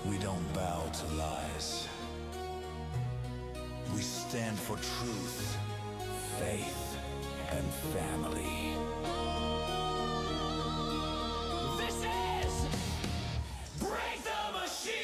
We don't bow to lies. We stand for truth, faith, and family. This is Break the Machine!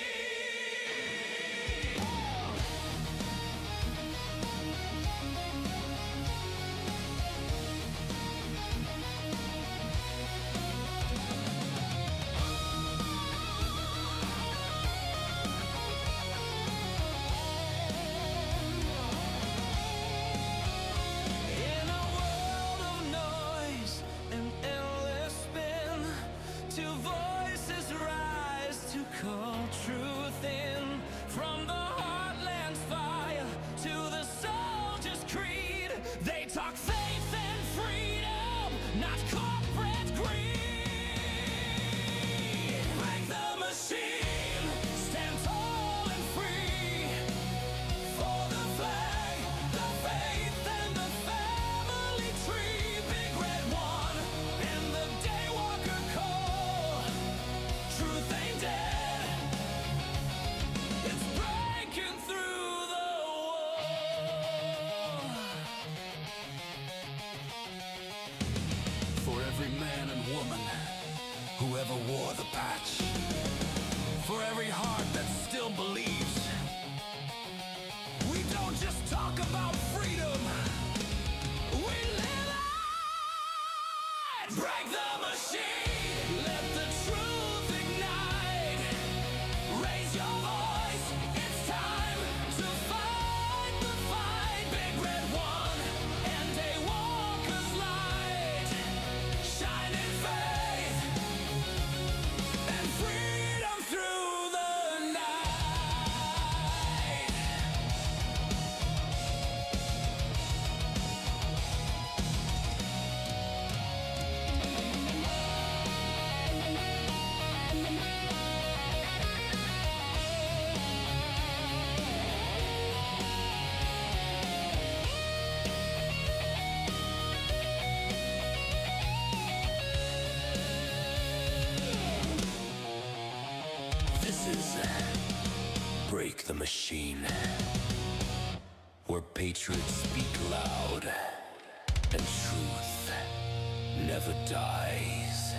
Whoever wore the patch, for every heart that still believes. We don't just talk about freedom, we live it! Break the machine, let the truth ignite. Raise your voice, it's time to fight the fight. Big Red One and Daywalker's light, shining faith and freedom through the night. This is Break the Machine, where patriots speak loud and truth never dies.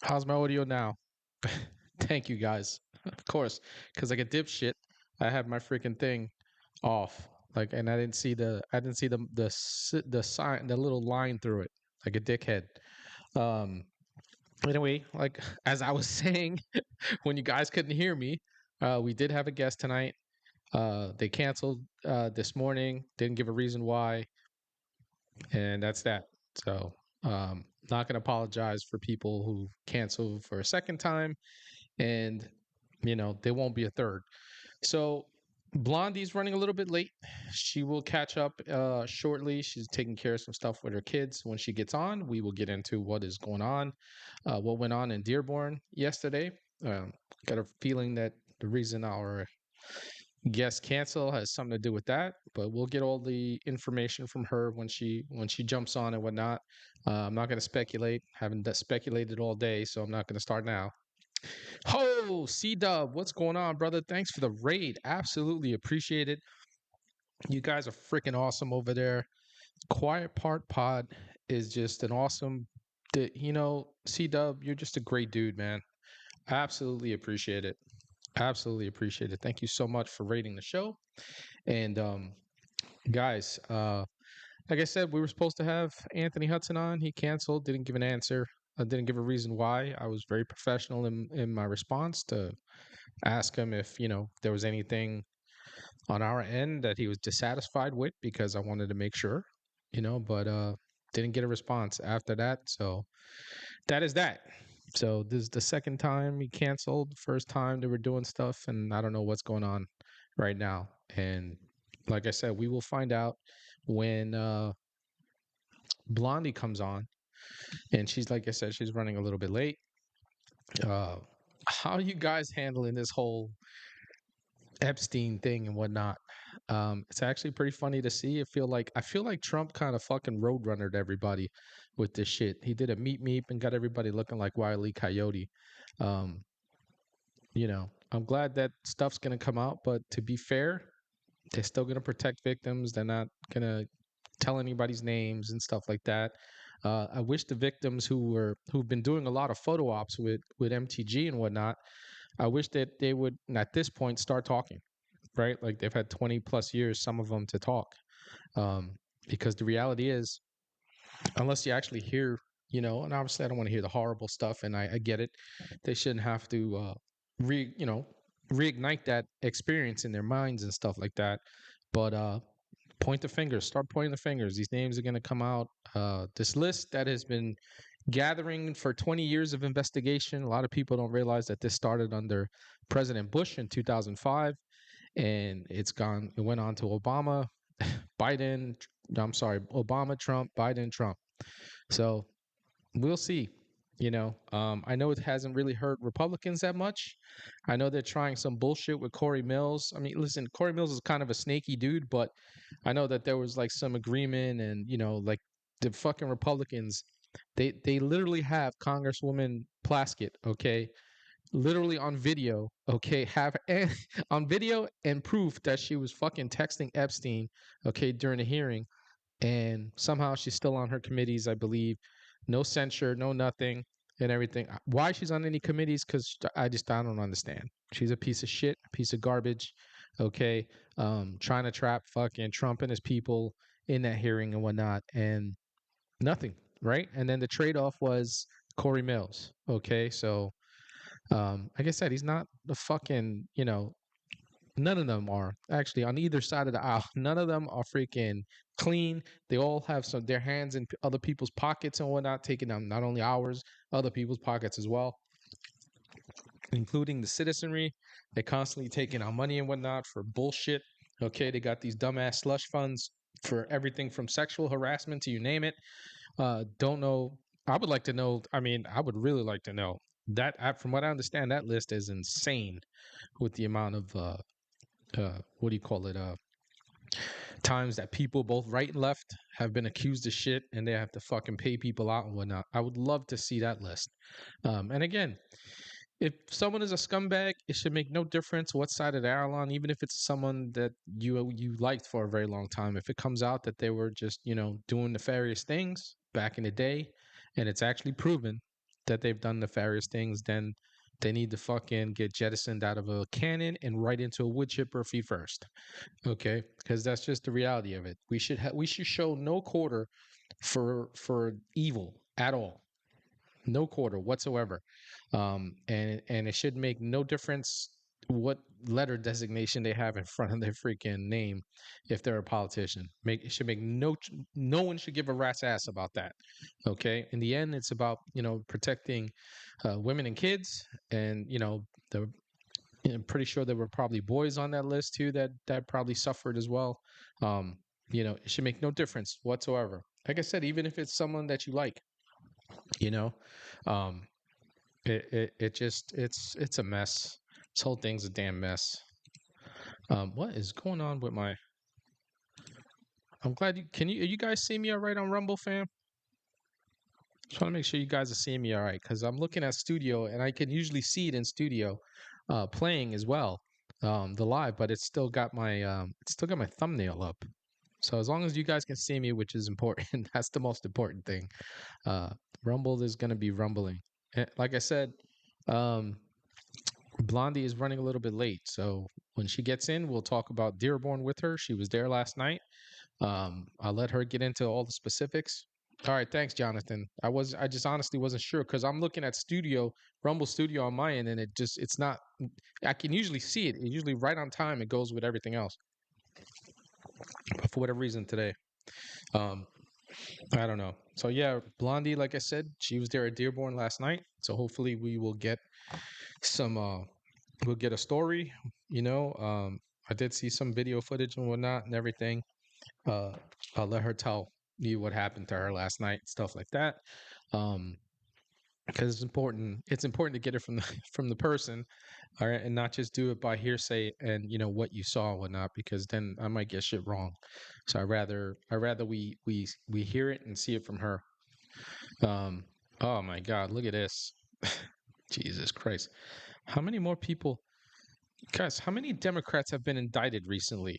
How's my audio now? Thank you guys. Of course, because like a dipshit, I have my freaking thing off. Like, and I didn't see the sign, the little line through it, like a dickhead. Um. Anyway, like as I was saying, when you guys couldn't hear me, we did have a guest tonight. They canceled this morning. Didn't give a reason why, and that's that. So, not gonna apologize for people who canceled for a second time, and there won't be a third. So Blondie's running a little bit late. She will catch up shortly. She's taking care of some stuff with her kids. When she gets on, we will get into what is going on, what went on in Dearborn yesterday. Um, got a feeling that the reason our guest cancel has something to do with that, but we'll get all the information from her when she jumps on and whatnot. I'm not going to speculate. Haven't speculated all day, so I'm not going to start now. Ho, C Dub, what's going on, brother? Thanks for the raid. Absolutely appreciate it. You guys are freaking awesome over there. Quiet Part Pod is just an awesome C-Dub, you're just a great dude, man. Absolutely appreciate it. Absolutely appreciate it. Thank you so much for rating the show. And guys, like I said, we were supposed to have Anthony Hudson on. He canceled, didn't give an answer, didn't give a reason why. I was very professional in my response to ask him if, there was anything on our end that he was dissatisfied with because I wanted to make sure, but didn't get a response after that. So that is that. So this is the second time he canceled. First time they were doing stuff, and I don't know what's going on right now. And like I said, we will find out when Blondie comes on, and she's like I said, she's running a little bit late. How are you guys handling this whole Epstein thing and whatnot? It's actually pretty funny to see. I feel like Trump kind of fucking roadrunnered everybody with this shit. He did a meet meep and got everybody looking like Wile E. Coyote. Um, I'm glad that stuff's gonna come out, but to be fair, they're still gonna protect victims. They're not gonna tell anybody's names and stuff like that. I wish the victims who've been doing a lot of photo ops with MTG and whatnot. I wish that they would at this point start talking, right? Like they've had 20 plus years, some of them, to talk. Um, because the reality is, unless you actually hear, and obviously I don't want to hear the horrible stuff, and I get it. They shouldn't have to reignite that experience in their minds and stuff like that. But point the fingers, start pointing the fingers. These names are going to come out. This list that has been gathering for 20 years of investigation. A lot of people don't realize that this started under President Bush in 2005, and it went on to Obama, Biden. I'm sorry, Obama, Trump, Biden, Trump. So we'll see. I know it hasn't really hurt Republicans that much. I know they're trying some bullshit with Corey Mills. I mean, listen, Corey Mills is kind of a snaky dude, but I know that there was like some agreement, and like the fucking Republicans, they literally have Congresswoman Plaskett, okay, literally on video, okay, on video and proof that she was fucking texting Epstein, okay, during the hearing, and somehow she's still on her committees, I believe. No censure, no nothing, and everything. Why she's on any committees? Because I don't understand. She's a piece of shit, a piece of garbage. Okay, trying to trap fucking Trump and his people in that hearing and whatnot, and nothing, right? And then the trade-off was Corey Mills. Okay, so like I said, he's not the fucking, none of them are actually on either side of the aisle. None of them are freaking clean. They all have their hands in other people's pockets and whatnot, taking them not only ours, other people's pockets as well, including the citizenry. They're constantly taking our money and whatnot for bullshit. Okay, they got these dumbass slush funds for everything from sexual harassment to you name it. Don't know. I would like to know. I mean, I would really like to know that. From what I understand, that list is insane with the amount of what do you call it? Times that people both right and left have been accused of shit, and they have to fucking pay people out and whatnot. I would love to see that list. And again, if someone is a scumbag, it should make no difference what side of the aisle on, even if it's someone that you liked for a very long time. If it comes out that they were just doing nefarious things back in the day, and it's actually proven that they've done nefarious things, then they need to fucking get jettisoned out of a cannon and right into a wood chipper feet first. Okay, because that's just the reality of it. We should show no quarter for evil at all, no quarter whatsoever, and it should make no difference what letter designation they have in front of their freaking name if they're a politician. It should make no one should give a rat's ass about that. Okay, in the end, it's about protecting women and kids, and the I'm pretty sure there were probably boys on that list too that probably suffered as well. It should make no difference whatsoever. Like I said, even if it's someone that you like, you know, um, it just it's a mess. This whole thing's a damn mess. What is going on with my? I'm glad you guys see me all right on Rumble, fam? Just want to make sure you guys are seeing me all right, because I'm looking at studio and I can usually see it in studio, playing as well, the live, but it's still got my thumbnail up. So as long as you guys can see me, which is important, that's the most important thing. Uh, Rumble is gonna be rumbling. Like I said, um, Blondie is running a little bit late, so when she gets in, we'll talk about Dearborn with her. She was there last night. I'll let her get into all the specifics. All right, thanks, Jonathan. I just honestly wasn't sure because I'm looking at Rumble Studio on my end, and it's not. I can usually see it. It's usually right on time. It goes with everything else. But for whatever reason today, um, I don't know. So yeah, Blondie, like I said, she was there at Dearborn last night. So hopefully we will get some. We'll get a story. You know, I did see some video footage and whatnot and everything. Uh, I'll let her tell you what happened to her last night, stuff like that. Um, because it's important. It's important to get it from the from the person, all right, and not just do it by hearsay and what you saw and whatnot. Because then I might get shit wrong. So I rather we hear it and see it from her. Um, oh my God, look at this. Jesus Christ, how many more people, guys? How many Democrats have been indicted recently?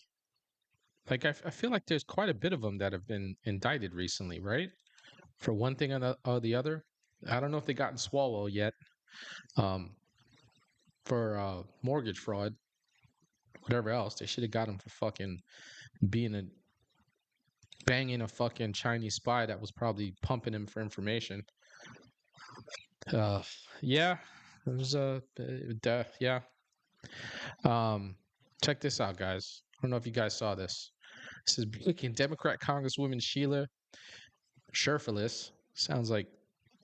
Like I feel like there's quite a bit of them that have been indicted recently, right? For one thing or the other. I don't know if they gotten Swalwell yet. Um, for mortgage fraud, whatever else, they should have got him for fucking being a banging a fucking Chinese spy that was probably pumping him for information. Uh, yeah, it was yeah. Um, check this out, guys. I don't know if you guys saw this. This is breaking. Democrat Congresswoman Sheila Sherfilis, sounds like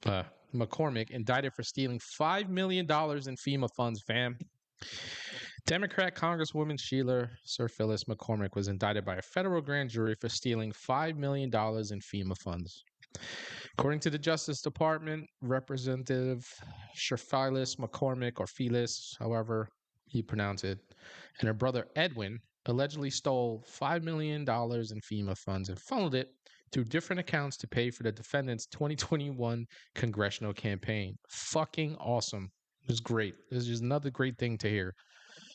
uh, McCormick, indicted for stealing $5 million in FEMA funds, fam. Democrat Congresswoman Sheila Sir Phyllis McCormick was indicted by a federal grand jury for stealing $5 million in FEMA funds. According to the Justice Department, Representative Sherfilis McCormick, or Phyllis, however you pronounce it, and her brother Edwin allegedly stole $5 million in FEMA funds and funneled it through different accounts to pay for the defendant's 2021 congressional campaign. Fucking awesome. It was great. This is just another great thing to hear.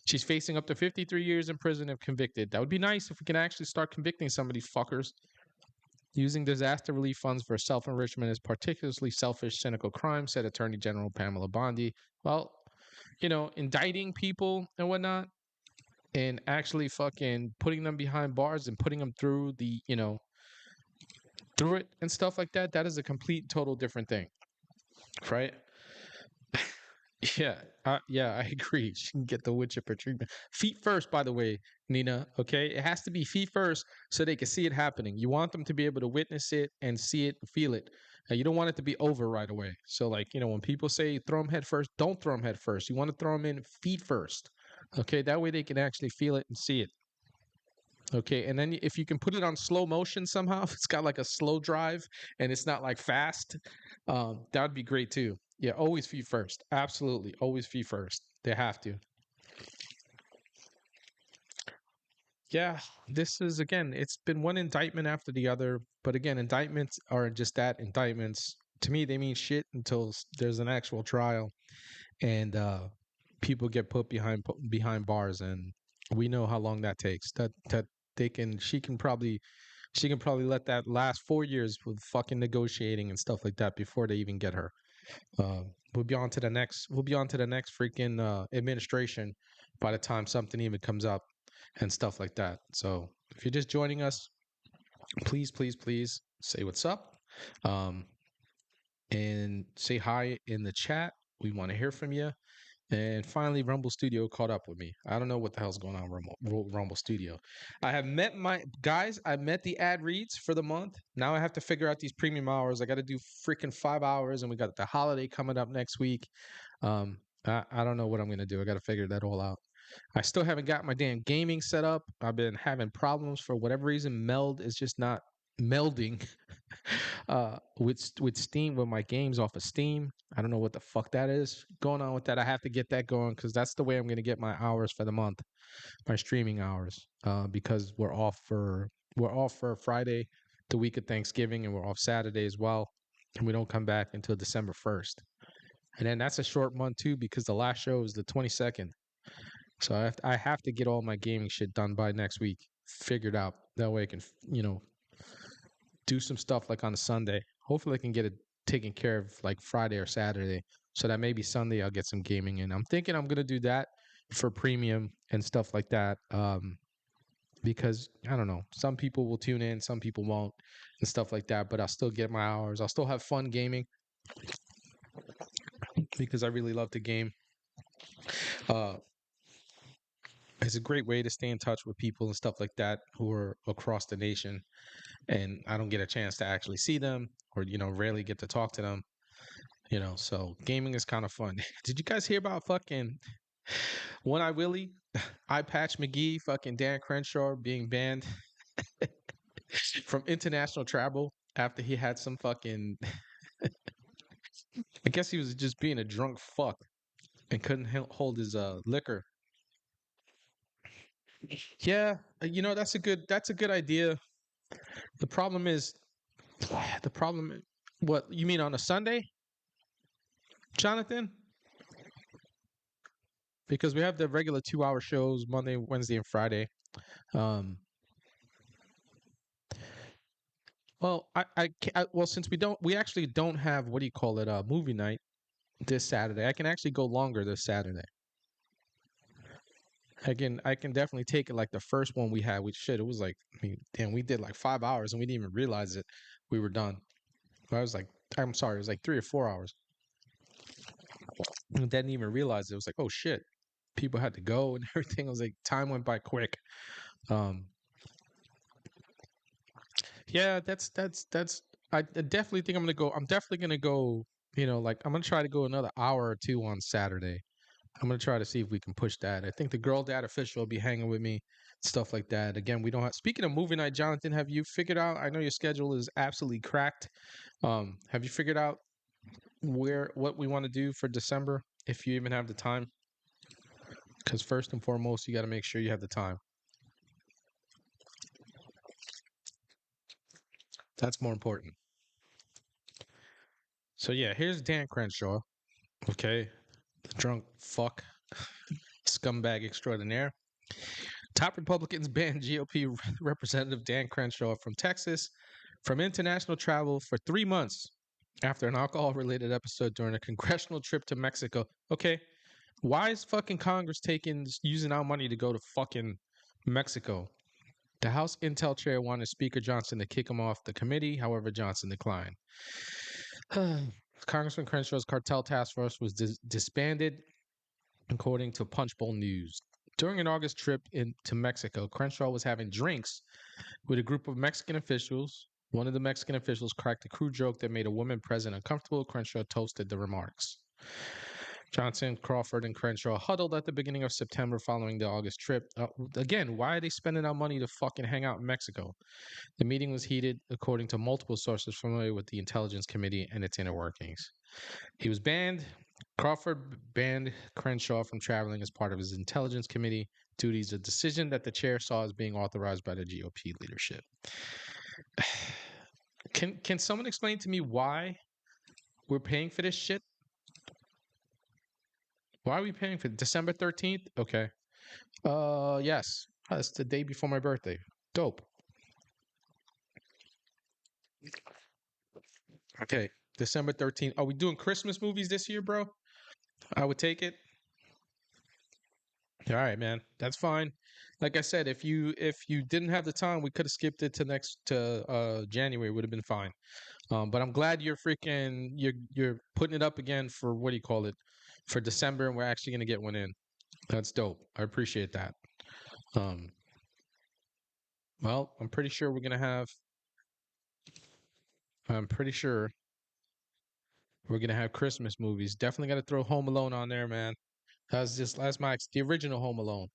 She's facing up to 53 years in prison if convicted. That would be nice if we can actually start convicting some of these fuckers. Using disaster relief funds for self-enrichment is particularly selfish, cynical crime, said Attorney General Pamela Bondi. Well, indicting people and whatnot and actually fucking putting them behind bars and putting them through through it and stuff like that, that is a complete, total different thing, right? Yeah, I agree. She can get the wood chipper treatment. Feet first, by the way, Nina. Okay, it has to be feet first so they can see it happening. You want them to be able to witness it and see it, and feel it. You don't want it to be over right away. So, like when people say throw them head first, don't throw them head first. You want to throw them in feet first. Okay, that way they can actually feel it and see it. Okay, and then if you can put it on slow motion somehow, if it's got like a slow drive and it's not like fast, that would be great too. Yeah, always feet first. Absolutely, always feet first. They have to. Yeah, this is again, it's been one indictment after the other, but again, indictments are just that, indictments. To me, they mean shit until there's an actual trial and people get put behind bars, and we know how long that takes. That they can she can probably let that last 4 years with fucking negotiating and stuff like that before they even get her. We'll be on to the next. We'll be on to the next freaking administration by the time something even comes up and stuff like that. So if you're just joining us, please, please, please say what's up, um, and say hi in the chat. We want to hear from you. And finally, Rumble Studio caught up with me. I don't know what the hell's going on, Rumble Studio. I have met my guys. I met the ad reads for the month. Now I have to figure out these premium hours. I got to do freaking 5 hours, and we got the holiday coming up next week. I don't know what I'm gonna do. I got to figure that all out. I still haven't got my damn gaming set up. I've been having problems for whatever reason. Meld is just not melding with Steam, with my games off of Steam. I don't know what the fuck that is going on with that. I have to get that going because that's the way I'm gonna get my hours for the month, my streaming hours. Because we're off for Friday, the week of Thanksgiving, and we're off Saturday as well, and we don't come back until December 1st. And then that's a short month too because the last show is the 22nd. So I have to get all my gaming shit done by next week. figured out. That way I can, do some stuff like on a Sunday. Hopefully I can get it taken care of like Friday or Saturday, so that maybe Sunday I'll get some gaming in. I'm thinking I'm gonna do that for premium and stuff like that. Because I don't know, some people will tune in, some people won't, and stuff like that. But I'll still get my hours. I'll still have fun gaming because I really love to game. Uh, it's a great way to stay in touch with people and stuff like that who are across the nation, and I don't get a chance to actually see them or rarely get to talk to them. So gaming is kind of fun. Did you guys hear about fucking One Eye Willie, Eye Patch McGee, fucking Dan Crenshaw being banned from international travel after he had some fucking I guess he was just being a drunk fuck and couldn't hold his liquor. Yeah, that's a good idea. The problem is the problem what you mean on a Sunday, Jonathan? Because we have the regular 2-hour shows Monday, Wednesday, and Friday. Um, well, well, since we actually don't have what do you call it, movie night this Saturday. I can actually go longer this Saturday. I can definitely take it like the first one we had. It was like, I mean, damn, we did like 5 hours and we didn't even realize it. We were done. I was like, I'm sorry, it was like 3 or 4 hours. And didn't even realize it. It was like, oh shit, people had to go and everything. I was like, time went by quick. Um, yeah, that's. I definitely think I'm gonna go. I'm definitely gonna go. Like I'm gonna try to go another hour or two on Saturday. I'm gonna try to see if we can push that. I think the girl dad official will be hanging with me, stuff like that. Again, we don't have. Speaking of movie night, Jonathan, have you figured out? I know your schedule is absolutely cracked. Have you figured out what we want to do for December, if you even have the time? Because first and foremost, you got to make sure you have the time. That's more important. So yeah, here's Dan Crenshaw. Okay, the drunk fuck, scumbag extraordinaire. Top Republicans banned GOP Representative Dan Crenshaw from Texas from international travel for 3 months after an alcohol-related episode during a congressional trip to Mexico. Okay, why is fucking Congress using our money to go to fucking Mexico? The House Intel chair wanted Speaker Johnson to kick him off the committee. However, Johnson declined. Congressman Crenshaw's cartel task force was disbanded, according to Punchbowl News. During an August trip to Mexico, Crenshaw was having drinks with a group of Mexican officials. One of the Mexican officials cracked a crude joke that made a woman present uncomfortable. Crenshaw toasted the remarks. Johnson, Crawford, and Crenshaw huddled at the beginning of September following the August trip. Again, why are they spending our money to fucking hang out in Mexico? The meeting was heated, according to multiple sources familiar with the Intelligence Committee and its inner workings. He was banned. Crawford banned Crenshaw from traveling as part of his Intelligence Committee duties, a decision that the chair saw as being authorized by the GOP leadership. Can someone explain to me why we're paying for this shit? Why are we paying for December 13th? Okay. Yes. That's the day before my birthday. Dope. Okay. December 13th. Are we doing Christmas movies this year, bro? I would take it. All right, man. That's fine. Like I said, if you didn't have the time, we could have skipped it to January. Would have been fine. But I'm glad you're putting it up again for what do you call it, for December, and we're actually gonna get one in. That's dope. I appreciate that. Um, well, I'm pretty sure we're gonna have. I'm pretty sure we're gonna have Christmas movies. Definitely got to throw Home Alone on there, man. The original Home Alone.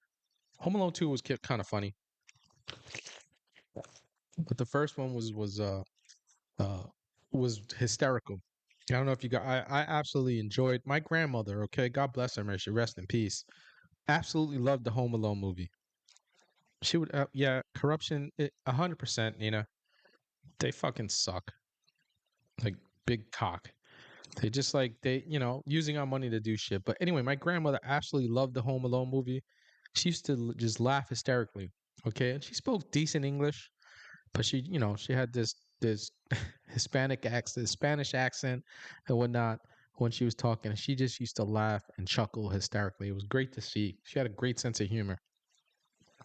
Home Alone 2 was kind of funny, but the first one uh was hysterical. I don't know if you got. I absolutely enjoyed my grandmother. Okay, God bless her, may she rest in peace. Absolutely loved the Home Alone movie. She would, yeah, corruption, 100%. They fucking suck. Like big cock. They just like using our money to do shit. But anyway, my grandmother absolutely loved the Home Alone movie. She used to just laugh hysterically. Okay, and she spoke decent English, but she had this Hispanic accent, Spanish accent, and whatnot when she was talking. And she just used to laugh and chuckle hysterically. It was great to see. She had a great sense of humor.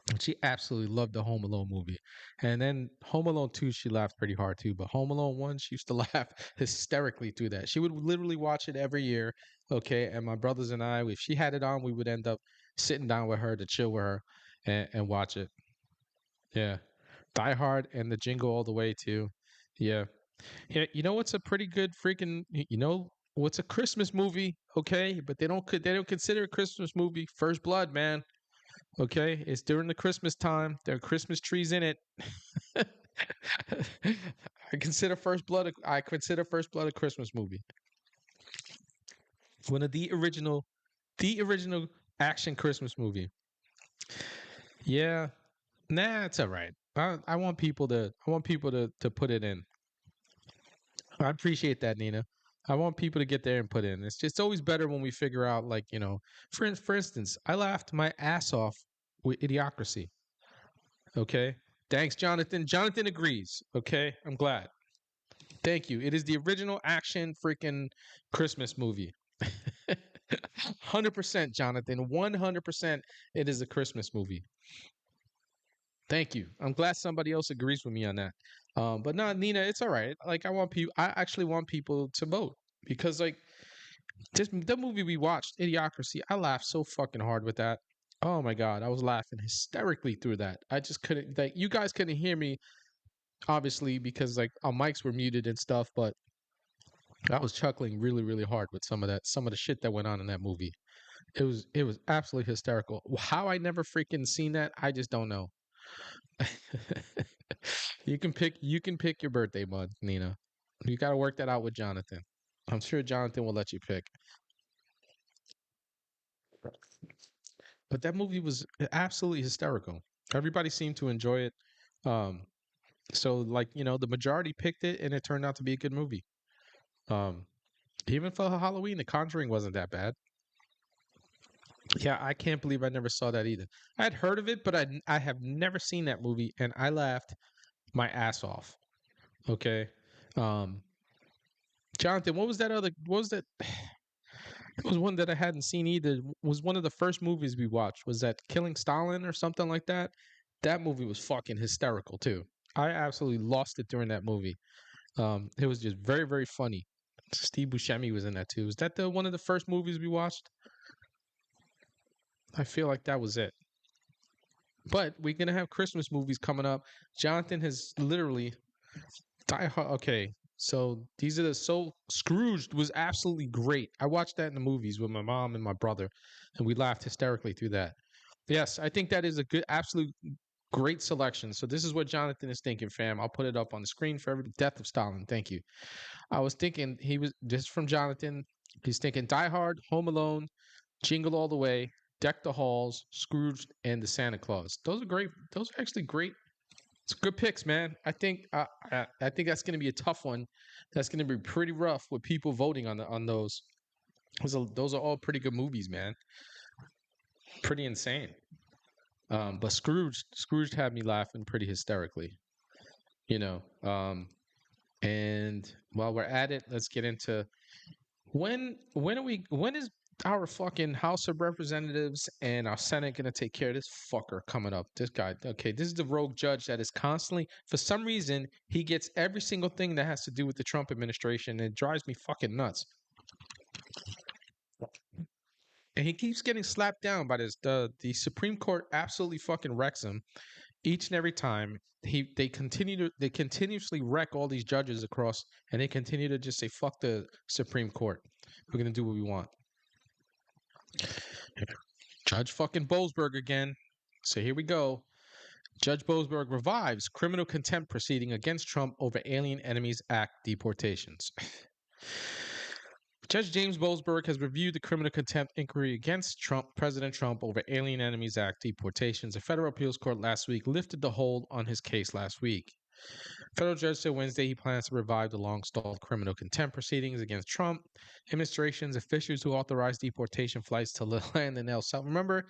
And she absolutely loved the Home Alone movie. And then Home Alone 2, she laughed pretty hard too. But Home Alone 1, she used to laugh hysterically through that. She would literally watch it every year. Okay. And my brothers and I, if she had it on, we would end up sitting down with her to chill with her and watch it. Yeah. Die Hard and the Jingle All the Way too. Yeah. Yeah. You know what's a pretty good freaking, what's a Christmas movie? Okay. But they don't consider a Christmas movie. First Blood, man. Okay, it's during the Christmas time. There are Christmas trees in it. I consider First Blood a Christmas movie. One of the original action Christmas movie. Yeah, nah, it's all right. I want people to put it in. I appreciate that, Nina. I want people to get there and put in. It's just always better when we figure out, like, for instance, I laughed my ass off with Idiocracy. Okay. Thanks, Jonathan. Jonathan agrees. Okay. I'm glad. Thank you. It is the original action freaking Christmas movie. 100%, Jonathan. 100% it is a Christmas movie. Thank you. I'm glad somebody else agrees with me on that. But no, Nina, it's all right. Like, I actually want people to vote because, like, just the movie we watched, Idiocracy, I laughed so fucking hard with that. Oh my God, I was laughing hysterically through that. I just couldn't, like, you guys couldn't hear me, obviously, because, like, our mics were muted and stuff, but I was chuckling really, really hard with some of the shit that went on in that movie. It was absolutely hysterical. How I never freaking seen that, I just don't know. You can pick your birthday month, Nina. You got to work that out with Jonathan. I'm sure Jonathan will let you pick. But that movie was absolutely hysterical. Everybody seemed to enjoy it. Um, so like, the majority picked it and it turned out to be a good movie. Um, Even for Halloween, The Conjuring wasn't that bad. Yeah, I can't believe I never saw that either. I had heard of it, but I have never seen that movie and I laughed my ass off. Okay. Um, Jonathan, what was that? It was one that I hadn't seen either. Was one of the first movies we watched. Was that Killing Stalin or something like that? That movie was fucking hysterical too. I absolutely lost it during that movie. It was just very, very funny. Steve Buscemi was in that too. Was that the one of the first movies we watched? I feel like that was it. But we're gonna have Christmas movies coming up. Jonathan has literally Die Hard. Okay, so these are so Scrooged was absolutely great. I watched that in the movies with my mom and my brother, and we laughed hysterically through that. Yes, I think that is a good, absolute great selection. So this is what Jonathan is thinking, fam. I'll put it up on the screen for every Death of Stalin. Thank you. I was thinking this is from Jonathan. He's thinking Die Hard, Home Alone, Jingle All the Way, Deck the Halls, Scrooge, and the Santa Claus. Those are great. Those are actually great. It's good picks, man. I think that's going to be a tough one. That's going to be pretty rough with people voting on those. Those are all pretty good movies, man. Pretty insane. But Scrooge had me laughing pretty hysterically. You know. And while we're at it, let's get into when is our fucking House of Representatives and our Senate gonna take care of this fucker coming up? This guy, okay, this is the rogue judge that is constantly, for some reason, he gets every single thing that has to do with the Trump administration, and it drives me fucking nuts. And he keeps getting slapped down by the Supreme Court absolutely fucking wrecks him each and every time. They continuously wreck all these judges across, and they continue to just say fuck the Supreme Court. We're gonna do what we want. Judge fucking Boasberg again. So here we go. Judge Boasberg revives criminal contempt proceeding against Trump over Alien Enemies Act deportations. Judge James Boasberg has reviewed the criminal contempt inquiry against President Trump over Alien Enemies Act deportations. A federal appeals court last week lifted the hold on his case last week. Federal judge said Wednesday he plans to revive the long-stalled criminal contempt proceedings against Trump administration's officials who authorized deportation flights to land in El Salvador. Remember,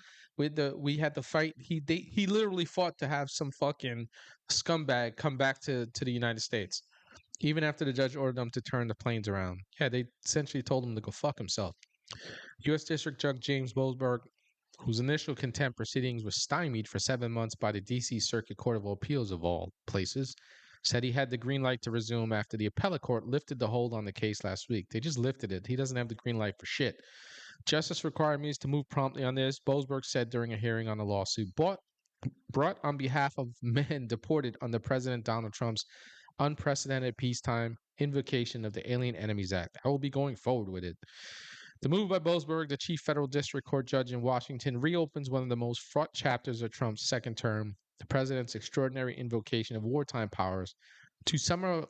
we had the fight. He literally fought to have some fucking scumbag come back to the United States, even after the judge ordered them to turn the planes around. Yeah, they essentially told him to go fuck himself. U.S. District Judge James Boasberg, whose initial contempt proceedings were stymied for 7 months by the D.C. Circuit Court of Appeals of all places, said he had the green light to resume after the appellate court lifted the hold on the case last week. They just lifted it. He doesn't have the green light for shit. Justice required me to move promptly on this, Boasberg said during a hearing on the lawsuit brought on behalf of men deported under President Donald Trump's unprecedented peacetime invocation of the Alien Enemies Act. I will be going forward with it. The move by Boasberg, the chief federal district court judge in Washington, reopens one of the most fraught chapters of Trump's second term, the president's extraordinary invocation of wartime powers to summarily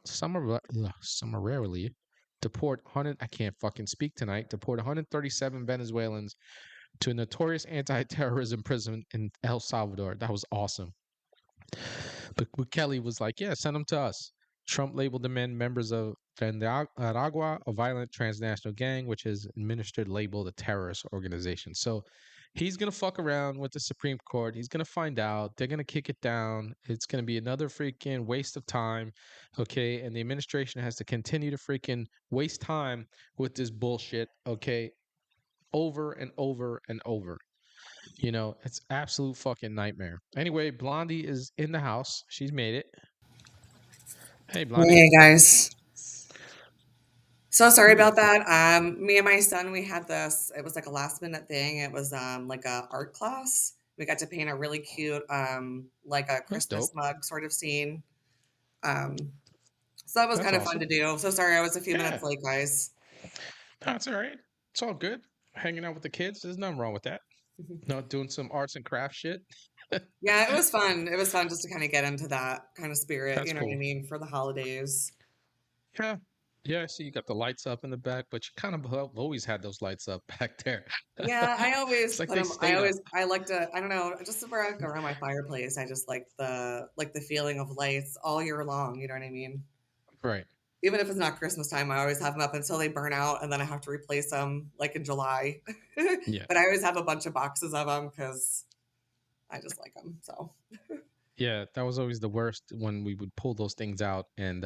deport 100, I can't fucking speak tonight, deport 137 Venezuelans to a notorious anti-terrorism prison in El Salvador. That was awesome. But Kelly was like, yeah, send them to us. Trump labeled the men members of Aragua, a violent transnational gang, which is administered labeled a terrorist organization. So he's going to fuck around with the Supreme Court. He's going to find out. They're going to kick it down. It's going to be another freaking waste of time. Okay. And the administration has to continue to freaking waste time with this bullshit. Okay. Over and over and over. You know, it's absolute fucking nightmare. Anyway, Blondie is in the house. She's made it. Hey, Blondie. Hey guys. So sorry about that. Me and my son, we had this, it was like a last minute thing. It was like a art class. We got to paint a really cute like a That's Christmas dope. mug sort of scene. So that was That's kind of fun awesome. to do. So sorry I was a few Yeah, minutes late, guys. that's all right. It's all good. Hanging out with the kids, there's nothing wrong with that. Not doing some arts and craft shit. Yeah, it was fun. It was fun just to kind of get into that kind of spirit, That's you know what I cool. mean, for the holidays. Yeah. Yeah, I see you got the lights up in the back, but you kind of have always had those lights up back there. Yeah, I always It's like put they them. I stayed up. always, I like to, I don't know, just around my fireplace. I just like the feeling of lights all year long. You know what I mean? Right. Even if it's not Christmas time, I always have them up until they burn out, and then I have to replace them like in July. Yeah. But I always have a bunch of boxes of them because I just like them. So Yeah, that was always the worst when we would pull those things out and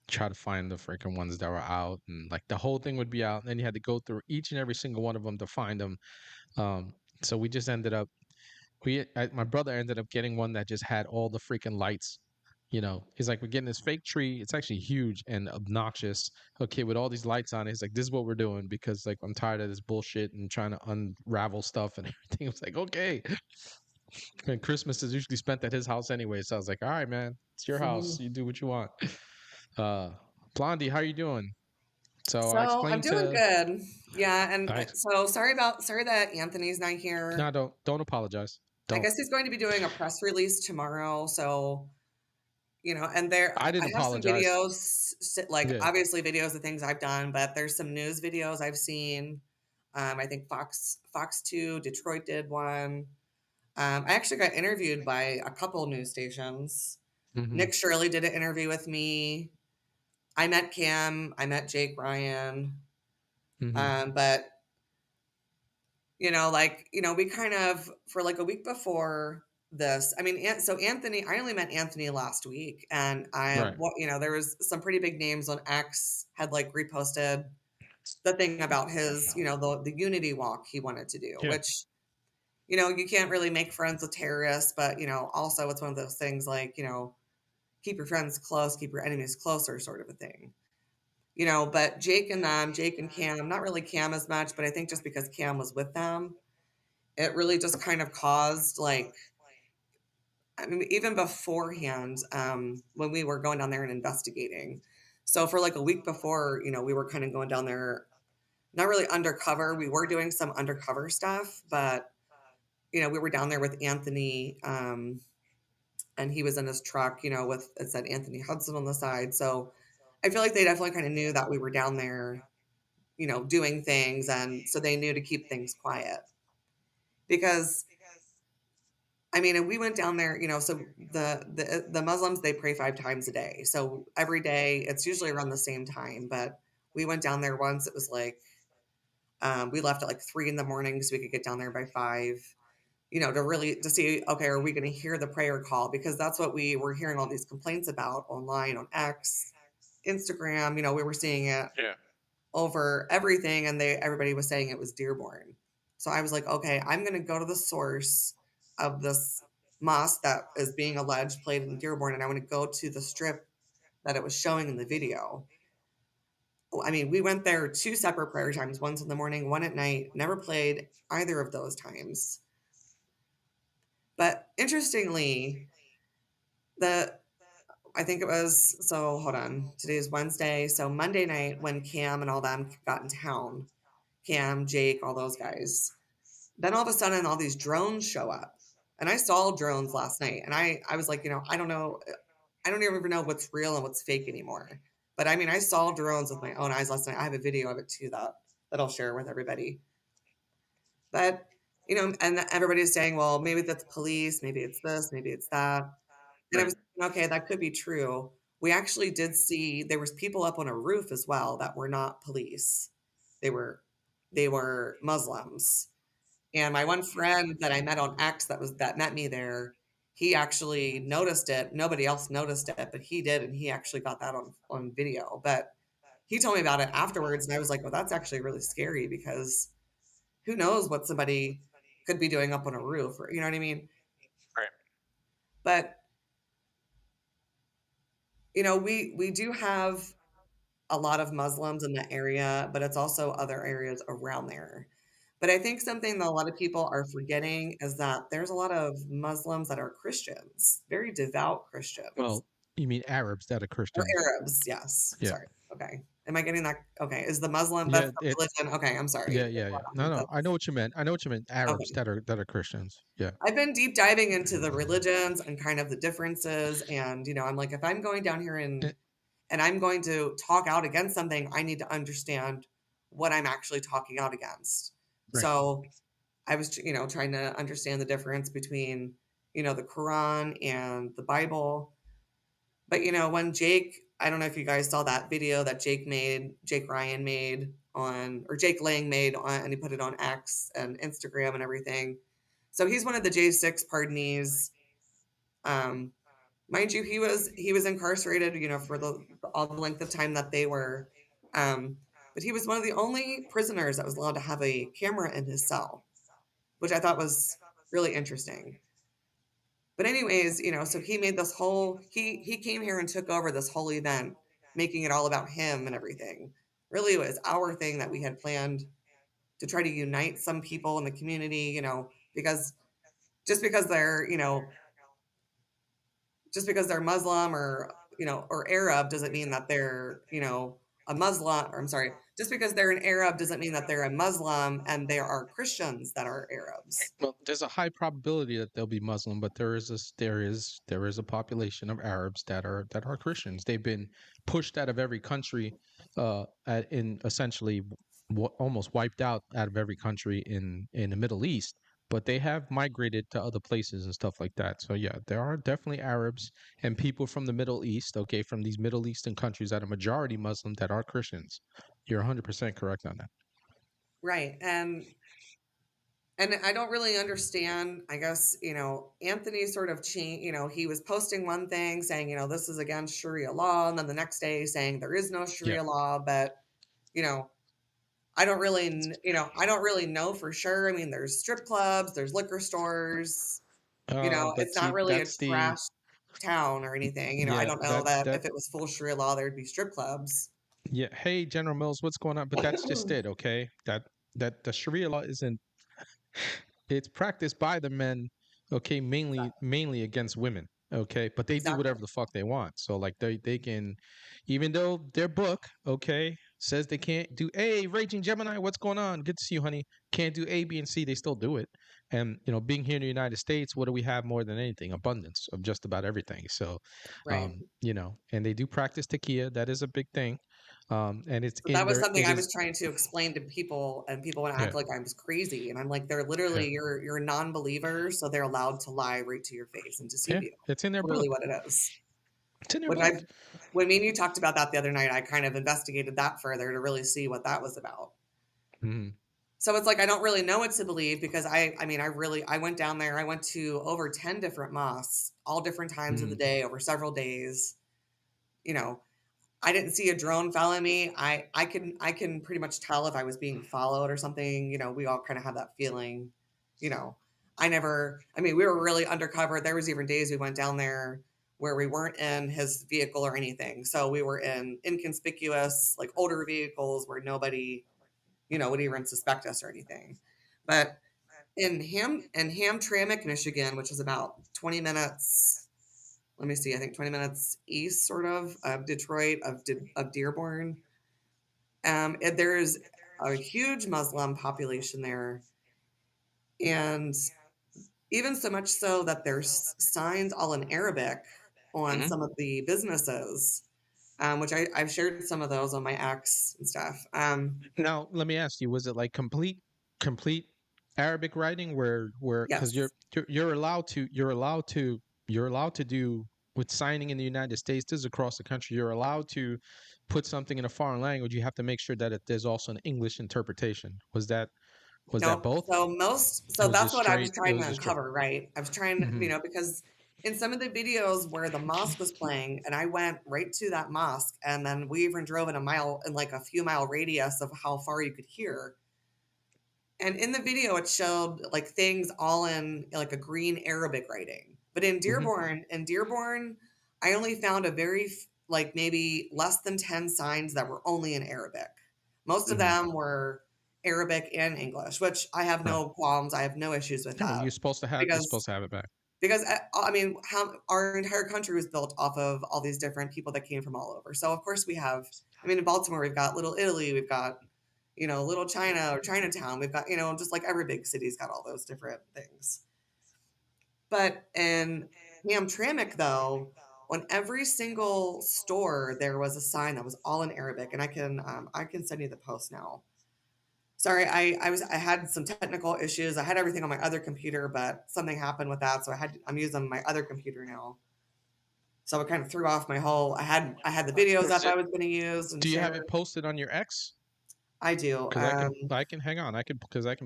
try to find the freaking ones that were out, and like the whole thing would be out, and then you had to go through each and every single one of them to find them. So we just ended up my brother ended up getting one that just had all the freaking lights. You know, he's like, we're getting this fake tree. It's actually huge and obnoxious. Okay, with all these lights on it. He's like, this is what we're doing because like I'm tired of this bullshit and trying to unravel stuff and everything. It was like, okay. And Christmas is usually spent at his house anyway. So I was like, all right, man, it's your house. You do what you want. Uh Blondie, how you doing? So I so I'm explained doing to good. Yeah, and I so sorry that Anthony's not here. no, don't apologize. I Don't. guess he's going to be doing a press release tomorrow. So you know, and there I I didn't have some apologize. videos, like Yeah. obviously videos of things I've done, but there's some news videos I've seen. I think Fox 2, Detroit did one. I actually got interviewed by a couple news stations. Hmm. Nick Shirley did an interview with me. I met Cam. I met Jake Ryan. Hmm. But we kind of for like a week before this. I mean, so Anthony, I only met Anthony last week, and Right. there was some pretty big names on X had like reposted the thing about his, the unity walk he wanted to do, Yeah. which, you can't really make friends with terrorists, but, also it's one of those things like, keep your friends close, keep your enemies closer sort of a thing. But Jake and Cam, not really Cam as much, but I think just because Cam was with them, it really just kind of caused like, I mean, even beforehand, when we were going down there and investigating. So for like a week before, we were kind of going down there, not really undercover. We were doing some undercover stuff, but we were down there with Anthony, and he was in his truck, with it said Anthony Hudson on the side. So I feel like they definitely kind of knew that we were down there, doing things, and so they knew to keep things quiet because I mean, and we went down there, so the Muslims, they pray 5 times a day. So every day, it's usually around the same time, but we went down there once. It was like, we left at like 3 in the morning so we could get down there by 5, to see, okay, are we going to hear the prayer call? Because that's what we were hearing all these complaints about online on X, Instagram. We were seeing it Yeah. over everything, and everybody was saying it was Dearborn. So I was like, okay, I'm going to go to the source of this mosque that is being alleged played in Dearborn, and I want to go to the strip that it was showing in the video. I mean, we went there 2 separate prayer times, once in the morning, one at night, never played either of those times. But interestingly, I think it was, so hold on, today's Wednesday. So Monday night when Cam and all them got in town, Cam, Jake, all those guys, then all of a sudden all these drones show up. And I saw drones last night, and I was like, I don't know. I don't even know what's real and what's fake anymore. But I mean, I saw drones with my own eyes last night. I have a video of it too that I'll share with everybody. But and everybody's saying, well, maybe that's police, maybe it's this, maybe it's that. And I Right. was thinking, okay, that could be true. We actually did see there was people up on a roof as well that were not police. They were Muslims. And my one friend that I met on X that met me there, he actually noticed it. Nobody else noticed it, but he did, and he actually got that on video. But he told me about it afterwards, and I was like, well, that's actually really scary because who knows what somebody could be doing up on a roof, or you know what I mean? Right. But we do have a lot of Muslims in the area, but it's also other areas around there. But I think something that a lot of people are forgetting is that there's a lot of Muslims that are Christians, very devout Christians. Well, you mean Arabs that are Or Christians? Arabs, yes. Yeah. Sorry. Okay. Am I getting that? Okay. Is the Muslim, that's Yeah. the It. religion? Okay, I'm sorry. Yeah. Yeah. Yeah. No. No. I know what you meant. I know what you meant. Arabs Okay. that are Christians. Yeah. I've been deep diving into the religions and kind of the differences. And, I'm like, if I'm going down here Eh, and I'm going to talk out against something, I need to understand what I'm actually talking out against. Right. So I was, trying to understand the difference between, the Quran and the Bible. But, when I don't know if you guys saw that video that Jake Ryan made or Jake Lang made on, and he put it on X and Instagram and everything. So he's one of the J6 pardonees. Um, Mind you, he was incarcerated, for all the length of time that they were. Um, but he was one of the only prisoners that was allowed to have a camera in his cell, which I thought was really interesting. But anyways, so he made this whole he came here and took over this whole event, making it all about him and everything. Really, it was our thing that we had planned to try to unite some people in the community, because just because they're, just because they're Muslim or Arab doesn't mean that they're, a Muslim, or I'm sorry, just because they're an Arab doesn't mean that they're a Muslim, and there are Christians that are Arabs. Well, there's a high probability that they'll be Muslim, but there is a population of Arabs that are Christians. They've been pushed out of every country, in essentially almost wiped out of every country in the Middle East. But they have migrated to other places and stuff like that. So yeah, there are definitely Arabs and people from the Middle East, okay, from these Middle Eastern countries that are majority Muslim that are Christians. You're 100% correct on that. Right. And I don't really understand. I guess, Anthony sort of changed, he was posting one thing saying, this is against Sharia law. And then the next day saying there is no Yeah. Sharia law. But, you know, I don't really know for sure. I mean, there's strip clubs, there's liquor stores, But it's not see, really a that's the trash town or anything. I yeah don't know that that that if it was full Sharia law, there'd be strip clubs. yeah. Hey, General Mills, what's going on? But that's just it, okay? That the Sharia law isn't. It's practiced by the men, okay, mainly against women, okay, but they do Exactly. whatever the fuck they want. So like they can, even though their book, okay, says they can't do A. Raging Gemini, what's going on? Good to see you, honey. Can't do A, B, and C. They still do it. And being here in the United States, what do we have more than anything? Abundance of just about everything. So, Right. and they do practice takia. That is a big thing. And it's But in that was there. something It I is, was trying to explain to people, and people would yeah, act like I was crazy. And I'm like, they're yeah, literally you're a non-believer, so they're allowed to lie right to your face and deceive yeah. you. It's in their Literally book. what it is. It's in their When book. I when me and you talked about that the other night, I kind of investigated that further to really see what that was about. Hmm. So it's like I don't really know what to believe because I mean I went down there. I went to over 10 different mosques, all different times of the Hmm. day over several days. You know, I didn't see a drone follow me. I can pretty much tell if I was being followed or something. You know, we all kind of have that feeling. You know, I mean, we were really undercover. There was even days we went down there where we weren't in his vehicle or anything. So we were in inconspicuous, like older vehicles where nobody, would even suspect us or anything. But in Hamtramck, Michigan, which is about 20 minutes, let me see, I think 20 minutes east sort of Detroit, of Dearborn. There's a huge Muslim population there, and even so much so that there's signs all in Arabic on Hmm. some of the businesses, which I've shared some of those on my X and stuff. Now, let me ask you: was it like complete Arabic writing, where because Yes. you're allowed to you're allowed to do with signing in the United States, this is across the country. You're allowed to put something in a foreign language. You have to make sure that there's also an English interpretation. Was that No, both? It so was that's just what I was straight. It trying was to just straight. uncover, right? I was trying, Hmm. because in some of the videos where the mosque was playing, and I went right to that mosque, and then we even drove in like a few mile radius of how far you could hear. And in the video, it showed like things all in like a green Arabic writing. But Hmm. In Dearborn, I only found a like maybe less than 10 signs that were only in Arabic. Most of Hmm. them were Arabic and English, which I have Huh. no qualms. I have no issues with No, that you're because supposed to have it back. I mean, how our entire country was built off of all these different people that came from all over. So of course we have. I mean, in Baltimore we've got Little Italy, we've got Little China or Chinatown. We've got just like every big city's got all those different things. But in Hamtramck, though, on every single store there was a sign that was all in Arabic, and I can send you the post now. Sorry, I had some technical issues. I had everything on my other computer, but something happened with that, so I'm using my other computer now. So it kind of threw off my whole. I had the videos Is up I it? was going to use and Do you have share. it posted on your X? I do. Because I can hang on. I can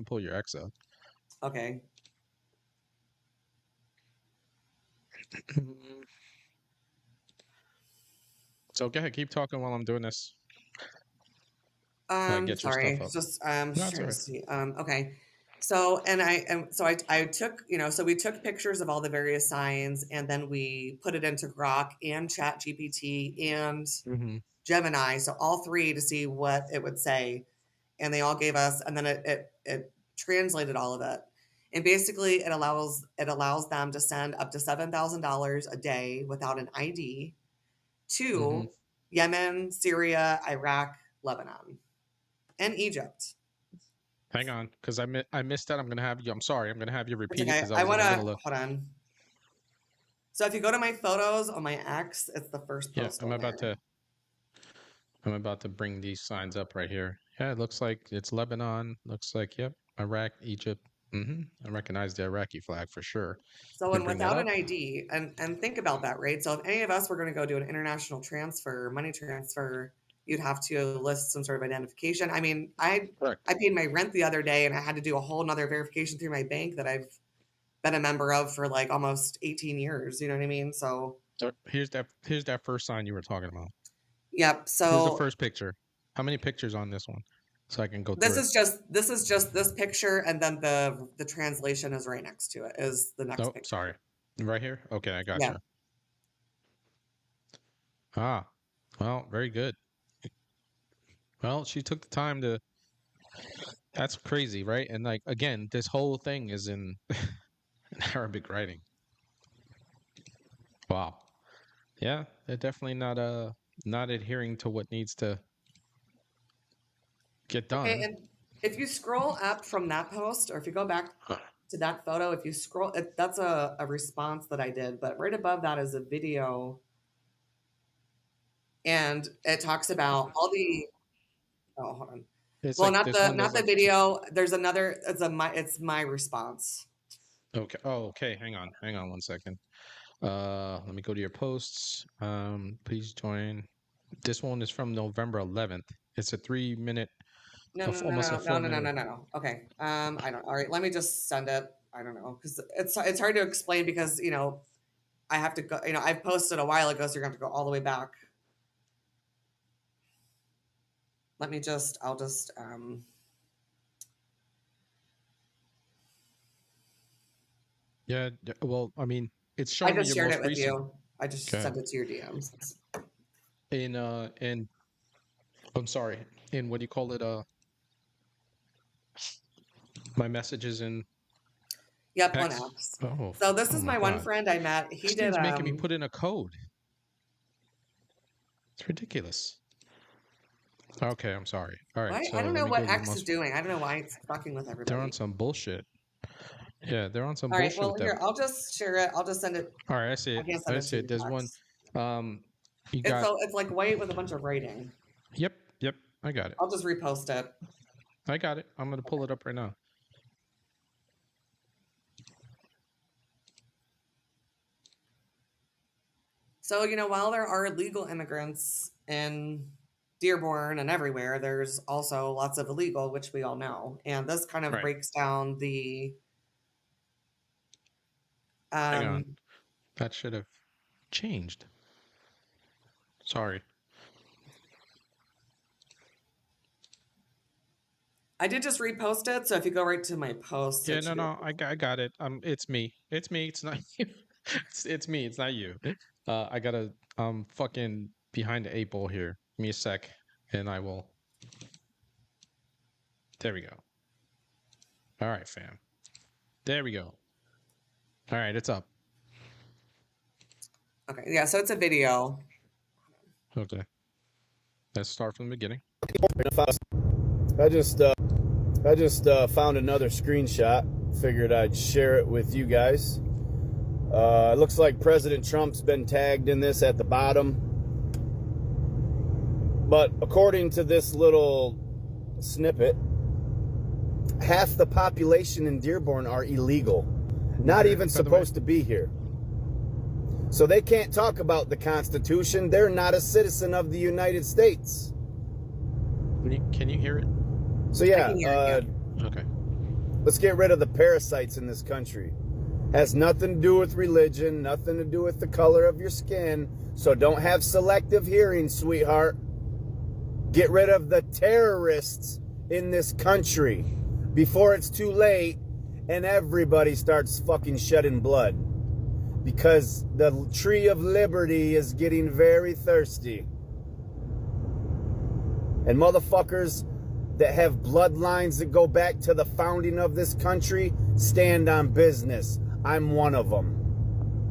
pull your X out. Okay. So go ahead, keep talking while I'm doing this. Get your Sorry. stuff It's up. just No, it's trying all to right. see. Okay. So I took, so we took pictures of all the various signs, and then we put it into Grok and Chat GPT and Hmm. Gemini, so all three, to see what it would say. And they all gave us, and then it translated all of it. And basically it allows them to send up to $7,000 a day without an ID Hmm. to Yemen, Syria, Iraq, Lebanon, and Egypt. Hang on, because I missed that. I'm gonna have you. I'm sorry. I'm gonna have you It's repeat it okay. because I I was in want the to middle of. hold on. So if you go to my photos on my X, it's the first Yeah, post I'm on about there. to. I'm about to bring these signs up right here. Yeah, it looks like it's Lebanon. Looks like yep, Iraq, Egypt. I recognize the Iraqi flag for sure. So Let me and bring that without an up. ID, and think about that, right? So if any of us were going to go do an international transfer, money transfer, you'd have to list some sort of identification. I mean, Correct. I paid my rent the other day, and I had to do a whole nother verification through my bank that I've been a member of for like almost 18 years. You know what I mean? So So here's that first sign you were talking about. yep. Here's the So first picture. How many pictures on this one? So I can go this through it. is just this picture, and then the translation is right next to it. Is the next Oh, picture? sorry. Right here? Okay, I got Yeah. you. Ah, well, very good. Well, she took the time to. That's crazy, right? And like again, this whole thing is in Arabic writing. Wow. Yeah, they're definitely not adhering to what needs to get Okay, done. and if you scroll up from that post, or if you go back Huh. to that photo, if you scroll, that's a response that I did, but right above that is a video and it talks about all the. Oh, hold on. It's Well, like not this one. the There's like video. There's another. It's my response. okay. Oh, okay. Hang on. Hang on 1 second. Let me go to your posts. Please join. This one is from November 11th. It's a 3 minute, No, no, no, almost a no, no, four no, no, minute. no, no, no. Okay. I don't. All right. Let me just send it. I don't know because it's hard to explain because I have to go. I've posted a while ago, so you're going to have to go all the way back. Let me just. I'll just. Yeah. Well, I mean, it's I showing me just your shared it most with recent. you. I just Okay. sent it to your DMs. In I'm sorry. In what do you call it? My messages in Yep, on X. X. Oh, So this oh is my my one God. friend I met. He This did. thing's making me put in a code. It's ridiculous. Okay, I'm sorry. All right, Why? I so don't let know me go what to the X is most. doing. I don't know why it's fucking with They're on everybody. some bullshit. Yeah, they're on some All right. bullshit Well, with that. here I'll just share it. I'll just send it. All right, I see I it. can't send I it to see it. you. There's one. Text. You It's got. so it's like white with a bunch of writing. Yep, yep. I got it. I'll just repost it. I got it. I'm gonna pull it up right now. So, while there are legal immigrants in Dearborn and everywhere, there's also lots of illegal, which we all know. And this kind of Right. breaks down the. Hang on. Um, That should have changed. Sorry. I did just repost it. So if you go right to my post, Yeah, it no, should be. no. I got it. It's me. It's me. It's not you. It's me. It's not you. I gotta. Fucking behind the 8 ball here. Give me a sec, and I will. There we go. All right, fam. There we go. All right, it's up. Okay. Yeah. So it's a video. Okay. Let's start from the beginning. I just found another screenshot. Figured I'd share it with you guys. It looks like President Trump's been tagged in this at the bottom. But according to this little snippet, half the population in Dearborn are illegal. Not even supposed to be here. So they can't talk about the Constitution. They're not a citizen of the United States. Can you hear it? So yeah, Okay. let's get rid of the parasites in this country. Has nothing to do with religion, nothing to do with the color of your skin. So don't have selective hearing, sweetheart. Get rid of the terrorists in this country before it's too late and everybody starts fucking shedding blood. Because the tree of liberty is getting very thirsty. And motherfuckers that have bloodlines that go back to the founding of this country stand on business. I'm one of them.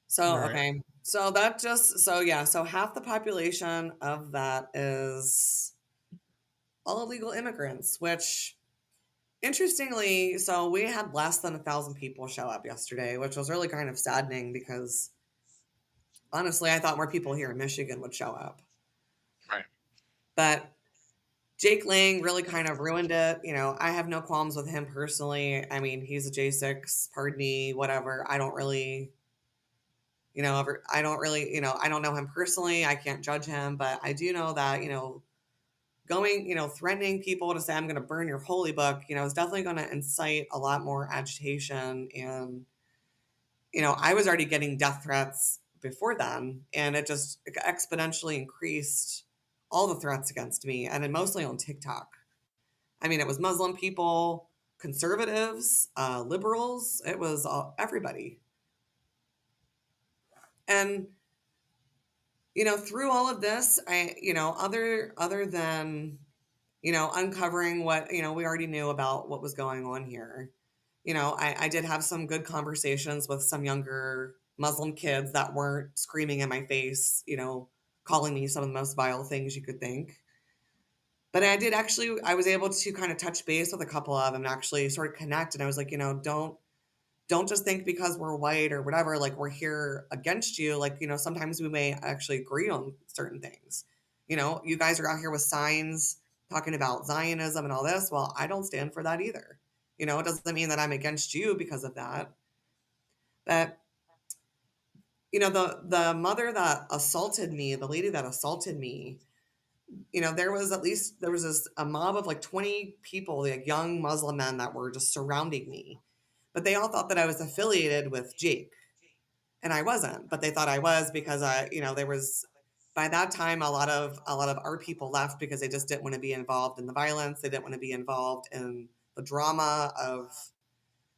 So, Right. okay. So that just, so yeah. So half the population of that is all illegal immigrants, which interestingly, so we had less than 1,000 people show up yesterday, which was really kind of saddening because honestly, I thought more people here in Michigan would show up. Right. But Jake Lang really kind of ruined it. I have no qualms with him personally. I mean, he's a J6, pardon me, whatever. I don't really, I don't know him personally. I can't judge him, but I do know that, going, threatening people to say, I'm going to burn your holy book, is definitely going to incite a lot more agitation. And, I was already getting death threats before then, and it just exponentially increased all the threats against me, and then mostly on TikTok. I mean, it was Muslim people, conservatives, liberals. It was everybody. And through all of this, other than uncovering what we already knew about what was going on here. I did have some good conversations with some younger Muslim kids that weren't screaming in my face, calling me some of the most vile things you could think. But I was able to kind of touch base with a couple of them and actually sort of connect. And I was like, don't don't just think because we're white or whatever, like we're here against you. Like, you know, sometimes we may actually agree on certain things. You know, you guys are out here with signs talking about Zionism and all this. Well, I don't stand for that either. You know, it doesn't mean that I'm against you because of that. But, you know, the mother that assaulted me, the lady that assaulted me, you know, there was a mob of like 20 people, like young Muslim men that were just surrounding me. But they all thought that I was affiliated with Jake. And I wasn't, but they thought I was because you know, there was by that time a lot of our people left because they just didn't want to be involved in the violence. They didn't want to be involved in the drama of,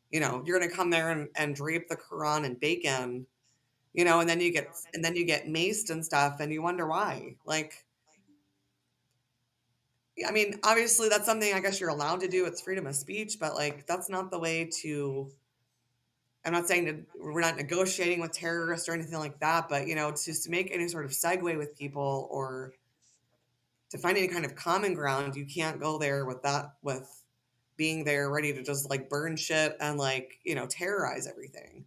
you know, you're going to come there and drape the Quran in bacon, you know, and then you get maced and stuff, and you wonder why. Like, I mean, obviously that's something I guess you're allowed to do. It's freedom of speech, but like that's not the way to. I'm not saying that we're not negotiating with terrorists or anything like that, but you know, to make any sort of segue with people or to find any kind of common ground, you can't go there with being there ready to just like burn shit and like, you know, terrorize everything.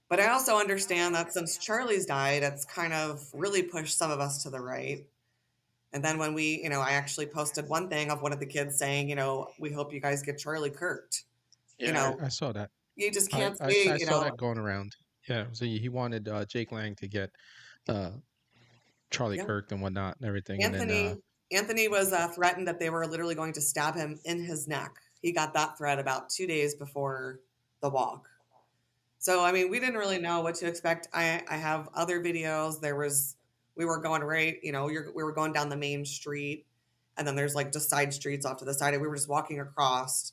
But I also understand that since Charlie's died, it's kind of really pushed some of us to the right. And then when we, you know, I actually posted one thing of one of the kids saying, you know, we hope you guys get Charlie kirked. You Yeah, know, I saw that. you just I, can't I say, I you saw know, that going around. Yeah, so he wanted Jake Lang to get uh, Charlie yeah. Kirk and whatnot and everything, and then Anthony was threatened that they were literally going to stab him in his neck. He got that threat about 2 days before the walk. So I mean, we didn't really know what to expect. I have other videos. We were going right, you know, we were going down the main street, and then there's like just side streets off to the side, and we were just walking across.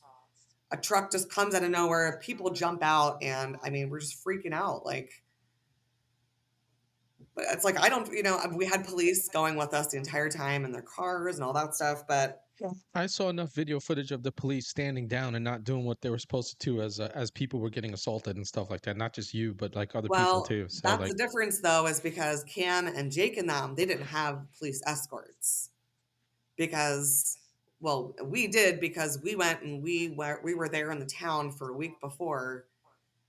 A truck just comes out of nowhere. People jump out, and I mean, we're just freaking out. Like, but it's like I don't, you know, we had police going with us the entire time in their cars and all that stuff, but I saw enough video footage of the police standing down and not doing what they were supposed to as people were getting assaulted and stuff like that. Not just you, but like other people well, too. So that's like, the difference though, is because Cam and Jake and them, they didn't have police escorts because, well, we did because we went and we were there in the town for a week before,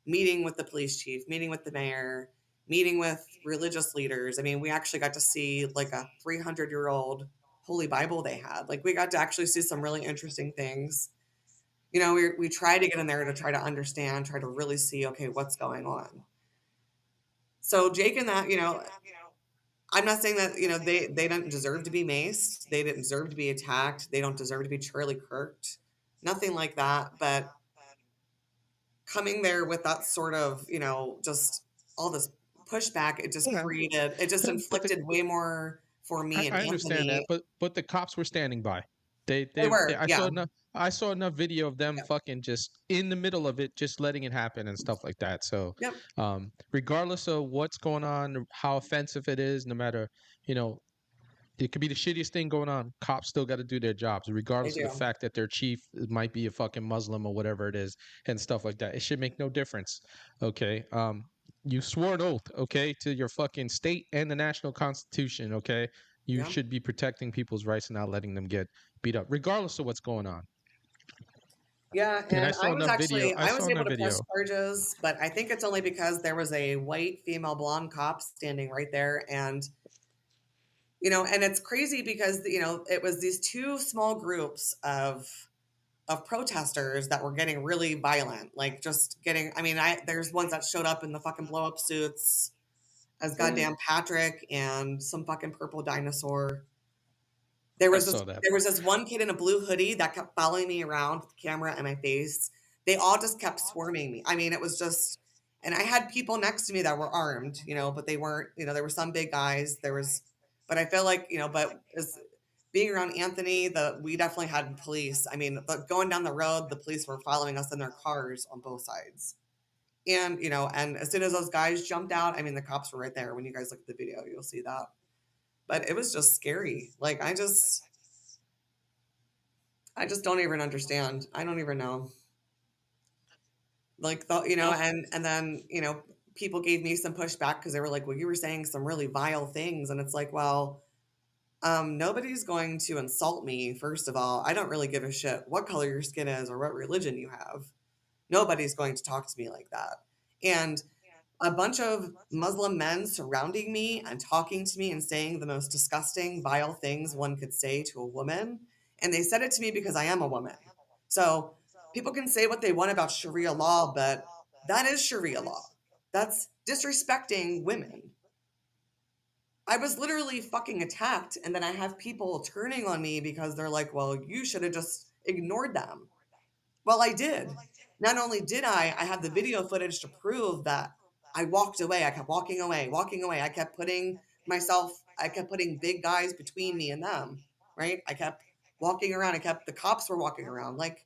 meeting with the police chief, meeting with the mayor, meeting with religious leaders. I mean, we actually got to see like a 300-year-old Holy Bible they had. Like we got to actually see some really interesting things. You know, we tried to get in there to try to understand, try to really see, okay, what's going on. So Jake and that, you know, I'm not saying that, you know, they don't deserve to be maced. They didn't deserve to be attacked. They don't deserve to be Charlie Kirked. Nothing like that. But coming there with that sort of, you know, just all this pushback, it just yeah, but inflicted way more for me and I understand that, Anthony. but the cops were standing by. They were, yeah. I saw enough video of them fucking just in the middle of it, just letting it happen and stuff like that. So, Yep. regardless of what's going on, how offensive it is, no matter, you know, it could be the shittiest thing going on. Cops still got to do their jobs, They regardless of the do. fact that their chief might be a fucking Muslim or whatever it is, and stuff like that. It should make no difference. Okay. You swore an oath, okay, to your fucking state and the national constitution. Okay. You Yeah. should be protecting people's rights and not letting them get beat up, regardless of what's going on. Yeah, And I and saw enough video. I I saw was able enough to press video. charges, but I think it's only because there was a white female blonde cop standing right there. And, you know, and it's crazy because, you know, it was these two small groups of protesters that were getting really violent, like just getting, I mean, there's ones that showed up in the fucking blow up suits as goddamn Patrick and some fucking purple dinosaur. I saw that. There was this one kid in a blue hoodie that kept following me around with the camera in my face. They all just kept swarming me. I mean, it was just, and I had people next to me that were armed, you know, but they weren't, you know, there were some big guys. But I feel like, you know, but as being around Anthony, we definitely had police. I mean, going down the road, the police were following us in their cars on both sides. And, you know, and as soon as those guys jumped out, I mean, the cops were right there. When you guys look at the video, you'll see that. But it was just scary. Like, I just don't even understand. I don't even know. Like, you know, and then, you know, people gave me some pushback because they were like, well, you were saying some really vile things. And it's like, well, nobody's going to insult me. First of all, I don't really give a shit what color your skin is or what religion you have. Nobody's going to talk to me like that. And a bunch of Muslim men surrounding me and talking to me and saying the most disgusting, vile things one could say to a woman. And they said it to me because I am a woman. So people can say what they want about Sharia law, but that is Sharia law. That's disrespecting women. I was literally fucking attacked, and then I have people turning on me because they're like, well, you should have just ignored them. Well, I did. Not only did I have the video footage to prove that I walked away. I kept walking away, walking away. I kept putting big guys between me and them, right? I kept walking around. The cops were walking around. Like,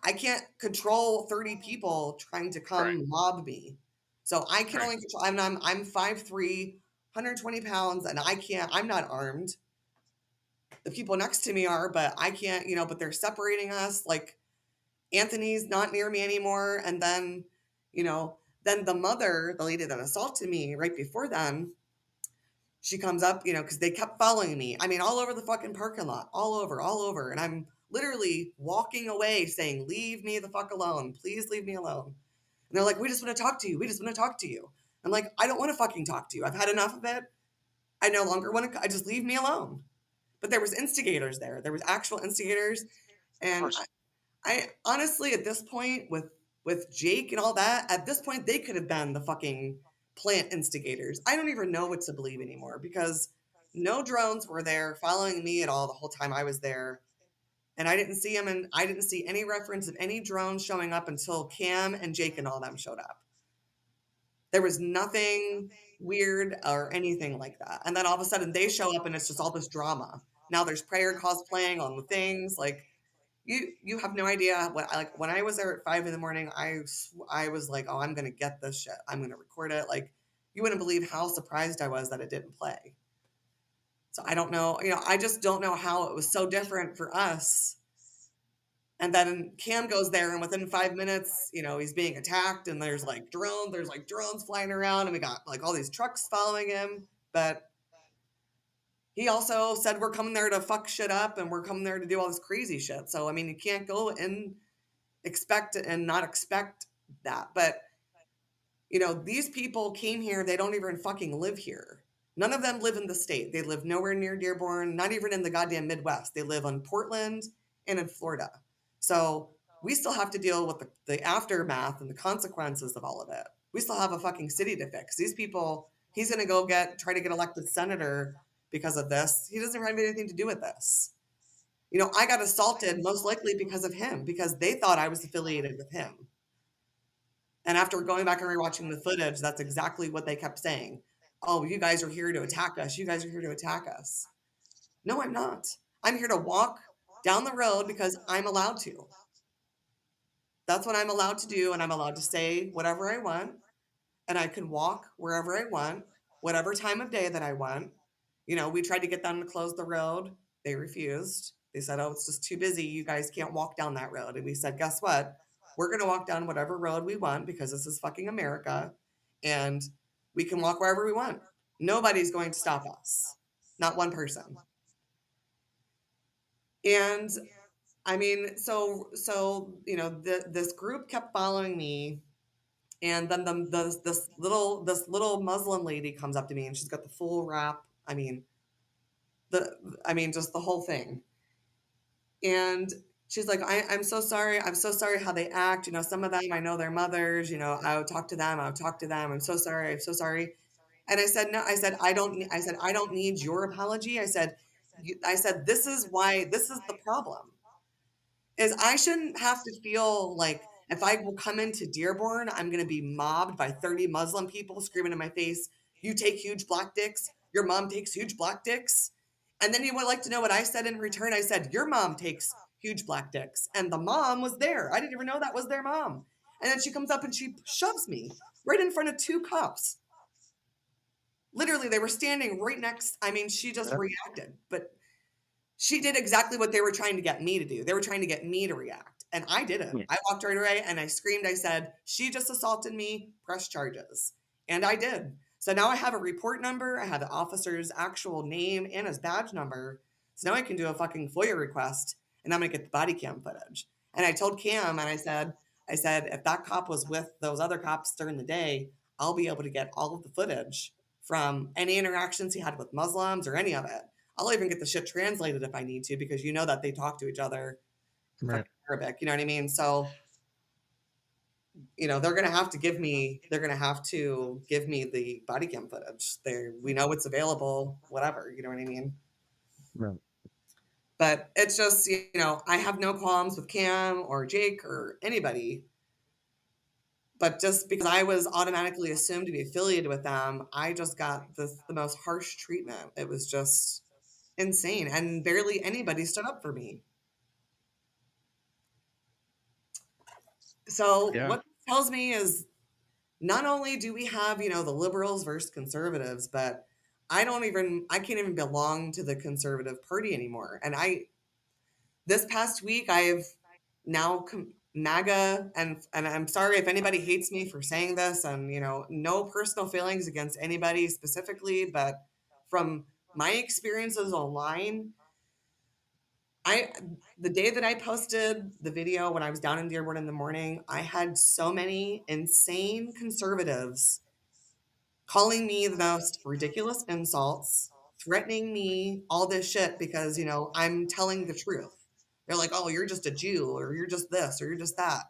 I can't control 30 people trying to come mob me. So I can only control, I'm 5'3", 120 pounds, and I'm not armed. The people next to me are, but I can't, but they're separating us. Like, Anthony's not near me anymore. And then, then the mother, the lady that assaulted me right before then, she comes up, because they kept following me. I mean, all over the fucking parking lot, all over. And I'm literally walking away saying, leave me the fuck alone. Please leave me alone. And they're like, we just want to talk to you. We just want to talk to you. I'm like, I don't want to fucking talk to you. I've had enough of it. I no longer want to, just leave me alone. But there was instigators there. There was actual instigators. And I honestly, at this point, with Jake and all that, at this point, they could have been the fucking plant instigators. I don't even know what to believe anymore because no drones were there following me at all the whole time I was there. And I didn't see them, and I didn't see any reference of any drones showing up until Cam and Jake and all them showed up. There was nothing weird or anything like that. And then all of a sudden they show up and it's just all this drama. Now there's prayer calls playing on the things. Like, you have no idea what when I was there at 5 a.m, I was like, oh, I'm gonna get this shit. I'm gonna record it. Like, you wouldn't believe how surprised I was that it didn't play. So I don't know, I just don't know how it was so different for us. And then Cam goes there, and within 5 minutes, he's being attacked, and there's drones flying around, and we got like all these trucks following him. But he also said we're coming there to fuck shit up, and we're coming there to do all this crazy shit. So I mean, you can't go and expect and not expect that. But these people came here; they don't even fucking live here. None of them live in the state. They live nowhere near Dearborn, not even in the goddamn Midwest. They live in Portland and in Florida. So we still have to deal with the aftermath and the consequences of all of it. We still have a fucking city to fix. These people, he's going to go try to get elected senator because of this. He doesn't have anything to do with this. I got assaulted most likely because of him, because they thought I was affiliated with him. And after going back and rewatching the footage, that's exactly what they kept saying. Oh, you guys are here to attack us. You guys are here to attack us. No, I'm not. I'm here to walk down the road because I'm allowed to. That's what I'm allowed to do, and I'm allowed to say whatever I want, and I can walk wherever I want, whatever time of day that I want. We tried to get them to close the road. They refused. They said, oh, it's just too busy. You guys can't walk down that road. And we said, guess what? We're going to walk down whatever road we want because this is fucking America, and we can walk wherever we want. Nobody's going to stop us. Not one person. And I mean, so this group kept following me, and then this little Muslim lady comes up to me, and she's got the full wrap. I mean, just the whole thing. And she's like, I'm so sorry. I'm so sorry how they act. Some of them, I know their mothers. I would talk to them. I'm so sorry. I'm so sorry. And I said, no. I said, I don't need your apology. I said, this is the problem. Is I shouldn't have to feel like if I will come into Dearborn, I'm going to be mobbed by 30 Muslim people screaming in my face, you take huge black dicks, your mom takes huge black dicks. And then you would like to know what I said in return. I said, your mom takes huge black dicks. And the mom was there. I didn't even know that was their mom. And then she comes up and she shoves me right in front of two cops. Literally, they were standing right next. I mean, she just reacted. But she did exactly what they were trying to get me to do. They were trying to get me to react. And I didn't. I walked right away and I screamed. I said, she just assaulted me, press charges. And I did. So now I have a report number. I have the officer's actual name and his badge number. So now I can do a fucking FOIA request, and I'm going to get the body cam footage. And I told Cam, and I said, I said, if that cop was with those other cops during the day, I'll be able to get all of the footage from any interactions he had with Muslims or any of it. I'll even get the shit translated if I need to, because you know that they talk to each other in Right. fucking Arabic. You know what I mean? So, they're gonna have to give me the body cam footage. We know it's available, whatever, you know what I mean? Right. But it's just, I have no qualms with Cam or Jake or anybody. But just because I was automatically assumed to be affiliated with them, I just got the most harsh treatment. It was just insane. And barely anybody stood up for me. So Yeah. what this tells me is not only do we have, the liberals versus conservatives, but I can't even belong to the conservative party anymore. And this past week, I've now MAGA, and I'm sorry if anybody hates me for saying this, and no personal feelings against anybody specifically, but from my experiences online, the day that I posted the video when I was down in Dearborn in the morning, I had so many insane conservatives calling me the most ridiculous insults, threatening me, all this shit because, I'm telling the truth. They're like, oh, you're just a Jew, or you're just this, or you're just that.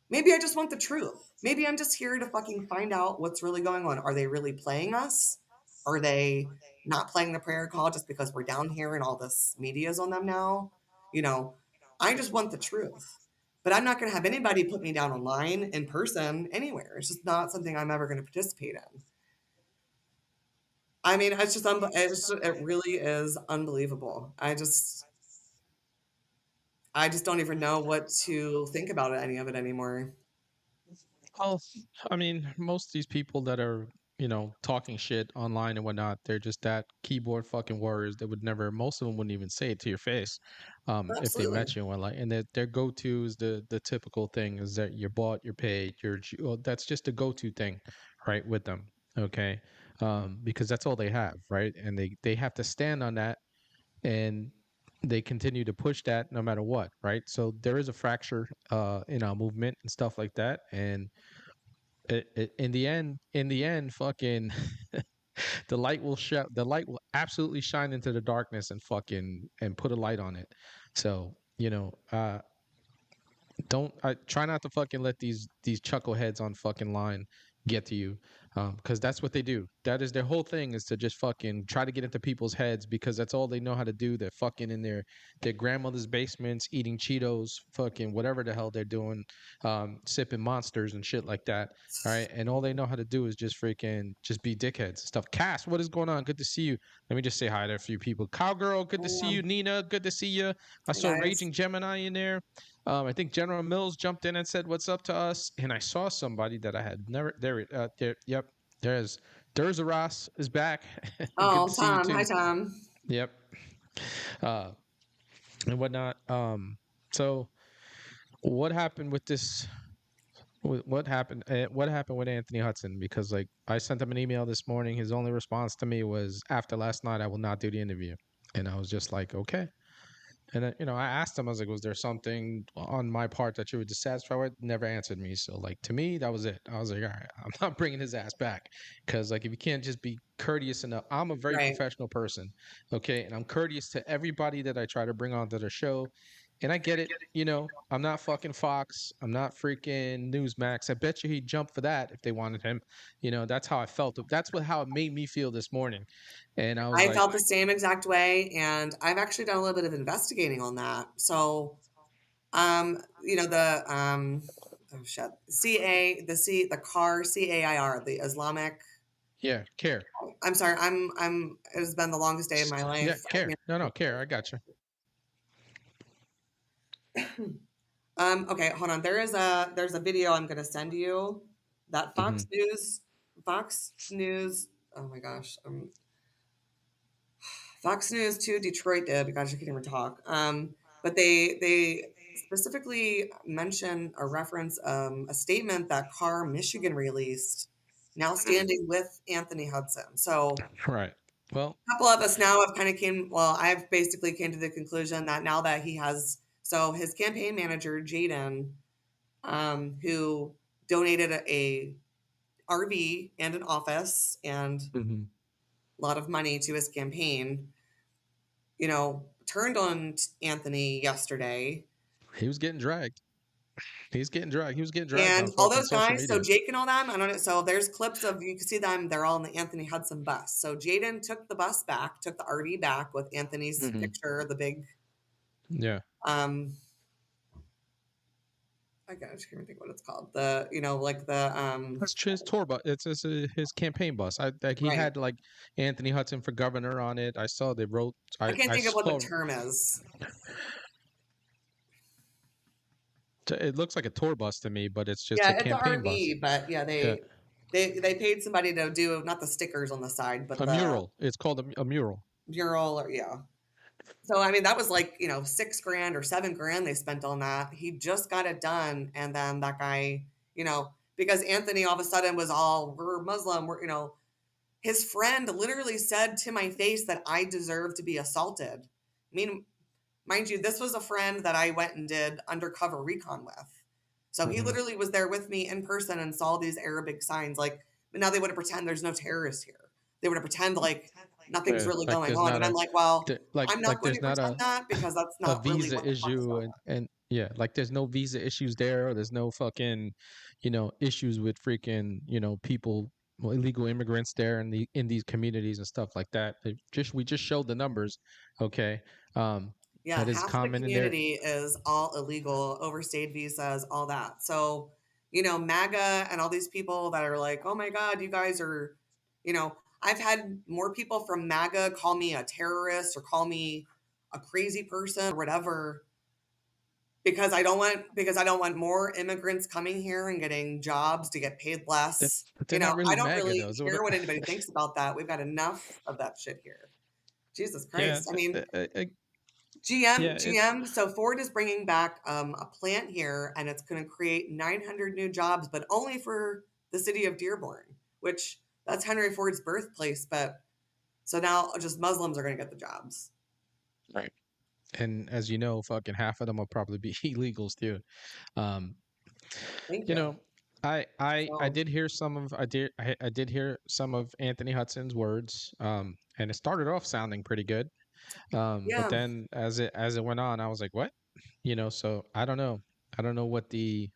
Maybe I just want the truth. Maybe I'm just here to fucking find out what's really going on. Are they really playing us? Are they not playing the prayer call just because we're down here and all this media's on them now? I just want the truth. But I'm not going to have anybody put me down online, in person, anywhere. It's just not something I'm ever going to participate in. I mean, it really is unbelievable. I just don't even know what to think about any of it anymore. Well, I mean, most of these people that are, talking shit online and whatnot, they're just that keyboard fucking warriors that would never, most of them wouldn't even say it to your face, if they Absolutely. met you and like, and their go-to is the typical thing is that you're bought, you're paid, well, that's just a go-to thing, right, with them, okay, because that's all they have, right, and they have to stand on that, and they continue to push that no matter what, right? So there is a fracture in our movement and stuff like that, and in the end, fucking the light will absolutely shine into the darkness and fucking and put a light on it. So don't I try not to fucking let these chuckleheads on fucking line get to you, because that's what they do. That is their whole thing, is to just fucking try to get into people's heads, because that's all they know how to do. They're fucking in their grandmother's basements eating Cheetos, fucking whatever the hell they're doing, sipping Monsters and shit like that. All right, and all they know how to do is just freaking just be dickheads and stuff. Cass, what is going on? Good to see you. Let me just say hi to a few people. Cowgirl, good to see you. Nina, good to see you. I Hey saw guys. Raging Gemini in there. I think General Mills jumped in and said, "What's up to us?" And I saw somebody that I had never there. Yep, there's a Ross is back. Good Oh, to see you Tom. Hi, too. Tom. Yep, uh, and whatnot. So what happened with this? What happened? What happened with Anthony Hudson? Because like I sent him an email this morning. His only response to me was, "After last night, I will not do the interview." And I was just like, "Okay." And then, I asked him, I was like, was there something on my part that you were dissatisfied with? Never answered me. So, like, to me, that was it. I was like, all right, I'm not bringing his ass back. Because, like, if you can't just be courteous enough, I'm a very Right. professional person. Okay. And I'm courteous to everybody that I try to bring onto the show. And I get it. I'm not fucking Fox. I'm not freaking Newsmax. I bet you he'd jump for that if they wanted him. That's how I felt. That's how it made me feel this morning. And I was I like, felt the same exact way, and I've actually done a little bit of investigating on that. So, the oh shit, the CAIR, CAIR, the Islamic. yeah, care. I'm sorry, it has been the longest day of my Yeah, life. care. No, care. I got you. Okay, hold on. There's a video I'm gonna send you that Hmm. Fox News. Oh my gosh, Fox News 2 Detroit did. Gosh, I can't even talk. But they specifically mention a reference, a statement that Carr, Michigan released, now standing with Anthony Hudson. So Right. Well, a couple of us now have kind of I've basically came to the conclusion that now that he has, so his campaign manager, Jaden, who donated a RV and an office and Mhm. a lot of money to his campaign, turned on Anthony yesterday. He was getting dragged. He was getting dragged on And all fucking those social guys, so media. Jake and all them, I don't know. So there's clips of, you can see them, they're all in the Anthony Hudson bus. So Jaden took the bus back, took the RV back with Anthony's Mhm. picture, the big, Yeah. I can't even think what it's called. The, like the, That's his tour bus. It's his campaign bus. He right. had like Anthony Hudson for governor on it. I saw they wrote. I can't I think of what the saw. term is. It looks like a tour bus to me, but it's just Yeah, a it's an campaign bus. RV, but yeah, Yeah. they paid somebody to do not the stickers on the side, but A the mural. It's called a mural. mural, or yeah. So I mean, that was like $6,000 or $7,000 they spent on that. He just got it done, and then that guy, because Anthony all of a sudden was all, we're Muslim, his friend literally said to my face that I deserve to be assaulted. I mean, mind you, this was a friend that I went and did undercover recon with. So he Mhm. literally was there with me in person and saw these Arabic signs. Like, but now they want to pretend there's no terrorists here. They want to pretend like nothing's Yeah, really like going there's on. not And I'm a like, well, I'm not going there's to not pretend that because that's a not really visa what the fuck is issue going on. and yeah, like there's no visa issues there, or there's no fucking issues with freaking people, illegal immigrants there in these communities and stuff like that. We just showed the numbers, okay? Yeah, that is half of the common in there. community is all illegal, overstayed visas, all that. So, MAGA and all these people that are like, oh my God, you guys are, I've had more people from MAGA call me a terrorist or call me a crazy person or whatever because I don't want more immigrants coming here and getting jobs to get paid less. But they're not I really don't MAGA really though. So care what anybody thinks about that. We've got enough of that shit here. Jesus yeah, Christ. I mean, yeah, GM. So Ford is bringing back a plant here, and it's going to create 900 new jobs, but only for the city of Dearborn, which that's Henry Ford's birthplace. But so now just Muslims are going to get the jobs. right. And as you know, fucking half of them will probably be illegals too. Um, Thank you you. know, I So, did hear some of I did hear some of Anthony Hudson's words, and it started off sounding pretty good. But yeah. then as it went on, I was like, what? So I don't know. I don't know what the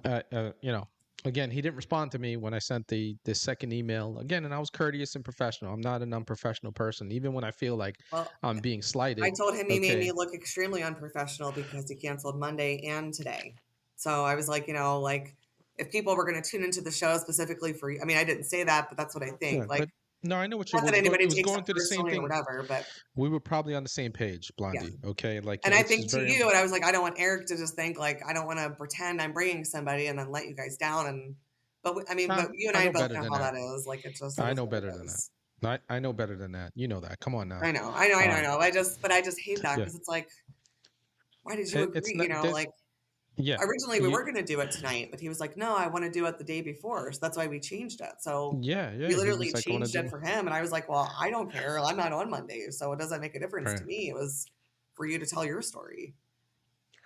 uh, uh you know. Again, he didn't respond to me when I sent the second email again, and I was courteous and professional. I'm not an unprofessional person, even when I feel like Well, I'm being I slighted. told him he made me Okay, look extremely unprofessional because he canceled Monday and today. So I was like, like if people were going to tune into the show specifically for you, I mean, I didn't say that, but that's what I think. yeah, Like, but no, I know what you not that it anybody was takes it going through the same personally or thing. whatever, but We were probably on the same page, yeah. Blondie. Okay, like And I it's think just to very. you, and I was like, I don't want Eric to just think like I don't want to pretend I'm bringing somebody and then let you guys down. But you and I I know both better know than how that. that is. Like it I is know what better it than that. is. I know better than that. You know that. Come on now. I know. I just hate that Yeah, because it's like, why did you it's agree? not this. Like Yeah, originally we you, were going to do it tonight, but he was like, no, I want to do it the day before. So that's why we changed it. So we yeah. He literally was like, I want to changed it do. for him. And I was like, well, I don't care. I'm not on Monday. So it doesn't make a difference Right, to me. It was for you to tell your story.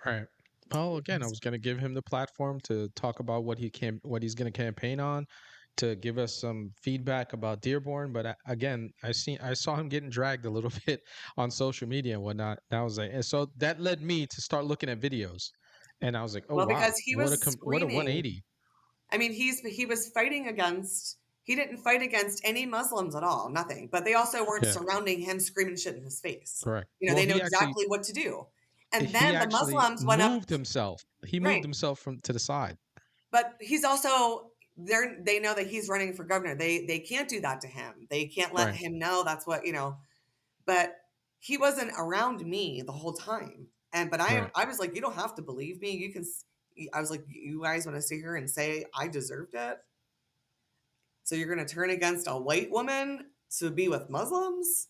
right. Well, again, I was going to give him the platform to talk about what he's going to campaign on, to give us some feedback about Dearborn. But again, I saw him getting dragged a little bit on social media and whatnot. And I was like, and so that led me to start looking at videos, and I was like, oh Well, wow, because he was what a screaming. 180. I mean, he was fighting against. He didn't fight against any Muslims at all, nothing. But they also weren't Yeah, surrounding him, screaming shit in his face. correct. They Well, know exactly what to do. And he then the actually Muslims went up, moved himself. He moved right? himself from to the side. But he's also they know that he's running for governor. They can't do that to him. They can't let Right, him know that's what. But he wasn't around me the whole time. But right, I was like, you don't have to believe me. You can. I was like, you guys want to sit here and say I deserved it? So you're going to turn against a white woman to be with Muslims?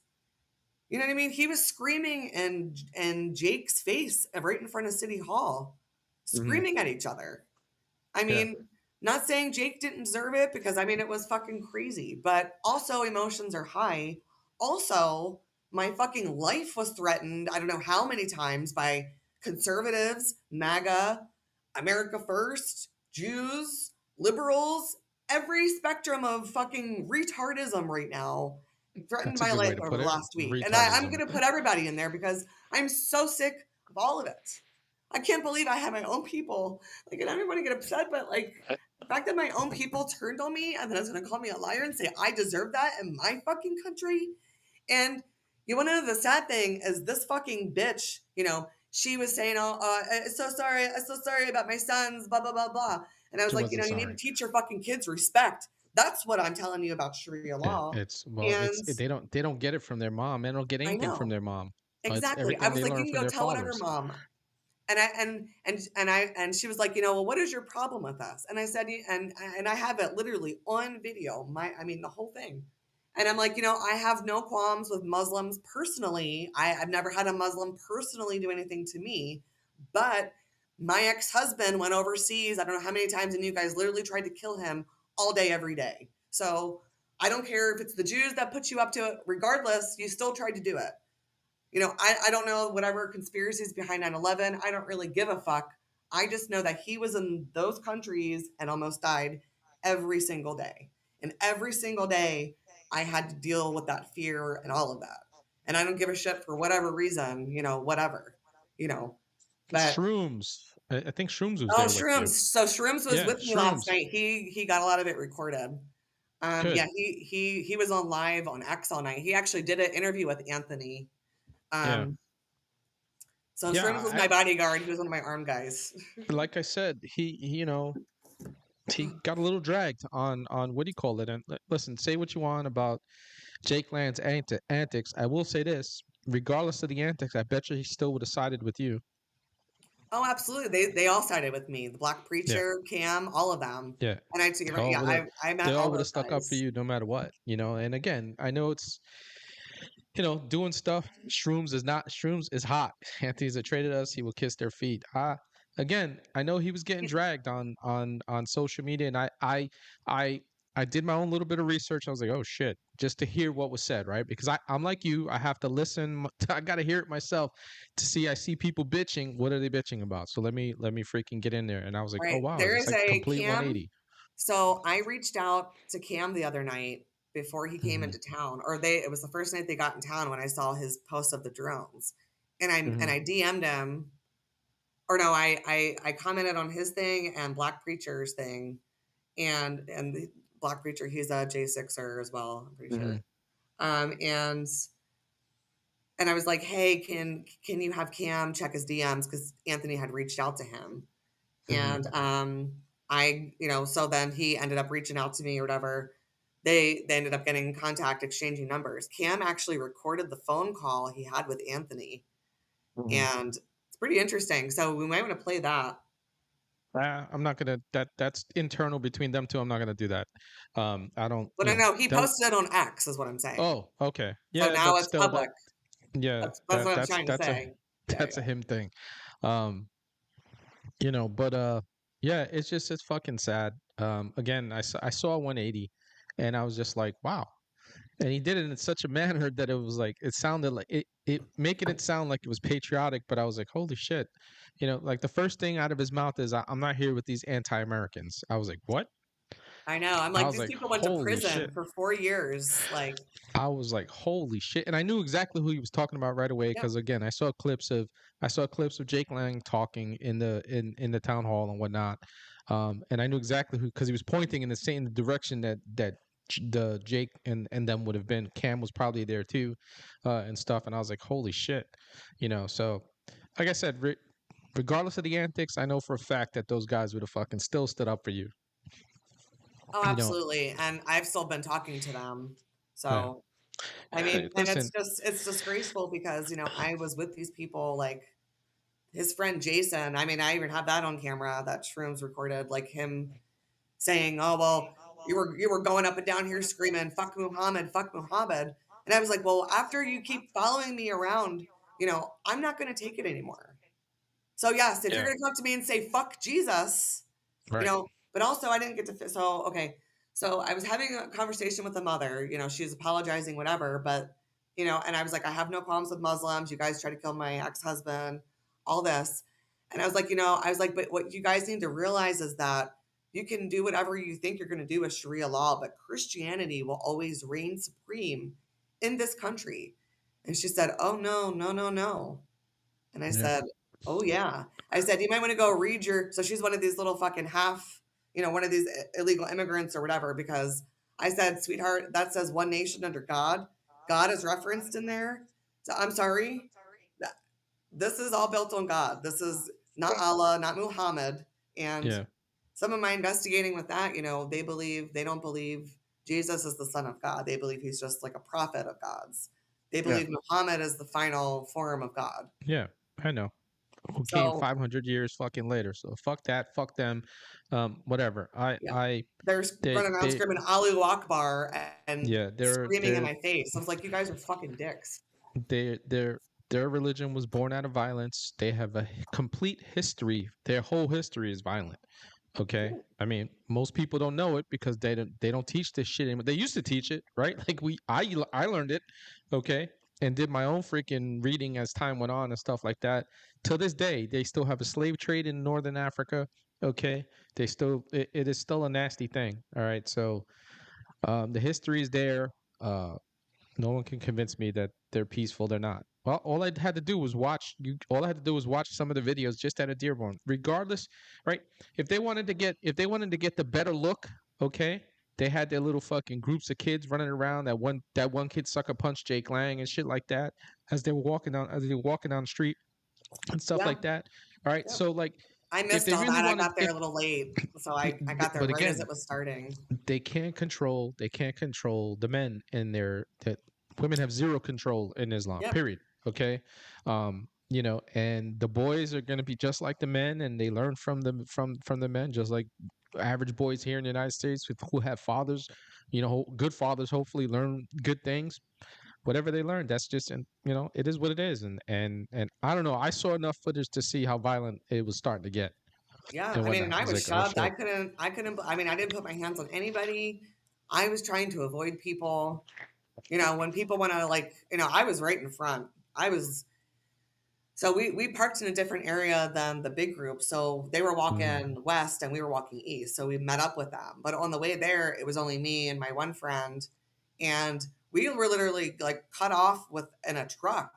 You know what I mean? He was screaming in Jake's face right in front of City Hall, hmm, screaming at each other. I yeah, mean, not saying Jake didn't deserve it because I mean it was fucking crazy, but also emotions are high. Also, my fucking life was threatened. I don't know how many times by conservatives, MAGA. America First, Jews, liberals, every spectrum of fucking retardism right now threatened That's a my good way life to over put the it. last week. And I'm Retardism. going to put everybody in there because I'm so sick of all of it. I can't believe I have my own people. Like, and I don't want to get upset, but like the fact that my own people turned on me and then I was going to call me a liar and say I deserve that in my fucking country. And you want to know the sad thing is this fucking bitch, you know, she was saying, I'm so sorry about my sons, blah, blah, blah, blah. And I was She like, you wasn't know, you need to sorry. teach your fucking kids respect. That's what I'm telling you about Sharia Yeah, law. it's And they don't get it from their mom. They don't get I anything from know their mom. It's exactly. I everything was they like, you learn can from go their tell whatever, fathers. mom. And she was like, you know, well, what is your problem with us? And I said, and I have it literally on video, the whole thing. And I'm like, you know, I have no qualms with Muslims personally. I've never had a Muslim personally do anything to me, but my ex-husband went overseas. I don't know how many times, and you guys literally tried to kill him all day, every day. So I don't care if it's the Jews that put you up to it. Regardless, you still tried to do it. You know, I don't know whatever conspiracies behind 9/11. I don't really give a fuck. I just know that he was in those countries and almost died every single day. And every single day, I had to deal with that fear and all of that. And I don't give a shit for whatever reason, you know, whatever, you know. But Shrooms. I think Shrooms was oh, there with Shrooms. you. So Shrooms was Yeah, with me last Shrooms. night. He got a lot of it recorded. Good. Yeah, he was on live on X all night. He actually did an interview with Anthony. Yeah. Um, So Yeah, Shrooms was my bodyguard. He was one of my arm guys. like I said, he got a little dragged on what do you call it? And listen, say what you want about Jake Land's antics. I will say this: regardless of the antics, I bet you he still would have sided with you. Oh, absolutely. They all sided with me. The Black Yeah, Preacher, Cam, all of them. yeah. And I took They all yeah, would have. I They met all all would have those stuck up for guys. you no matter what. And again, I know it's doing stuff. Shrooms is hot. Anthony's that traded us. He will kiss their feet. Again, I know he was getting dragged on social media, and I I did my own little bit of research. I was like, oh shit, just to hear what was said, right? Because I'm like you. I have to listen. I got to hear it myself to see. I see people bitching. What are they bitching about? So let me freaking get in there. And I was like, oh Right. wow, There it's is like a complete Cam. 180. So I reached out to Cam the other night before he came Hmm. into town, or it was the first night they got in town when I saw his post of the drones. And Hmm. I DM'd him, or no, I commented on his thing and Black Preacher's thing, and the Black Preacher, he's a J6er as well, I'm pretty Hmm. sure. Um, and and I was like, hey, can you have Cam check his DMs, because Anthony had reached out to him, Hmm. and so then he ended up reaching out to me or whatever. They ended up getting in contact, exchanging numbers. Cam actually recorded the phone call he had with Anthony, Hmm. and it's pretty interesting. So we might want to play that. I'm not gonna. That's internal between them two. I'm not gonna do that. I don't. But I know he They'll. posted it on X, is what I'm saying. Oh, okay. So Yeah, now but it's still, that. public. Yeah, That's what I'm trying to that's a say. Yeah, that's a him thing. Um, but yeah, it's fucking sad. Again, I saw 180, and I was just like, wow. And he did it in such a manner that it was like it sounded like it making it sound like it was patriotic, but I was like, holy shit. Like the first thing out of his mouth is I'm not here with these anti-Americans. I was like, what? I know. I'm I like, was these like, people went to holy shit. prison for 4 years. Like, I was like, holy shit. And I knew exactly who he was talking about right away yeah, because again, I saw clips of Jake Lang talking in the town hall and whatnot. And I knew exactly who, because he was pointing in the same direction that the Jake and them would have been. Cam was probably there too, and stuff. And I was like, holy shit. So like I said, regardless of the antics, I know for a fact that those guys would have fucking still stood up for you. oh, You know, absolutely. And I've still been talking to them. yeah. So, I mean, and Listen. it's disgraceful because, I was with these people, like his friend Jason. I mean, I even have that on camera that Shrooms recorded, like him saying, oh, well, you were going up and down here screaming, fuck Muhammad, fuck Muhammad. And I was like, well, after you keep following me around, I'm not going to take it anymore. So yes, if you're Yeah. going to come to me and say fuck Jesus, Right. but also I didn't get to so okay. So I was having a conversation with the mother, she was apologizing, whatever, but and I was like, I have no qualms with Muslims. You guys try to kill my ex-husband, all this. And I was like, but what you guys need to realize is that you can do whatever you think you're going to do with Sharia law, but Christianity will always reign supreme in this country. And she said, oh, no, no, no, no. And I Yeah. said, oh, yeah. I said, you might want to go read so she's one of these little fucking one of these illegal immigrants or whatever, because I said, sweetheart, that says one nation under God. God is referenced in there. So I'm sorry. This is all built on God. This is not Allah, not Muhammad. And Yeah. some of my investigating with that, they don't believe Jesus is the son of God. They believe he's just like a prophet of God's. They believe Muhammad is the final form of God. Yeah, I know. Who came 500 years fucking later. So fuck that. Fuck them. Whatever. They're running around screaming Allahu Akbar and screaming in my face. I was like, you guys are fucking dicks. Their religion was born out of violence. They have a complete history. Their whole history is violent. Okay, I mean, most people don't know it because they don't teach this shit anymore. They used to teach it, right? Like I learned it, okay, and did my own freaking reading as time went on and stuff like that. Till this day, they still have a slave trade in Northern Africa. Okay, it is still a nasty thing. All right, so the history is there. No one can convince me that they're peaceful. They're not. Well, all I had to do was watch some of the videos just out of Dearborn. Regardless, right? If they wanted to get the better look, okay, they had their little fucking groups of kids running around. That one kid sucker punched Jake Lang and shit like that as they were walking down the street and stuff like that. All right, so like I missed all that. I got there a little late, so I got there right as it was starting. They can't control the men in that women have zero control in Islam. Period. Okay, and the boys are going to be just like the men, and they learn from the men, just like average boys here in the United States who have fathers, good fathers. Hopefully, learn good things. Whatever they learn, that's just, it is what it is. And I don't know. I saw enough footage to see how violent it was starting to get. Yeah, I mean, and I was shoved. I couldn't. I mean, I didn't put my hands on anybody. I was trying to avoid people. When people want to I was right in front. So we parked in a different area than the big group. So they were walking west and we were walking east. So we met up with them. But on the way there, it was only me and my one friend. And we were literally cut off in a truck.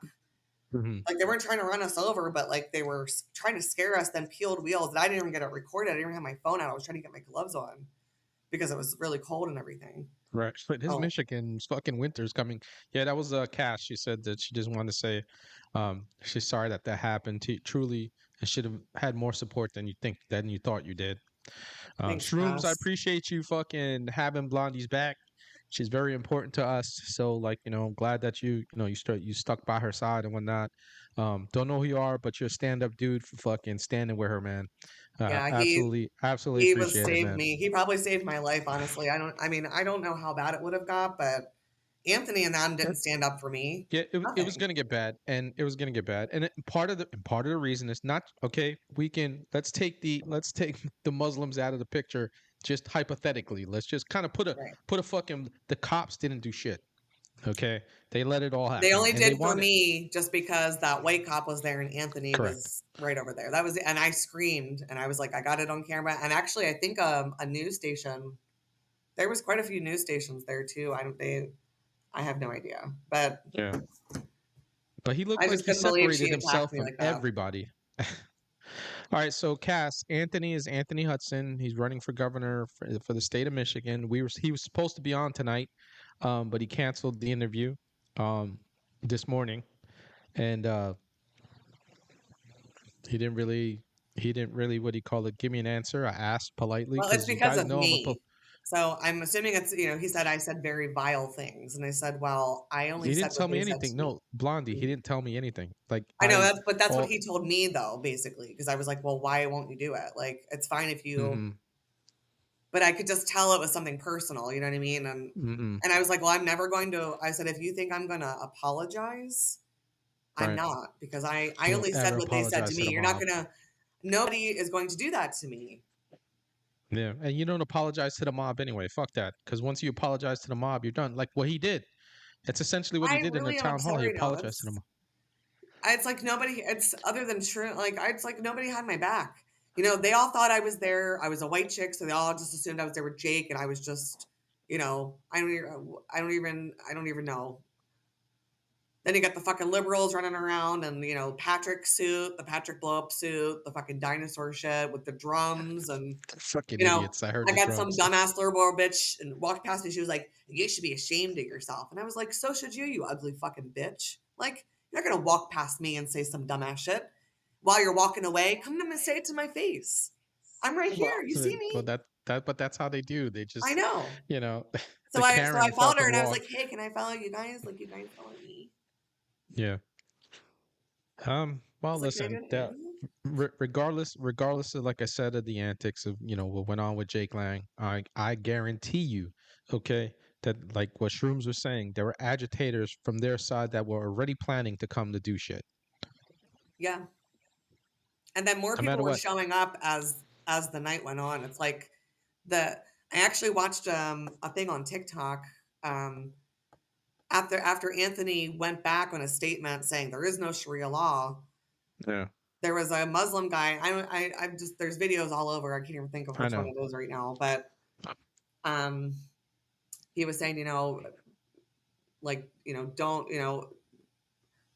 Like they weren't trying to run us over, but they were trying to scare us, then peeled wheels. And I didn't even get it recorded. I didn't even have my phone out. I was trying to get my gloves on because it was really cold and everything. Right. But his Michigan's fucking winter's coming. Yeah, that was Cass. She said that she just wanted to say she's sorry that happened. Truly, it should have had more support than you thought you did. Thanks, Shrooms, Cass. I appreciate you fucking having Blondie's back. She's very important to us. So I'm glad that you stuck by her side and whatnot. Don't know who you are, but you're a stand-up dude for fucking standing with her, man. Absolutely he appreciate saved it, man. me. He probably saved my life, honestly. I don't know how bad it would have got, but Anthony and them didn't stand up for me. Yeah, it was gonna get bad, and it was gonna get bad. And part of the reason is not okay. Let's take the Muslims out of the picture, just hypothetically. Let's just kind of put a fucking, the cops didn't do shit. Okay, they let it all happen. They only did for me just because that white cop was there and Anthony was right over there. That was, and I screamed and I was like, I got it on camera. And actually, I think a news station. There was quite a few news stations there too. I have no idea, but yeah. But he looked like he separated himself from everybody. All right, so Cass, Anthony is Anthony Hudson. He's running for governor for the state of Michigan. He was supposed to be on tonight, but he canceled the interview this morning, and he didn't really what do you call it? Give me an answer. I asked politely. Well, it's because of me. So I'm assuming it's, he said I said very vile things. And I said, well, I only he said didn't tell me anything. No, Blondie, he didn't tell me anything. I know but that's what he told me though, basically. Because I was like, well, why won't you do it? It's fine if you, but I could just tell it was something personal, you know what I mean? And I was like, well, I'm never going to, I said, if you think I'm going to apologize, I'm not, because I only said what they said to me. You're not going to, nobody is going to do that to me. Yeah, and you don't apologize to the mob anyway. Fuck that. Because once you apologize to the mob, you're done. Like what he did. That's essentially what he did in the town hall. He apologized to the mob. It's like nobody. It's other than true. Like it's like nobody had my back. You know, they all thought I was there. I was a white chick, so they all just assumed I was there with Jake, and I was just, you know, I don't even know. Then you got the fucking liberals running around, and you know, Patrick suit, the Patrick blow up suit, the fucking dinosaur shit with the drums, and Fucking you know, idiots. I heard I the got some drums. dumbass liberal bitch and walked past me. She was like, "You should be ashamed of yourself," and I was like, "So should you, you ugly fucking bitch." Like, you're not gonna walk past me and say some dumbass shit while you're walking away. Come to me, say it to my face. I'm right here. You see Well, me? but that's how they do. They I just, know. you know, So the I Karen followed her fucking and I was walk. like, "Hey, can I follow you guys? Like, you guys follow me?" Yeah. I Well, was like, "Can I do listen, an that interview?" regardless of, like I said, of the antics of, you know, what went on with Jake Lang, I guarantee you, okay, that like what Shrooms was saying, there were agitators from their side that were already planning to come to do shit, Yeah. And then more no people matter were what. showing up as the night went on. It's like the I actually watched a thing on TikTok um, after Anthony went back on a statement saying there is no Sharia law. Yeah, There was a Muslim guy. I just there's videos all over. I can't even think of I which one know. it is right now, but um, he was saying, you know, like you know, don't you know,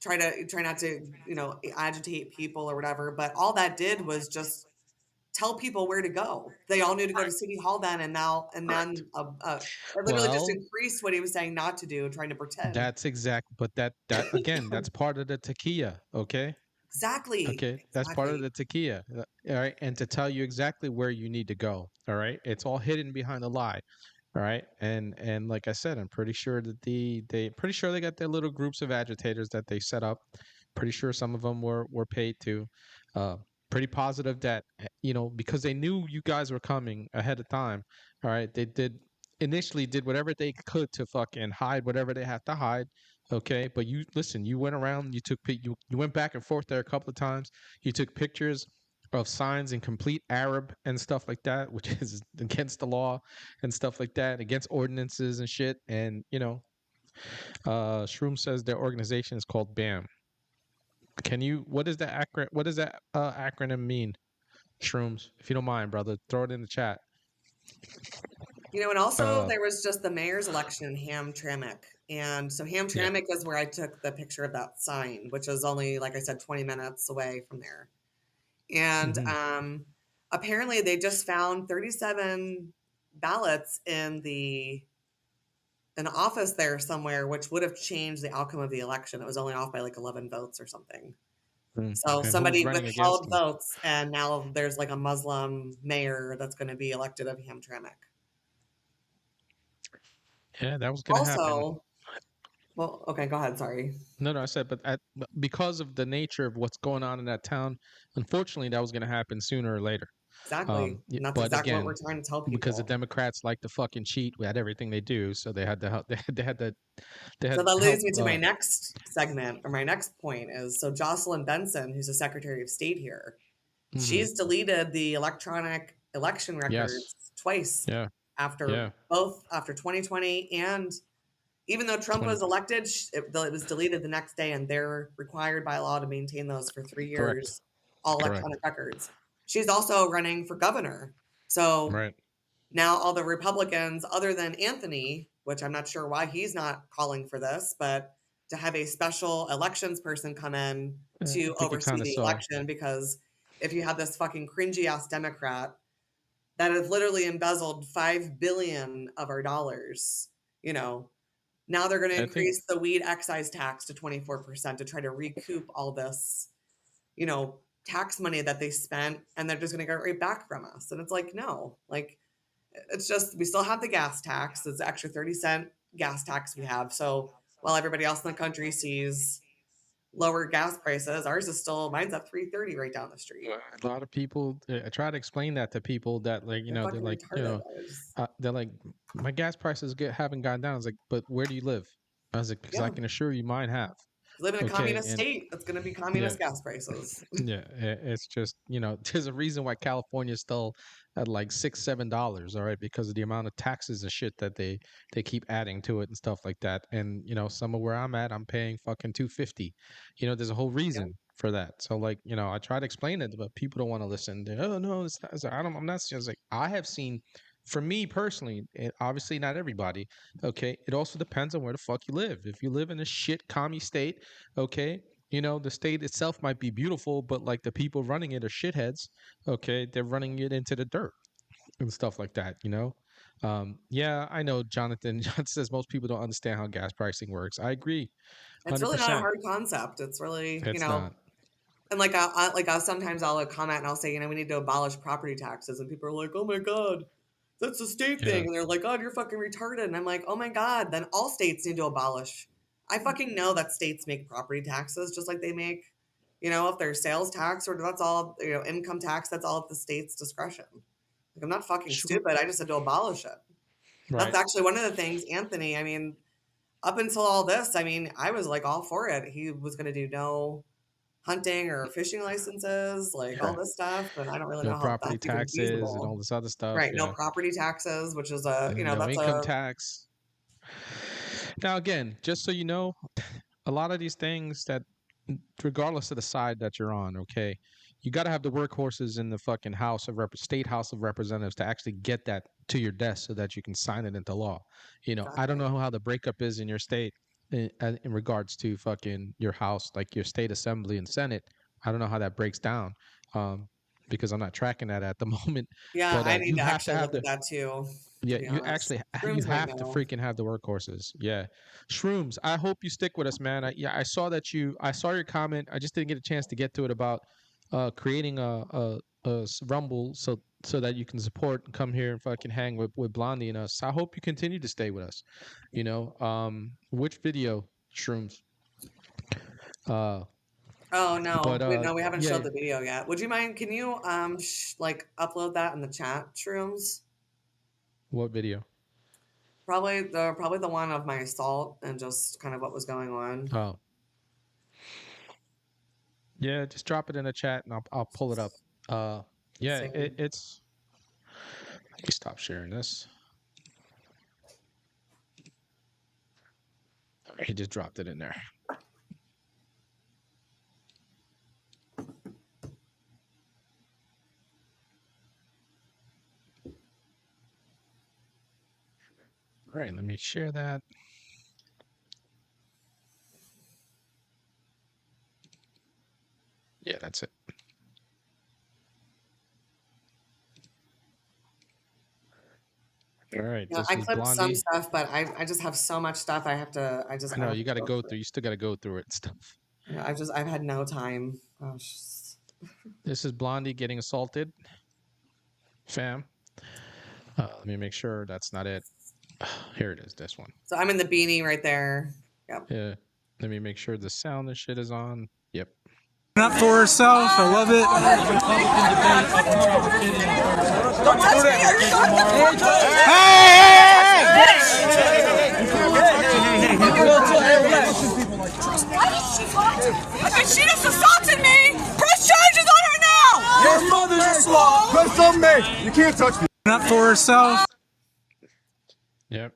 try not to you know agitate people or whatever. But all that did was just tell people where to go. They all knew to go to City Hall then, and Correct. then it literally just Well, increased what he was saying not to do, trying to pretend. but that again, that's part of the takia, okay? Exactly, Okay, that's part of exactly. the takia, all right? And to tell you exactly where you need to go, all right? It's all hidden behind a lie, all right? And like I said, I'm pretty sure that pretty sure they got their little groups of agitators that they set up. Pretty sure some of them were paid to. Uh, pretty positive that you know, because they knew you guys were coming ahead of time. All right, they did whatever they could to fucking hide whatever they had to hide. Okay, but you listen, you went around, you went back and forth there a couple of times. You took pictures of signs in complete Arab and stuff like that, which is against the law and stuff like that, against ordinances and shit. And you know, Shroom says their organization is called BAM. Can you? What is that acronym? What does that acronym mean? Shrooms, if you don't mind, brother, throw it in the chat. You know, and also Uh, there was just the mayor's election in Hamtramck. And so yeah. Hamtramck is where I took the picture of that sign, which is only, like I said, 20 minutes away from there. And Hmm. apparently they just found 37 ballots in an office there somewhere, which would have changed the outcome of the election. It was only off by like 11 votes or something. So And who's somebody running against withheld them? votes, and now there's like a Muslim mayor that's going to be elected of Hamtramck. Yeah, that was gonna happen. Also, well, okay, go ahead. Sorry. No, no, I said, but because of the nature of what's going on in that town, unfortunately, that was gonna happen sooner or later. Exactly. And that's But exactly what we're again, trying to tell because the people. Democrats like to fucking cheat at everything they do, so they had to help. They So had that leads help. me to my next segment or my next point is so Jocelyn Benson, who's the Secretary of State here, Mhm. she's deleted the electronic election Yes. records twice Yeah. after Yeah. both after 2020 and even though Trump 20. was elected, it was deleted the next day, and they're required by law to maintain those for 3 Correct. years, all Correct. electronic records. She's also running for governor. So Right. now all the Republicans, other than Anthony, which I'm not sure why he's not calling for this, but to have a special elections person come in I to think you oversee kind of the saw. election, because if you have this fucking cringy ass Democrat that has literally embezzled 5 billion of our dollars, you know, now they're going to I think increase the weed excise tax to 24% to try to recoup all this, you know, tax money that they spent, and they're just going to get right back from us. And it's like, no, like, it's just, we still have the gas tax. It's the extra 30-cent gas tax we have. So while everybody else in the country sees lower gas prices, ours is still, mine's at 3.30 right down the street. a lot of people. I try to explain that to people that, like, you They're know, they're fucking like, you retarded. know, they're like, my gas prices haven't gone down. I was like, but where do you live? I was like, because I Yeah. can assure you, mine have. live in a Okay, communist and state. That's going to be communist gas prices. yeah, it's just, there's a reason why California is still at like $6, $7, all right, because of the amount of taxes and shit that they keep adding to it and stuff like that. And somewhere where I'm at, I'm paying fucking $250. There's a whole Yep. reason for that. So like, I try to explain it, but people don't want to listen. Oh no, it's not, I'm not just like, I have seen, for me personally, obviously not everybody. Okay, it also depends on where the fuck you live. If you live in a shit commie state, okay. The state itself might be beautiful, but like the people running it are shitheads. Okay, they're running it into the dirt and stuff like that. Yeah, I know Jonathan. Jonathan says most people don't understand how gas pricing works. I agree, It's really not a 100%. hard concept. It's really, It's not. and like sometimes I'll comment and I'll say, we need to abolish property taxes, and people are like, oh my god, that's a state Yeah. thing, and they're like, God, you're fucking retarded, and I'm like, oh my god, then all states need to abolish. I fucking know that states make property taxes just like they make, if there's sales tax or that's all, income tax, that's all at the state's discretion. Like, I'm not fucking Sure. stupid. I just had to abolish it. Right. That's actually one of the things, Anthony. I mean, up until all this, I was like all for it. He was going to do no hunting or fishing licenses, like all this stuff, and I don't really No know how property that's even taxes and feasible. all this other stuff. Right, no Yeah. property taxes, which is No that's income tax. Now, again, just so you know, a lot of these things that, regardless of the side that you're on, okay, you got to have the workhorses in the fucking state House of Representatives to actually get that to your desk so that you can sign it into law. I don't know how the breakup is in your state in regards to fucking your house, like your state assembly and senate. I don't know how that breaks down, because I'm not tracking that at the moment. Yeah, But I need you to have actually to have look the at that too. yeah, be you honest. actually Shrooms you might have to know. freaking have the workhorses. Yeah, Shrooms. I hope you stick with us, man. I saw that I saw your comment. I just didn't get a chance to get to it about creating a Rumble so that you can support and come here and fucking hang with Blondie and us. I hope you continue to stay with us. Which video, Shrooms? Oh no, But no, we haven't yeah, showed the video yet. Would you mind? Can you upload that in the chat, Shrooms? what video? Probably the one of my assault and just kind of what was going on. Oh, yeah, just drop it in the chat and I'll pull it up. Yeah, Same. it's. Let me stop sharing this. He just dropped it in there. All right, let me share that. Yeah, that's it. All right, Yeah, this I is clipped some Blondie. stuff, but I just have so much stuff. I know you got to go through. You still got to go through it and stuff. Yeah, I've had no time. Gosh. This is Blondie getting assaulted. Fam. Let me make sure that's not it. Here it is. This one. So I'm in the beanie right there. Yep. Yeah. Let me make sure the sound and shit is on. Yep. Up for herself. I love it. Don't touch me! Hey! She just assaulted me! Press charges on her now! Your mother's a slob. Press on me! You can't touch me. Up for herself. Yep.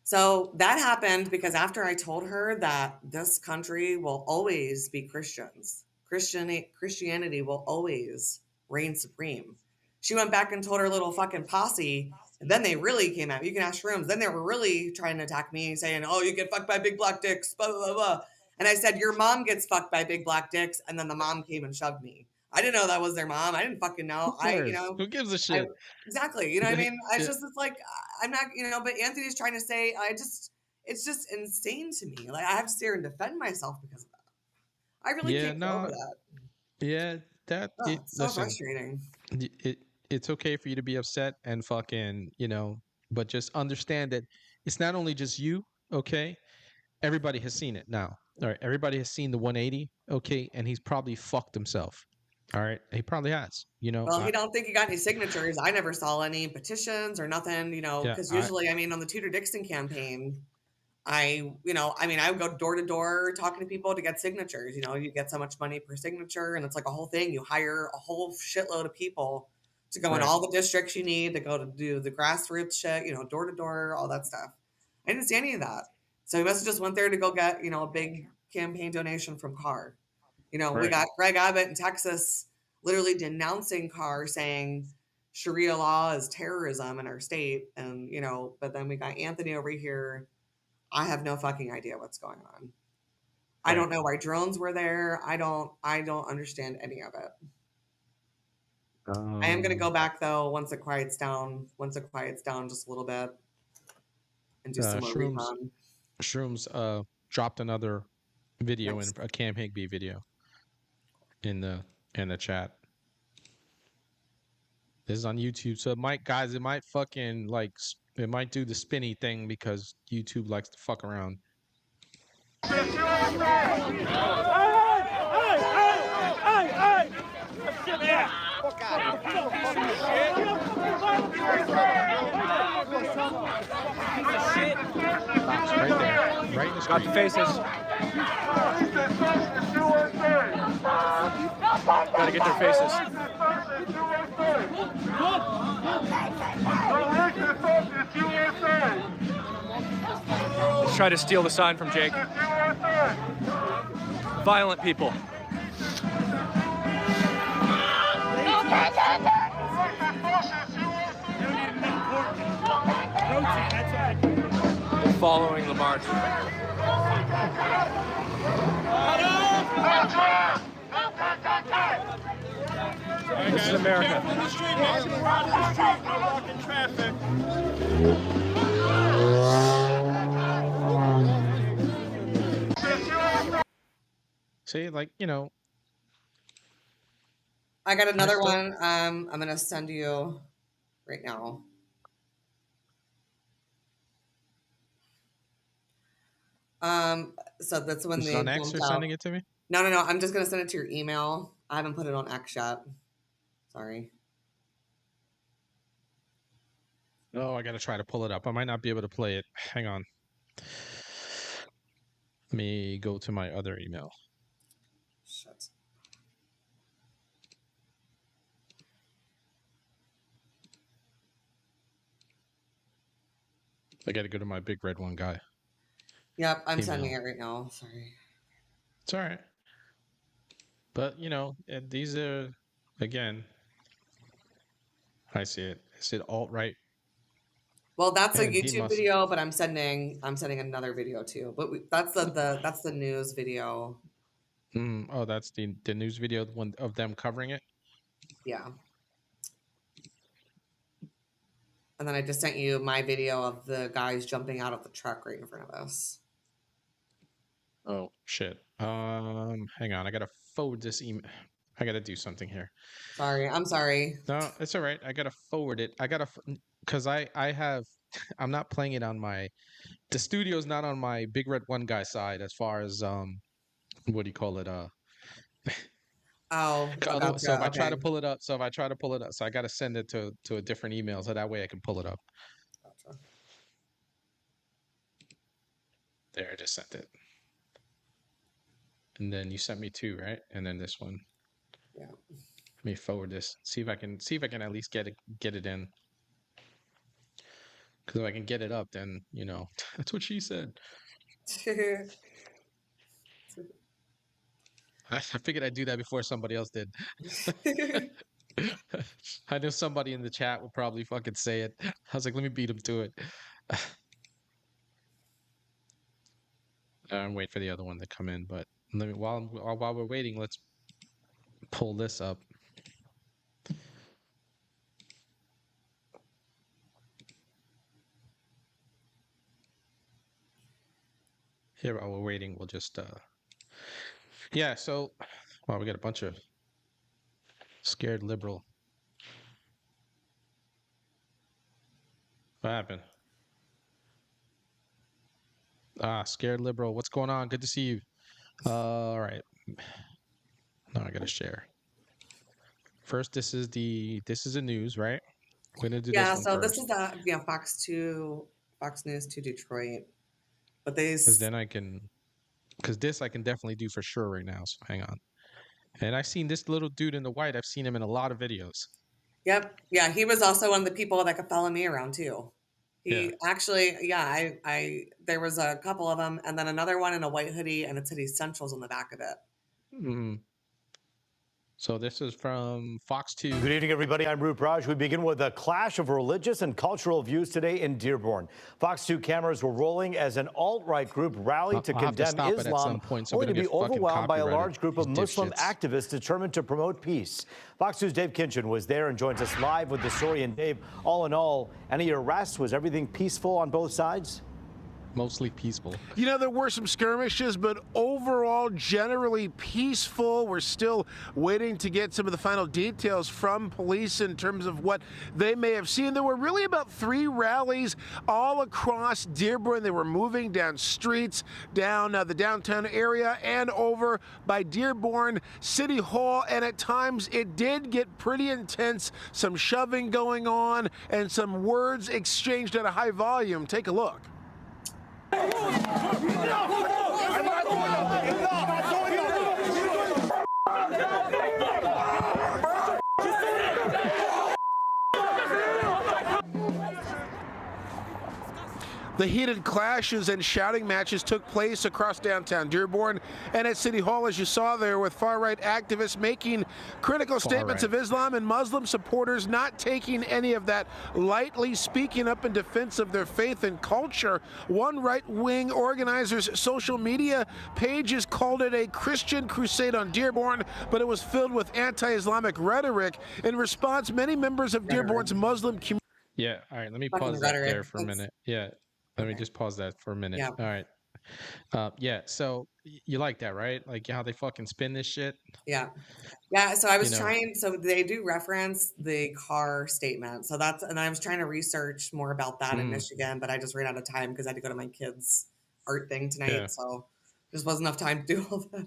So that happened because after I told her that this country will always be Christians, Christianity will always reign supreme. She went back and told her little fucking posse, and then they really came at me. You can ask Shrooms. Then they were really trying to attack me, saying, oh, you get fucked by big black dicks, blah, blah, blah. And I said, your mom gets fucked by big black dicks. And then the mom came and shoved me. I didn't know that was their mom. I didn't fucking know. Who gives a shit? Exactly. You know what I mean? It's like, I'm not, but Anthony's trying to say, it's just insane to me. Like, I have to sit here and defend myself because of that. I really can't get over that. Yeah, it's so frustrating. It's okay for you to be upset and fucking, but just understand that it's not only just you, okay? Everybody has seen it now. All right, everybody has seen the 180, okay? And he's probably fucked himself. All right, he probably has, Well, he don't think he got any signatures. I never saw any petitions or nothing, because usually, on the Tudor Dixon campaign, I would go door to door talking to people to get signatures. You get so much money per signature, and it's like a whole thing. You hire a whole shitload of people to go in Right. all the districts you need to go to do the grassroots shit, door to door, all that stuff. I didn't see any of that. So he must have just went there to go get, a big campaign donation from Carr. We Right. got Greg Abbott in Texas literally denouncing Carr, saying Sharia law is terrorism in our state. And, but then we got Anthony over here. I have no fucking idea what's going on. I don't know why drones were there. I don't understand any of it. I am going to go back though once it quiets down just a little bit and do some more recon. Shrooms dropped another video in a Cam Higby video in the chat. This is on YouTube, so it might fucking it might do the spinny thing because YouTube likes to fuck around. Right there, right in the street. Got the faces. Gotta get their faces. Let's try to steal the sign from Jake. Violent people. Following the march. This is America. See, I got another one. I'm gonna send you right now. So that's when this is on X. You're sending it to me? No. I'm just gonna send it to your email. I haven't put it on X yet. Sorry. Oh, I gotta try to pull it up. I might not be able to play it. Hang on. Let me go to my other email. Shit. I gotta go to my Big Red One Guy. Yep, I'm sending it right now. Sorry. It's all right. But, these are, again, I see it. Is it alt-right? Well, that's a YouTube video, but I'm sending another video too. But that's the news video. Oh, that's the news video, one of them covering it? Yeah. And then I just sent you my video of the guys jumping out of the truck right in front of us. Oh, shit. Hang on. I gotta forward this email. I gotta do something here. Sorry. I'm sorry. No, it's all right. I gotta forward it. Because I'm not playing it on the studio's not on my Big Red One Guy side as far as, what do you call it? Oh, gotcha. So if I try to pull it up, so I gotta send it to a different email so that way I can pull it up. Gotcha. There, I just sent it. And then you sent me two, right? And then this one. Yeah. Let me forward this. See if I can at least get it in. Because if I can get it up, then that's what she said. I figured I'd do that before somebody else did. I know somebody in the chat will probably fucking say it. I was like, let me beat him to it. I'm waiting for the other one to come in, but while we're waiting, let's pull this up. Here, while we're waiting, we'll just yeah. So, well, we got a bunch of scared liberal. What happened? Scared liberal. What's going on? Good to see you. All right. Now I gotta share. First, this is the news, right? We're gonna do yeah. this So one this first. is Fox News to Detroit. But they, Because then I can, because this I can definitely do for sure right now. So hang on. And I've seen this little dude in the white. I've seen him in a lot of videos. yep, yeah, he was also one of the people that could follow me around too. He Yeah. actually, yeah, I there was a couple of them, and then another one in a white hoodie, and it said Essentials on the back of it. Mhm. So this is from Fox 2. Good evening, everybody. I'm Roop Raj. We begin with a clash of religious and cultural views today in Dearborn. Fox 2 cameras were rolling as an alt-right group rallied to I'll have to condemn stop it at Islam, some point, so we only to don't be get fucking overwhelmed by a copyrighted, large group of these Muslim dipshits. activists determined to promote peace. Fox 2's Dave Kinchin was there and joins us live with the story. And Dave, all in all, any arrests? Was everything peaceful on both sides? Mostly peaceful. You know, there were some skirmishes, but overall, generally peaceful. We're still waiting to get some of the final details from police in terms of what they may have seen. There were really about 3 rallies all across Dearborn. They were moving down streets, down the downtown area, and over by Dearborn City Hall. And at times, it did get pretty intense. Some shoving going on and some words exchanged at a high volume. Take a look. The heated clashes and shouting matches took place across downtown Dearborn and at City Hall, as you saw there, with far-right activists making critical statements of Islam and Muslim supporters not taking any of that lightly, speaking up in defense of their faith and culture. One right-wing organizer's social media pages called it a Christian crusade on Dearborn, but it was filled with anti-Islamic rhetoric. In response, many members of Dearborn's Muslim community... Yeah, all right, let me Fucking pause that rhetoric. there for a minute. Yeah, let me just pause that for a minute. Yeah. All right. Yeah, so you like that, right? Like how they fucking spin this shit? Yeah. Yeah. So I was You know. trying, so they do reference the car statement. So that's, and I was trying to research more about that in Michigan, but I just ran out of time because I had to go to my kids' art thing tonight. Yeah. So just wasn't enough time to do all that. I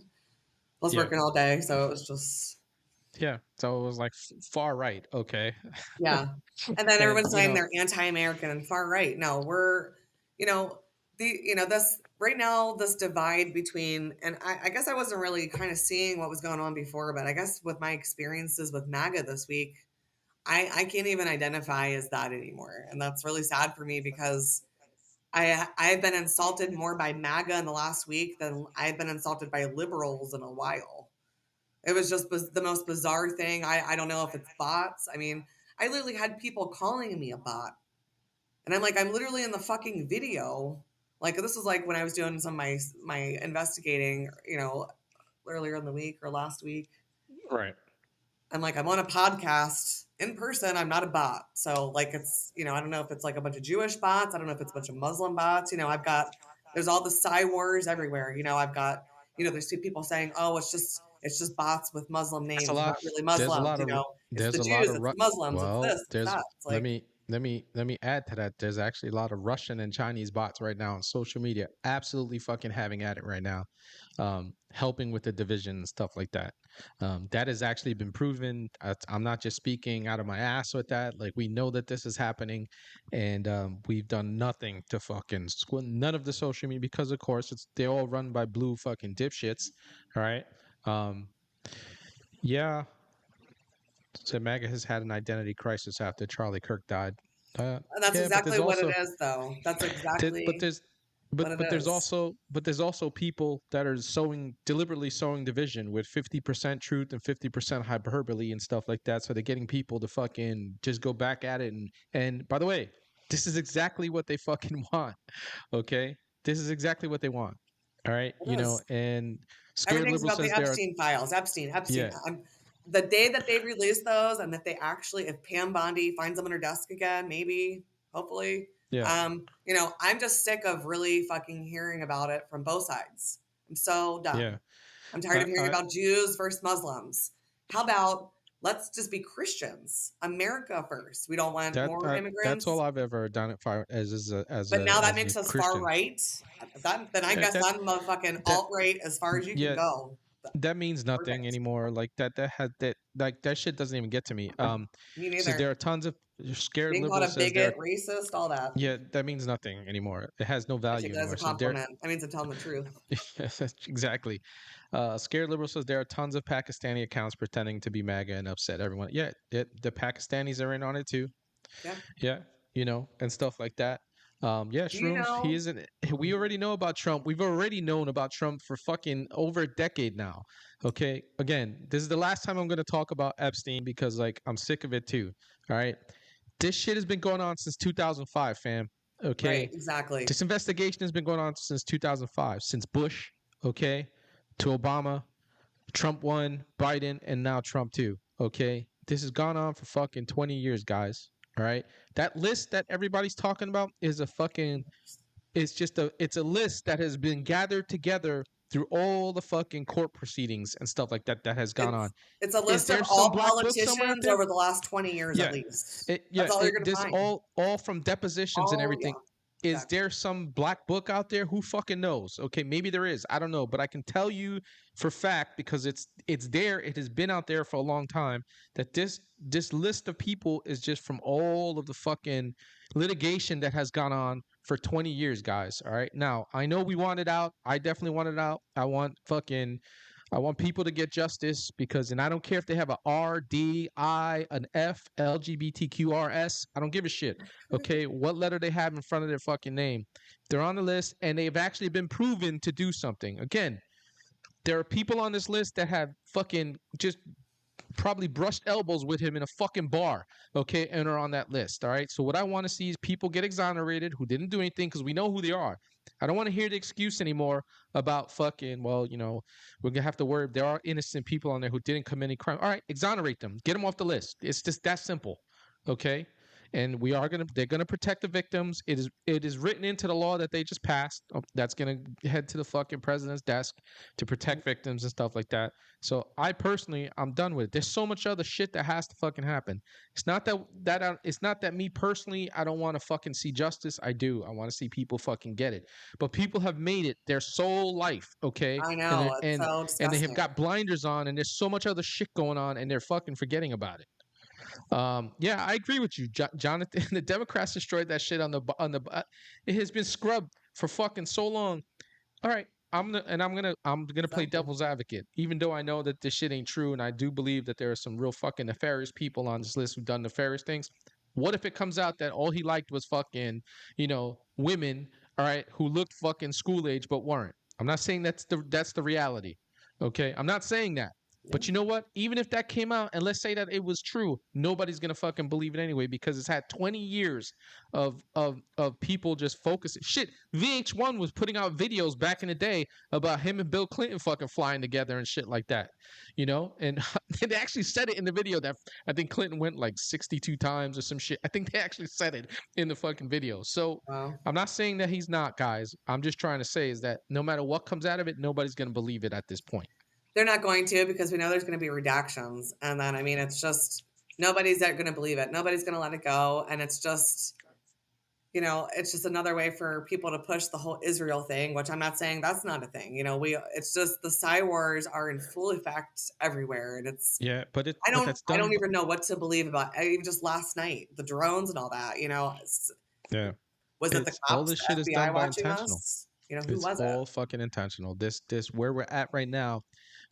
was Yeah. working all day. So it was just, Yeah, so it was like far right, okay. yeah. And then And, everyone's you saying know- they're anti-American and far right. No, we're, this right now, this divide between, and I guess I wasn't really kind of seeing what was going on before, but I guess with my experiences with MAGA this week, I can't even identify as that anymore. And that's really sad for me because I've been insulted more by MAGA in the last week than I've been insulted by liberals in a while. It was just the most bizarre thing. I don't know if it's bots. I mean, I literally had people calling me a bot. And I'm like, I'm literally in the fucking video. Like, this was like when I was doing some of my investigating, earlier in the week or last week. Right. I'm like, I'm on a podcast in person. I'm not a bot. So like, it's, I don't know if it's like a bunch of Jewish bots. I don't know if it's a bunch of Muslim bots. There's all the Psy wars everywhere. I've got, there's people saying, oh, it's just bots with Muslim names. There's a lot, not really Muslim. there's a lot of, it's there's the a Jews, lot of it's the Muslims, well, it's this, there's, it's that. It's like, let me add to that. There's actually a lot of Russian and Chinese bots right now on social media, absolutely fucking having at it right now, helping with the division and stuff like that. That has actually been proven. I'm not just speaking out of my ass with that. Like, we know that this is happening, and we've done nothing to fucking none of the social media, because of course they're all run by blue fucking dipshits. All right. Yeah. So MAGA has had an identity crisis after Charlie Kirk died. and that's exactly what it is, though. That's exactly. There's also people that are deliberately sowing division with 50% truth and 50% hyperbole and stuff like that. So they're getting people to fucking just go back at it. And by the way, this is exactly what they fucking want. Okay, this is exactly what they want. All right, and scared everything's liberal about the says Epstein files. Epstein. Yeah. The day that they release those, and that they actually, if Pam Bondi finds them on her desk again, maybe, hopefully, Yeah. I'm just sick of really fucking hearing about it from both sides. I'm so done. Yeah. I'm tired of hearing about Jews versus Muslims. How about let's just be Christians? America first. We don't want more immigrants. That's all I've ever identified as. But now that makes us Christian. far right. Then I guess I'm a fucking alt right as far as you can go. That means nothing Perfect. anymore. Like that shit doesn't even get to me. Me Says neither. there are tons of scared Being called liberals. a Says there. bigot, racist, all that. Yeah, that means nothing anymore. It has no I value take that as anymore. a Says there. compliment. That means I'm telling the truth. Yes, exactly. Scared liberal says there are tons of Pakistani accounts pretending to be MAGA and upset everyone. Yeah, the Pakistanis are in on it too. Yeah. Yeah, and stuff like that. Yeah, You Shrooms, he know, isn't. We already know about Trump. We've already known about Trump for fucking over a decade now. Okay, again, this is the last time I'm going to talk about Epstein because like I'm sick of it too. All right, this shit has been going on since 2005, fam. Okay, right, exactly. this investigation has been going on since 2005, since Bush, okay, to Obama, Trump 1, Biden, and now Trump 2, okay? This has gone on for fucking 20 years, guys, all right? That list that everybody's talking about is it's a list that has been gathered together through all the fucking court proceedings and stuff like that that has gone on. It's a Is list there of some all black book somewhere out politicians there? over the last 20 years Yeah. at least. That's all you're going to This find. all from depositions and Oh, everything. yeah. Is Exactly. there some black book out there? Who fucking knows? Okay, maybe there is. I don't know, but I can tell you for fact because it's there. It has been out there for a long time that this list of people is just from all of the fucking litigation that has gone on for 20 years, guys. All right. Now, I know we want it out. I definitely want it out. I want people to get justice because, and I don't care if they have a R, D, I, an F, LGBTQRS. I don't give a shit. Okay, what letter they have in front of their fucking name. They're on the list and they've actually been proven to do something. Again, there are people on this list that have fucking just probably brushed elbows with him in a fucking bar, okay, and are on that list, all right? So what I want to see is people get exonerated who didn't do anything because we know who they are. I don't want to hear the excuse anymore about fucking, well, we're going to have to worry. There are innocent people on there who didn't commit any crime. All right, exonerate them. Get them off the list. It's just that simple, okay? And they're going to protect the victims. It is written into the law that they just passed. That's going to head to the fucking president's desk to protect victims and stuff like that. So I'm done with it. There's so much other shit that has to fucking happen. It's not that me personally, I don't want to fucking see justice. I do. I want to see people fucking get it. But people have made it their sole life, okay? I know. And It's so disgusting. and they have got blinders on, and there's so much other shit going on, and they're fucking forgetting about it. Yeah, I agree with you, Jonathan. The Democrats destroyed that shit on the. It has been scrubbed for fucking so long. All right, I'm gonna play devil's advocate, even though I know that this shit ain't true, and I do believe that there are some real fucking nefarious people on this list who've done nefarious things. What if it comes out that all he liked was fucking, women, all right, who looked fucking school age but weren't? I'm not saying that's the reality. Okay, I'm not saying that. But you know what? Even if that came out, and let's say that it was true, nobody's gonna fucking believe it anyway because it's had 20 years of people just focusing. Shit, VH1 was putting out videos back in the day about him and Bill Clinton fucking flying together and shit like that, And they actually said it in the video that I think Clinton went like 62 times or some shit. I think they actually said it in the fucking video. So I'm not saying that he's not, guys. I'm just trying to say is that no matter what comes out of it, nobody's gonna believe it at this point. They're not going to because we know there's going to be redactions. And then, it's just nobody's going to believe it. Nobody's going to let it go. And it's just, it's just another way for people to push the whole Israel thing, which I'm not saying that's not a thing. It's just the Psy Wars are in full effect everywhere. And it's, I don't even know what to believe about. Even just last night, the drones and all that, Yeah. Was it the cops? All this shit is done by intentional. Us? Who it's was all it? fucking intentional. This where we're at right now.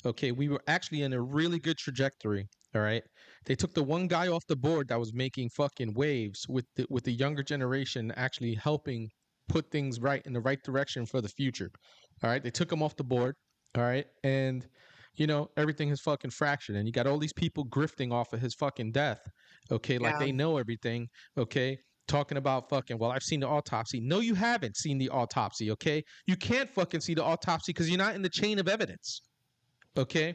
Okay, we were actually in a really good trajectory. All right, they took the one guy off the board that was making fucking waves with the younger generation, actually helping put things right in the right direction for the future. All right, they took him off the board. All right, and everything is fucking fractured, and you got all these people grifting off of his fucking death. Okay, like they know everything. Okay. Talking about fucking, well, I've seen the autopsy. No, you haven't seen the autopsy, okay? You can't fucking see the autopsy because you're not in the chain of evidence, okay?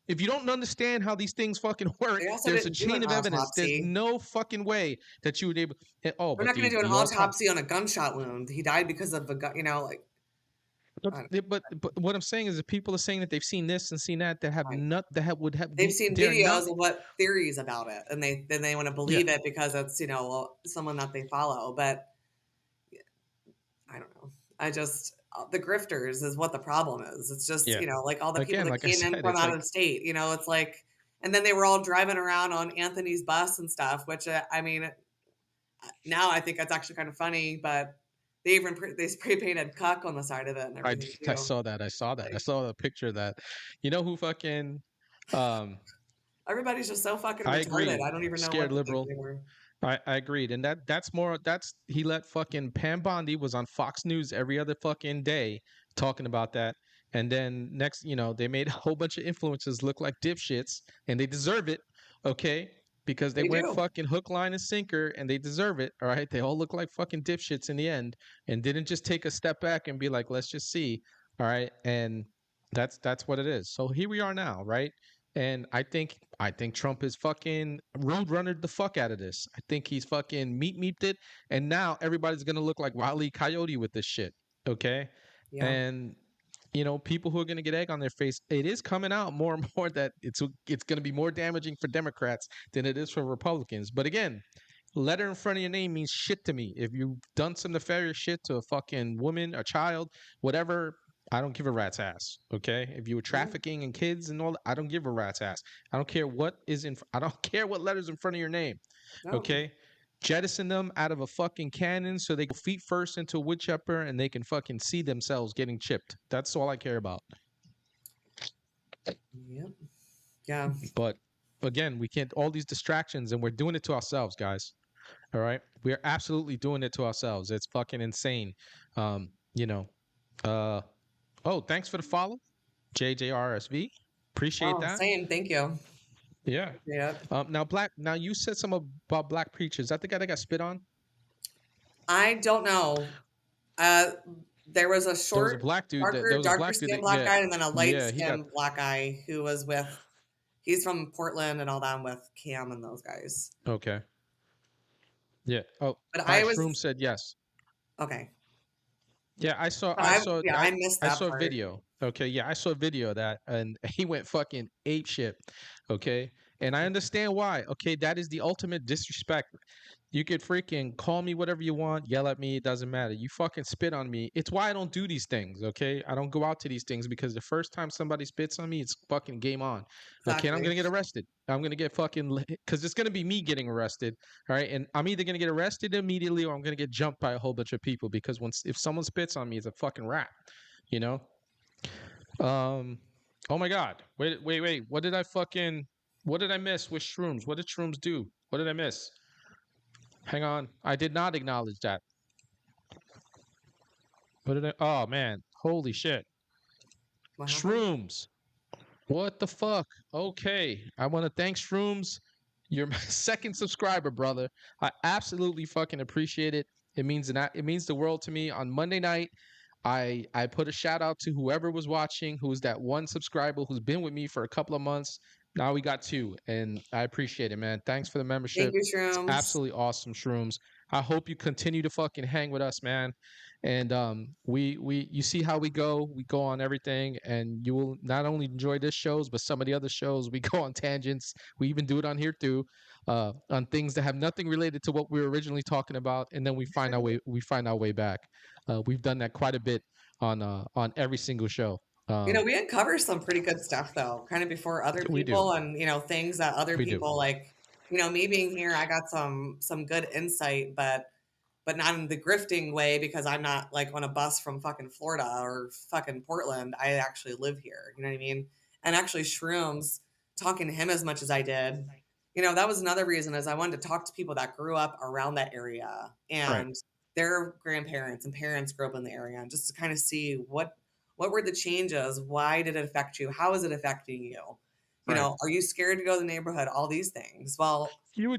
If you don't understand how these things fucking work, there's a chain of evidence. There's no fucking way that you would able. We're not going to do an autopsy on a gunshot wound. He died because of a gun, But what I'm saying is that people are saying that they've seen this and seen that they've seen videos of what theories about it, and they want to believe it because it's someone that they follow. But I don't know. the grifters is what the problem is. It's just, Yeah. like all the people Again, that like I came in said, from it's out like of state, it's like, and then they were all driving around on Anthony's bus and stuff, which I mean, now I think that's actually kind of funny, but they spray painted cuck on the side of it and everything I too. saw that. I saw that. I Like, saw the picture of that. You know who fucking um everybody's just so fucking I retarded. agreed. I don't even know Scared what to think liberal. anymore. I agreed. And that's he let fucking Pam Bondi was on Fox News every other fucking day talking about that. And then next, they made a whole bunch of influencers look like dipshits and they deserve it, okay? Because they They went do. fucking hook, line, and sinker and they deserve it, all right? They all look like fucking dipshits in the end and didn't just take a step back and be like, let's just see, all right? And that's what it is. So here we are now, right? And I think Trump is fucking roadrunnered the fuck out of this. I think he's fucking meeped it, and now everybody's gonna look like Wile E. Coyote with this shit. Okay, Yeah. and people who are gonna get egg on their face. It is coming out more and more that it's gonna be more damaging for Democrats than it is for Republicans. But again, letter in front of your name means shit to me. If you've done some nefarious shit to a fucking woman, a child, whatever, I don't give a rat's ass. Okay, if you were trafficking in kids and all that, I don't give a rat's ass. I don't care what is in. I don't care what letters in front of your name. No. Okay, jettison them out of a fucking cannon so they go feet first into a wood chipper and they can fucking see themselves getting chipped. That's all I care about. Yep. Yeah. But again, we can't all these distractions, and we're doing it to ourselves, guys. All right, we're absolutely doing it to ourselves. It's fucking insane. You know. Oh, thanks for the follow, JJRSV. Appreciate that. Same. Thank you. Yeah. Yeah. Now you said something about black preachers. Is that the guy that got spit on? I don't know. There was a short, There was a black dude. darker skinned black guy, and then a light he got skinned black guy who was with. He's from Portland and all that with Cam and those guys. okay. Yeah. Oh, But Shroom said yes. Okay. Yeah, I saw. But I missed that I saw a part. video. Okay, yeah, I saw a video of that, and he went fucking ape shit. Okay, and I understand why. Okay, that is the ultimate disrespect. You could freaking call me whatever you want, yell at me, it doesn't matter. You fucking spit on me. It's why I don't do these things. Okay, I don't go out to these things because the first time somebody spits on me, it's fucking game on. Okay, and I'm gonna get arrested. I'm gonna get fucking because it's gonna be me getting arrested. All right, and I'm either gonna get arrested immediately or I'm gonna get jumped by a whole bunch of people because if someone spits on me, it's a fucking rap. You know. Oh my God. Wait. What did I miss with Shrooms? What did Shrooms do? What did I miss? Hang on. I did not acknowledge that. Oh man. Holy shit. Shrooms. What the fuck? Okay. I want to thank Shrooms. You're my second subscriber, brother. I absolutely fucking appreciate it. It means the world to me. On Monday night, I put a shout out to whoever was watching, who's that one subscriber who's been with me for a couple of months. Now we got 2, and I appreciate it, man. Thanks for the membership. Thank you, Shrooms. It's absolutely awesome, Shrooms. I hope you continue to fucking hang with us, man. And you see how we go on everything, and you will not only enjoy this shows, but some of the other shows. We go on tangents. We even do it on here too, on things that have nothing related to what we were originally talking about, and then we find our way back. We've done that quite a bit on every single show. We uncover some pretty good stuff though, kind of before other people, and things that other people like. Me being here, I got some good insight, but not in the grifting way because I'm not like on a bus from fucking Florida or fucking Portland. I actually live here. You know what I mean? And actually, Shrooms, talking to him as much as I did, that was another reason is I wanted to talk to people that grew up around that area and their grandparents and parents grew up in the area, and just to kind of see what were the changes? Why did it affect you? How is it affecting you? Are you scared to go to the neighborhood? All these things. Well, you were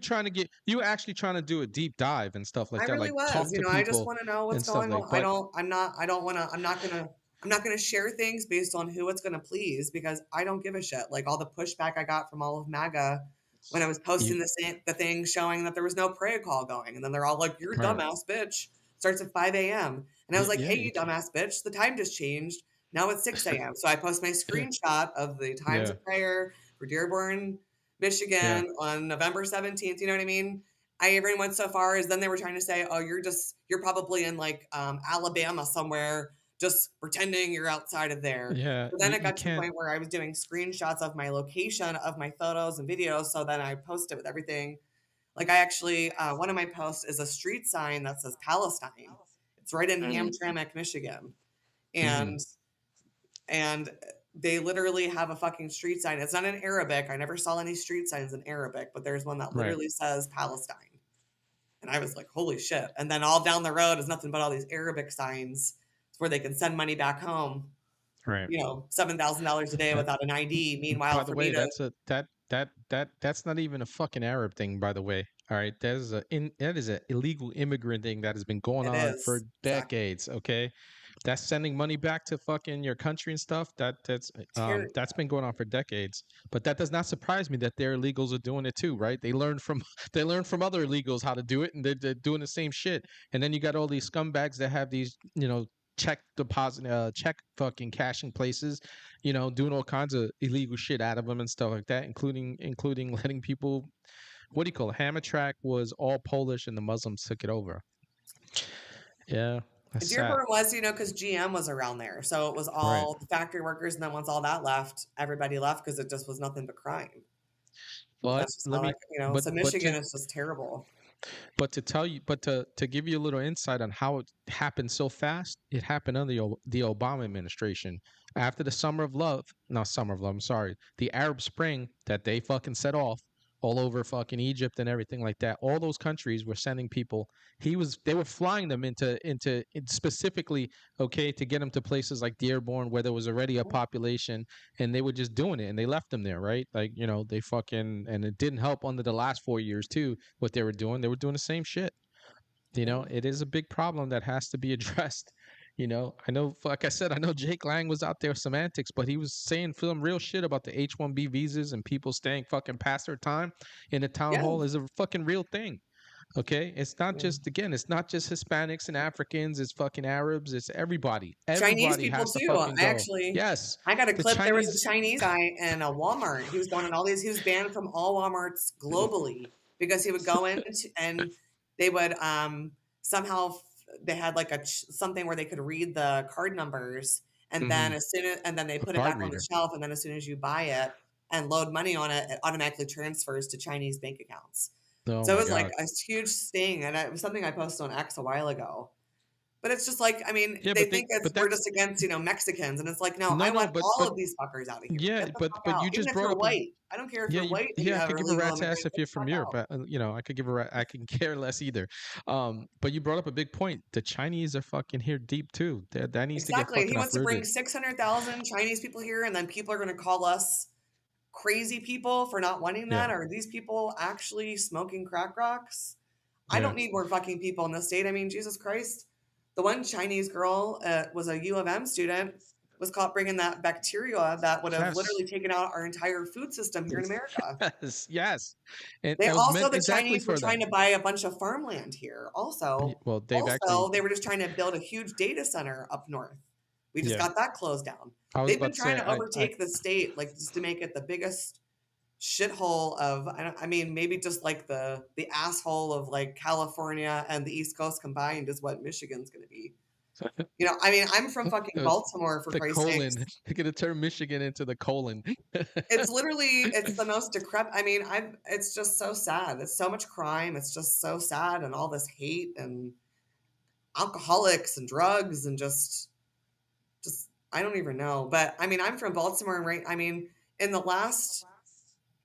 actually trying to do a deep dive and stuff like that. I really was. Talk to I just want to know what's going on. I'm not gonna share things based on who it's gonna please because I don't give a shit. Like all the pushback I got from all of MAGA when I was posting the thing showing that there was no prayer call going, and then they're all like, "You're a dumbass bitch." Starts at 5 a.m. And I was like, "Hey, you dumbass bitch! The time just changed. Now it's 6 a.m." So I post my screenshot of the times of prayer for Dearborn, Michigan on November 17th. You know what I mean? I even went so far as then they were trying to say, "Oh, you're probably in like Alabama somewhere just pretending you're outside of there. Yeah, But then it you got to the can't. point where I was doing screenshots of my location, of my photos and videos. So then I posted with everything. Like I actually, one of my posts is a street sign that says Palestine. It's right in Hamtramck, Michigan. And and they literally have a fucking street sign. It's not in Arabic. I never saw any street signs in Arabic, but there's one that Right. literally says Palestine. And I was like, holy shit. And then all down the road is nothing but all these Arabic signs where they can send money back home, Right. you know, $7,000 a day without an ID. Meanwhile, By the for way, me to, that's not even a fucking Arab thing, by the way. All right, that is an illegal immigrant thing that has been going it on is. for Exactly. decades. Okay, that's sending money back to fucking your country and stuff. That's been going on for decades. But that does not surprise me that their illegals are doing it too, right? They learn from other illegals how to do it, and they're doing the same shit. And then you got all these scumbags that have these, check deposit, check fucking cashing places, doing all kinds of illegal shit out of them and stuff like that, including letting people. What do you call it? Hammertrack was all Polish, and the Muslims took it over. Yeah, that's sad. Dearborn was, because GM was around there. So it was all the factory workers. And then once all that left, everybody left because it just was nothing but crime. But That's just so Michigan is just terrible. But to tell you, to give you a little insight on how it happened so fast, it happened under the Obama administration. After the the Arab Spring that they fucking set off all over fucking Egypt and everything like that. All those countries were sending people. They were flying them into specifically, okay, to get them to places like Dearborn where there was already a population, and they were just doing it, and they left them there, right? Like, they fucking, and it didn't help under the last 4 years too, what they were doing. They were doing the same shit. It is a big problem that has to be addressed. I know, like I said, I know Jake Lang was out there with semantics, but he was saying some real shit about the H-1B visas and people staying fucking past their time in the town hall is a fucking real thing. Okay, it's not just, again, it's not just Hispanics and Africans. It's fucking Arabs. It's everybody. Chinese people has to too. fucking go. Yes, I got a clip. There was a Chinese guy in a Walmart. He was going in all these. He was banned from all WalMarts globally because he would go in and they would somehow they had like something where they could read the card numbers, and then then they put it back on the shelf, and then as soon as you buy it and load money on it, it automatically transfers to Chinese bank accounts. So it was like a huge thing, and it was something I posted on X a while ago. But it's just like, they think we're just against, Mexicans, and it's like, no, I want all of these fuckers out of here. Yeah, but you just brought up white. I don't care if you're white. Yeah, I could give a rat's ass if you're from Europe. I could give I can care less either. But you brought up a big point. The Chinese are fucking here deep too. That needs to get fucking uprooted. He wants to bring 600,000 Chinese people here, and then people are going to call us crazy people for not wanting that. Are these people actually smoking crack rocks? I don't need more fucking people in this state. I mean, Jesus Christ. The one Chinese girl was a U of M student, was caught bringing that bacteria that would have literally taken out our entire food system here in America. Yes. And the Chinese were trying to buy a bunch of farmland here also. Well, they were just trying to build a huge data center up north. We just got that closed down. They've been trying to overtake the state, like just to make it the biggest shithole of, maybe just like the asshole of like California and the East Coast combined is what Michigan's going to be. I'm from fucking Baltimore, for Christ's sake. They're going to turn Michigan into the colon. It's the most decrepit. It's just so sad. It's so much crime. It's just so sad, and all this hate and alcoholics and drugs and just I don't even know. But I'm from Baltimore, and in the last,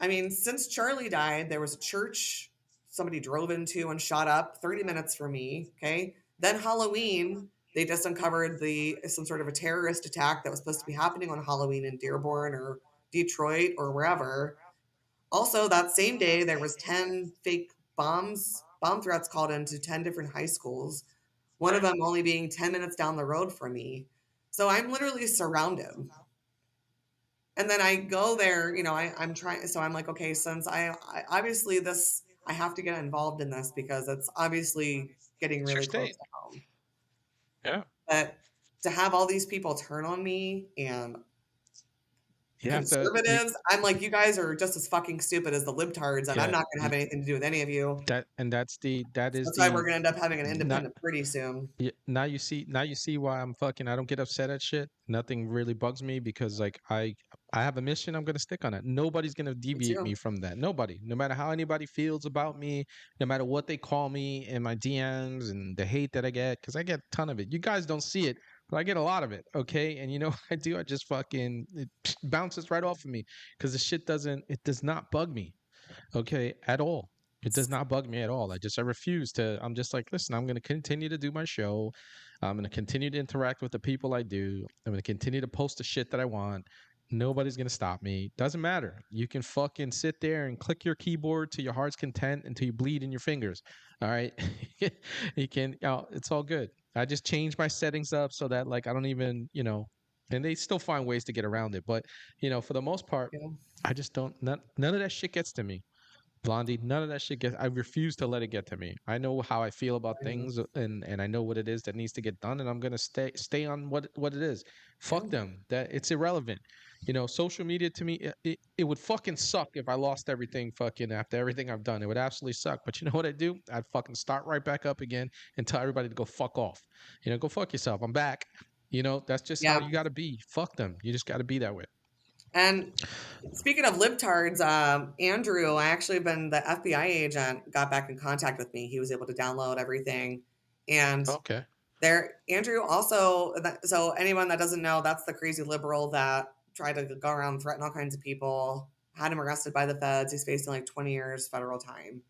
since Charlie died, there was a church somebody drove into and shot up 30 minutes from me. Okay. Then Halloween, they just uncovered some sort of a terrorist attack that was supposed to be happening on Halloween in Dearborn or Detroit or wherever. Also, that same day, there was 10 fake bomb threats called into 10 different high schools. One of them only being 10 minutes down the road from me. So I'm literally surrounded. And then I go there, I'm trying. So I'm like, okay, since I obviously I have to get involved in this because it's obviously getting really close to home. Yeah. But to have all these people turn on me and You have to. conservatives, I'm like, you guys are just as fucking stupid as the libtards, and I'm Yeah. not going to have anything to do with any of you. That is That's why we're the going to end up having an not. independent pretty soon. Yeah, now you see why I don't get upset at shit. Nothing really bugs me because like I have a mission, I'm gonna stick on it. Nobody's gonna Me deviate me too. from that. Nobody. No matter how anybody feels about me, no matter what they call me in my DMs and the hate that I get, because I get a ton of it. You guys don't see it, but I get a lot of it, okay? And you know what I do? I just fucking it bounces right off of me because the shit does not bug me, okay, at all. It does not bug me at all. I refuse to. I'm just like, listen, I'm going to continue to do my show. I'm going to continue to interact with the people I do. I'm going to continue to post the shit that I want. Nobody's going to stop me. Doesn't matter. You can fucking sit there and click your keyboard to your heart's content until you bleed in your fingers. All right. You can, it's all good. I just changed my settings up so that like I don't even, and they still find ways to get around it. But, for the most part, Yeah. I just don't, none of that shit gets to me. Blondie, none of that shit gets. I refuse to let it get to me. I know how I feel about things, and I know what it is that needs to get done, and I'm gonna stay on what it is. Fuck them. That it's irrelevant. Social media to me, it would fucking suck if I lost everything fucking after everything I've done. It would absolutely suck. But you know what I do? I'd fucking start right back up again and tell everybody to go fuck off. Go fuck yourself. I'm back. That's just how Yeah. you got to be. Fuck them. You just got to be that way. And speaking of libtards, Andrew, I actually been the FBI agent got back in contact with me. He was able to download everything, and Okay. Andrew also. So anyone that doesn't know, that's the crazy liberal that tried to go around and threaten all kinds of people. Had him arrested by the feds. He's facing like 20 years federal time.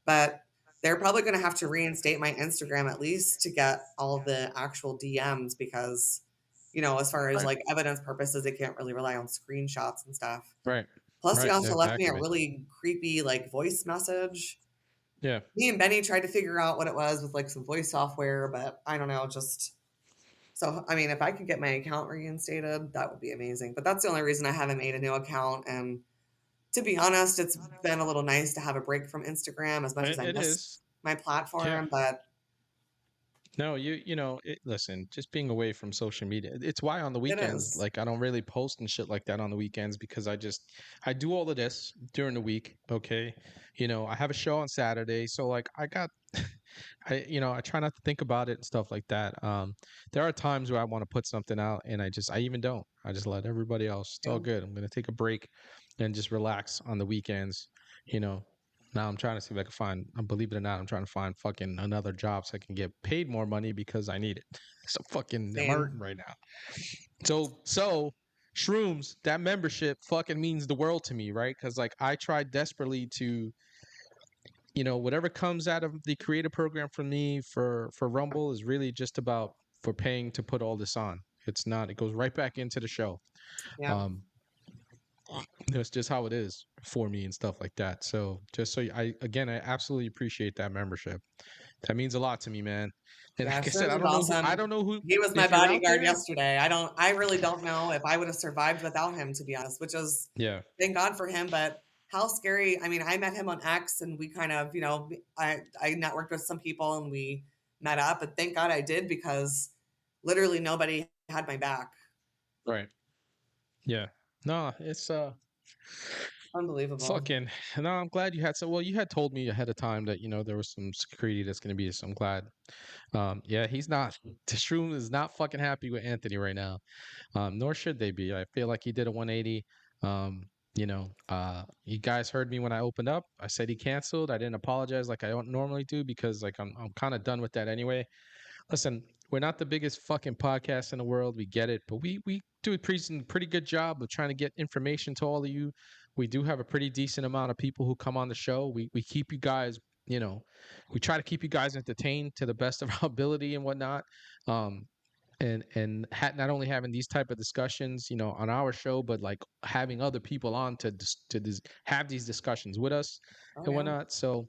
But they're probably going to have to reinstate my Instagram at least to get all of the actual DMs because, as far as like evidence purposes, they can't really rely on screenshots and stuff. Right. Plus, he also left me a exactly. really creepy like voice message. Yeah. Me and Benny tried to figure out what it was with like some voice software, but I don't know. So, I mean, if I could get my account reinstated, that would be amazing. But that's the only reason I haven't made a new account. And to be honest, it's been a little nice to have a break from Instagram as much as I miss my platform. Yeah. But no, listen, just being away from social media. It's why on the weekends, like I don't really post and shit like that on the weekends because I do all of this during the week. Okay. I have a show on Saturday. So like I try not to think about it and stuff like that. There are times where I want to put something out and I even don't. I just let everybody else. It's all good. I'm going to take a break and just relax on the weekends. Now I'm trying to see if I can find, believe it or not, I'm trying to find fucking another job so I can get paid more money because I need it. So fucking I'm hurting right now. So shrooms, that membership fucking means the world to me, right? Because like I tried desperately to, whatever comes out of the creative program for me for Rumble is really just about for paying to put all this on. It's not, it goes right back into the show. yeah. That's just how it is for me and stuff like that. So just so I absolutely appreciate that membership. That means a lot to me, man. And Yeah, like I said, I don't know who he was my if you're out bodyguard there- yesterday. I really don't know if I would have survived without him, to be honest, which is thank God for him. But how scary. I mean, I met him on X and we kind of, I networked with some people and we met up, and thank God I did because literally nobody had my back. Right. Yeah. No, it's unbelievable. Fucking no, I'm glad you had you had told me ahead of time that there was some security that's gonna be, so I'm glad. Yeah, he's not the Shroom is not fucking happy with Anthony right now. Nor should they be. I feel like he did a 180. You guys heard me when I opened up. I said he canceled. I didn't apologize like I don't normally do because like I'm kind of done with that anyway. Listen, we're not the biggest fucking podcast in the world. We get it, but we do a pretty good job of trying to get information to all of you. We do have a pretty decent amount of people who come on the show. We keep you guys, we try to keep you guys entertained to the best of our ability and whatnot. And not only having these type of discussions, on our show, but like having other people on to have these discussions with us and whatnot. So.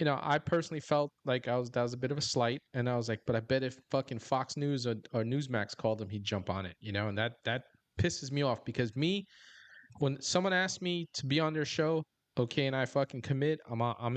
I personally felt like that was a bit of a slight, and I was like, but I bet if fucking Fox News or Newsmax called him, he'd jump on it, and that pisses me off because when someone asks me to be on their show, okay, and I fucking commit, I'm on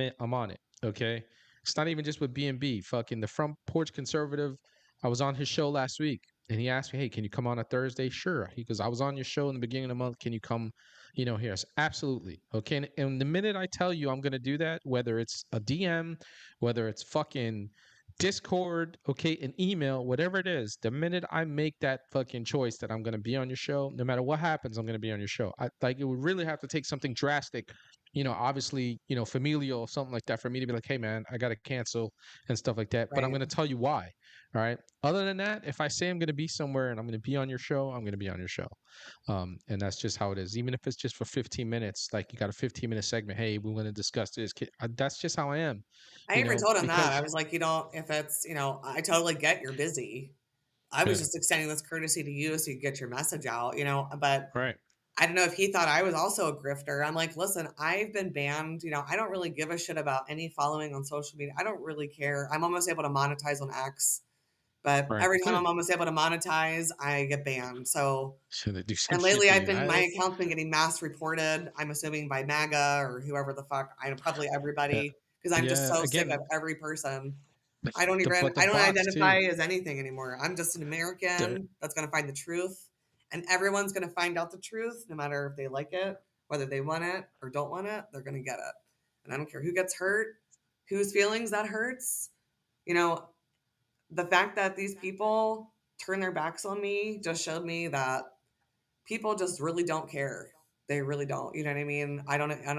it, okay. It's not even just with B&B, fucking the Front Porch Conservative. I was on his show last week. And he asked me, hey, can you come on a Thursday? Sure. He goes, I was on your show in the beginning of the month. Can you come, here? I said, absolutely. Okay. And the minute I tell you I'm going to do that, whether it's a DM, whether it's fucking Discord, okay, an email, whatever it is, the minute I make that fucking choice that I'm going to be on your show, no matter what happens, I'm going to be on your show. It would really have to take something drastic, obviously, familial, something like that for me to be like, hey, man, I got to cancel and stuff like that. But I'm Right. going to tell you why. All right. Other than that, if I say I'm going to be somewhere and I'm going to be on your show, I'm going to be on your show. And that's just how it is. Even if it's just for 15 minutes, like you got a 15-minute segment. Hey, we want to discuss this. That's just how I am. I even told him that. Because I was like, if it's, I totally get you're busy. I was Yeah. just extending this courtesy to you so you get your message out, but right. I don't know if he thought I was also a grifter. I'm like, listen, I've been banned. I don't really give a shit about any following on social media. I don't really care. I'm almost able to monetize on X, but Right. every time Good. I'm almost able to monetize, I get banned. So, Should they do some and shit lately to you? my account's been getting mass reported. I'm assuming by MAGA or whoever the fuck. I know probably everybody because I'm just so sick of every person. I don't but the bots identify too. as anything anymore. I'm just an They're- American that's going to find the truth, and everyone's going to find out the truth, no matter if they like it, whether they want it or don't want it. They're going to get it, and I don't care who gets hurt, whose feelings that hurts. The fact that these people turn their backs on me just showed me that people just really don't care. They really don't. You know what I mean? I don't. I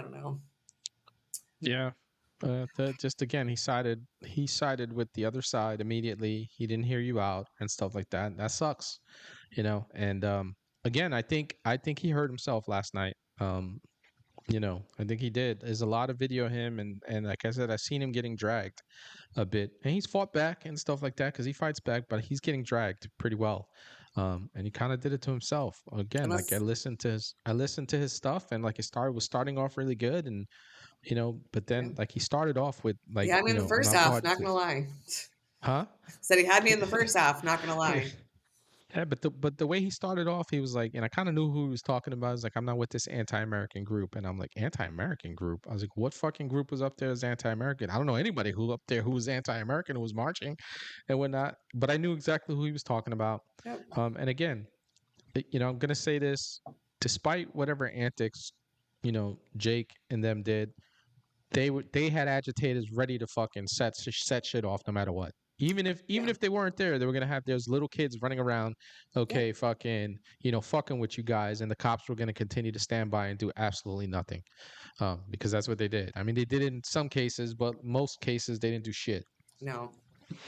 don't know. Yeah. Just again, he sided with the other side immediately. He didn't hear you out and stuff like that. That sucks, And again, I think he hurt himself last night. I think he did. There's a lot of video of him, and like I said, I've seen him getting dragged a bit, and he's fought back and stuff like that because he fights back, but he's getting dragged pretty well. And he kind of did it to himself again. Like I listened to his stuff, and like was starting off really good, and but then like he started off with He like had me in the and first I'll go half. ahead Not gonna lie. huh? Said he had me in the first half. Not gonna lie. Yeah, but the way he started off, he was like, and I kind of knew who he was talking about. He's like, I'm not with this anti-American group, and I'm like, anti-American group. I was like, what fucking group was up there as anti-American? I don't know anybody who up there who was anti-American who was marching and whatnot. But I knew exactly who he was talking about. Yep. And again, I'm gonna say this, despite whatever antics, Jake and them did, they had agitators ready to fucking set shit off no matter what. Even if they weren't there, they were gonna have those little kids running around, okay, fucking, fucking with you guys, and the cops were gonna continue to stand by and do absolutely nothing, because that's what they did. I mean, they did it in some cases, but most cases they didn't do shit. No.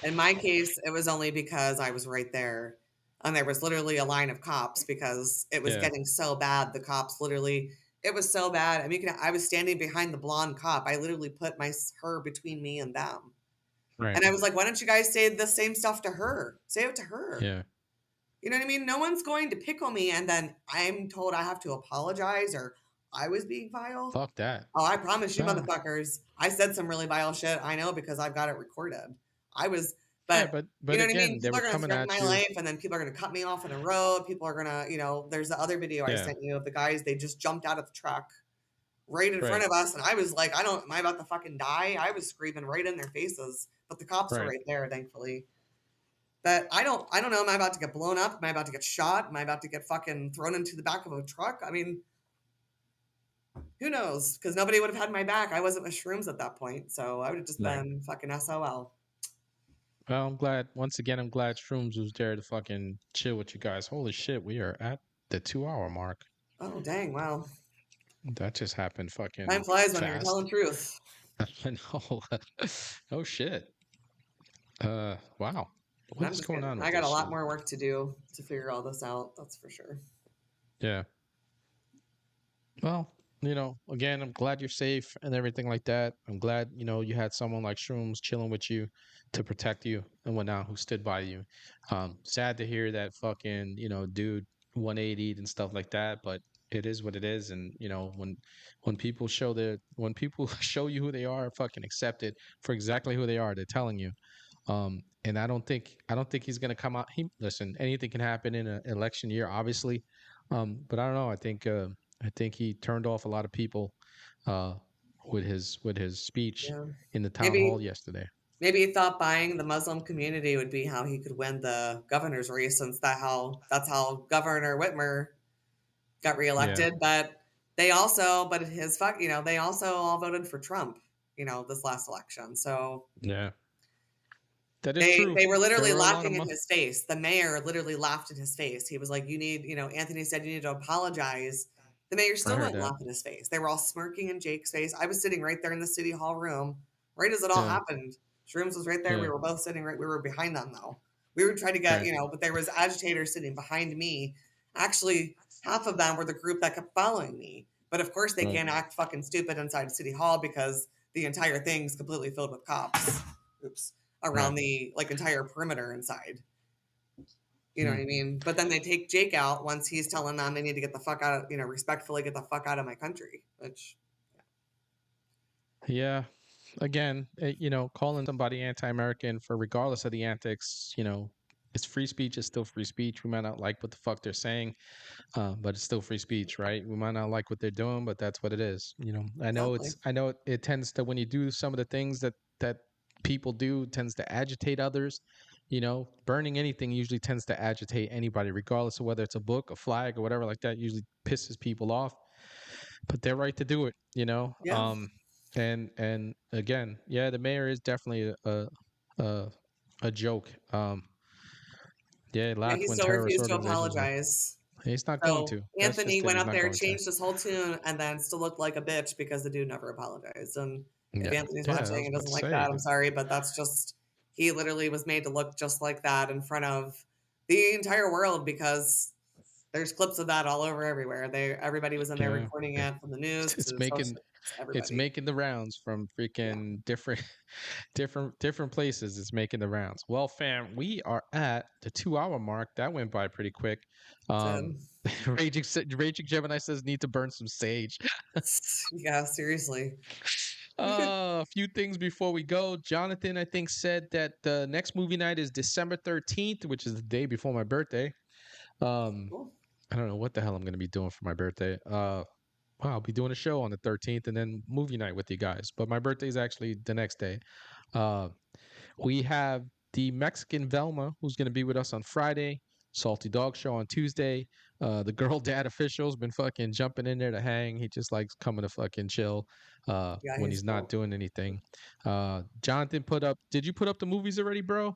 In my case, it was only because I was right there. And there was literally a line of cops because it was getting so bad. The cops literally, it was so bad. I mean, I was standing behind the blonde cop. I literally put her between me and them. Right. And I was like, why don't you guys say the same stuff to her? Say it to her. Yeah. You know what I mean? No one's going to pickle me and then I'm told I have to apologize or I was being vile. Fuck that. Oh, I promise you, No. motherfuckers. I said some really vile shit. I know because I've got it recorded. But you know again, what I mean? they People were are going to coming threaten at my you. life, and then people are going to cut me off in a road. People are going to, there's the other video I sent you of the guys. They just jumped out of the truck right in front of us, and I was like, am I about to fucking die? I was screaming right in their faces, but the cops were right there, thankfully. But I don't know. Am I about to get blown up? Am I about to get shot? Am I about to get fucking thrown into the back of a truck? I mean, who knows? Because nobody would have had my back. I wasn't with shrooms at that point, so I would have just been fucking SOL. Well, I'm glad Shrooms was there to fucking chill with you guys. Holy shit, we are at the 2-hour mark. Oh, dang, wow. That just happened fucking time flies when fast. you're telling truth. I know. Oh shit. Wow. What is going on with I got a lot shit? more work to do to figure all this out, that's for sure. Yeah. Well, again, I'm glad you're safe and everything like that. I'm glad, you had someone like Shrooms chilling with you to protect you and whatnot, who stood by you. Sad to hear that fucking, dude 180'd and stuff like that, but it is what it is. And, when people show you who they are, fucking accept it for exactly who they are. They're telling you. And I don't think he's gonna come out. Listen, anything can happen in an election year, obviously. But I don't know. I think he turned off a lot of people with his speech in the town hall yesterday. Maybe he thought buying the Muslim community would be how he could win the governor's race, since that's how Governor Whitmer got Yeah. reelected. But they also all voted for Trump, this last election. So Yeah. That is they true. they were There literally are a lot of laughing in his face. The mayor literally laughed in his face. He was like, Anthony said you need to apologize. The mayor I still heard wouldn't that. laugh in his face. They were all smirking in Jake's face. I was sitting right there in the city hall room, right as it all Yeah. happened. Shrooms was right there. Yeah. We were both sitting we were behind them though. We were trying to get, Right. but there was agitators sitting behind me. Actually, half of them were the group that kept following me. But of course they Right. can't act fucking stupid inside City Hall because the entire thing's completely filled with cops. Oops. Around the entire perimeter inside. You know what I mean? But then they take Jake out once he's telling them they need to get the fuck out, respectfully get the fuck out of my country, which Yeah. Again, calling somebody anti-American for regardless of the antics, it's free speech. It's still free speech. We might not like what the fuck they're saying, but it's still free speech, right? We might not like what they're doing, but that's what it is. exactly. I know it tends to, when you do some of the things that people do, tends to agitate others. Burning anything usually tends to agitate anybody, regardless of whether it's a book, a flag, or whatever like that. Usually pisses people off, but they're right to do it. Yeah. And again, yeah, the mayor is definitely a a joke. Yeah, he Yeah, laughed he when still terrorist refused to organizations were. apologize. He's not going So to. That's Anthony just it. went He's up not there, going to. changed his whole tune, and then still looked like a bitch because the dude never apologized. And if Yeah, Anthony's yeah. I watching was and about doesn't to like say. that, I'm sorry, but that's just he literally was made to look just like that in front of the entire world because there's clips of that all over everywhere. Everybody was in there Yeah, recording yeah. it from the news It's to making social, it's everybody. making the rounds from Yeah, freaking different different places. It's making the rounds. Well, fam, we are at the 2 hour mark. That went by pretty quick. so Raging Gemini says need to burn some sage. yeah, seriously. A few things before we go. Jonathan, I think, said that the next movie night is December 13th, which is the day before my birthday. Cool. I don't know what the hell I'm going to be doing for my birthday. Well, I'll be doing a show on the 13th and then movie night with you guys. But my birthday is actually the next day. Uh, we have the Mexican Velma, who's going to be with us on Friday. Salty Dog Show on Tuesday. The Girl Dad Official's been fucking jumping in there to hang. He just likes coming to fucking chill Yeah, when he's he's not cool. doing anything. Jonathan did you put up the movies already, bro?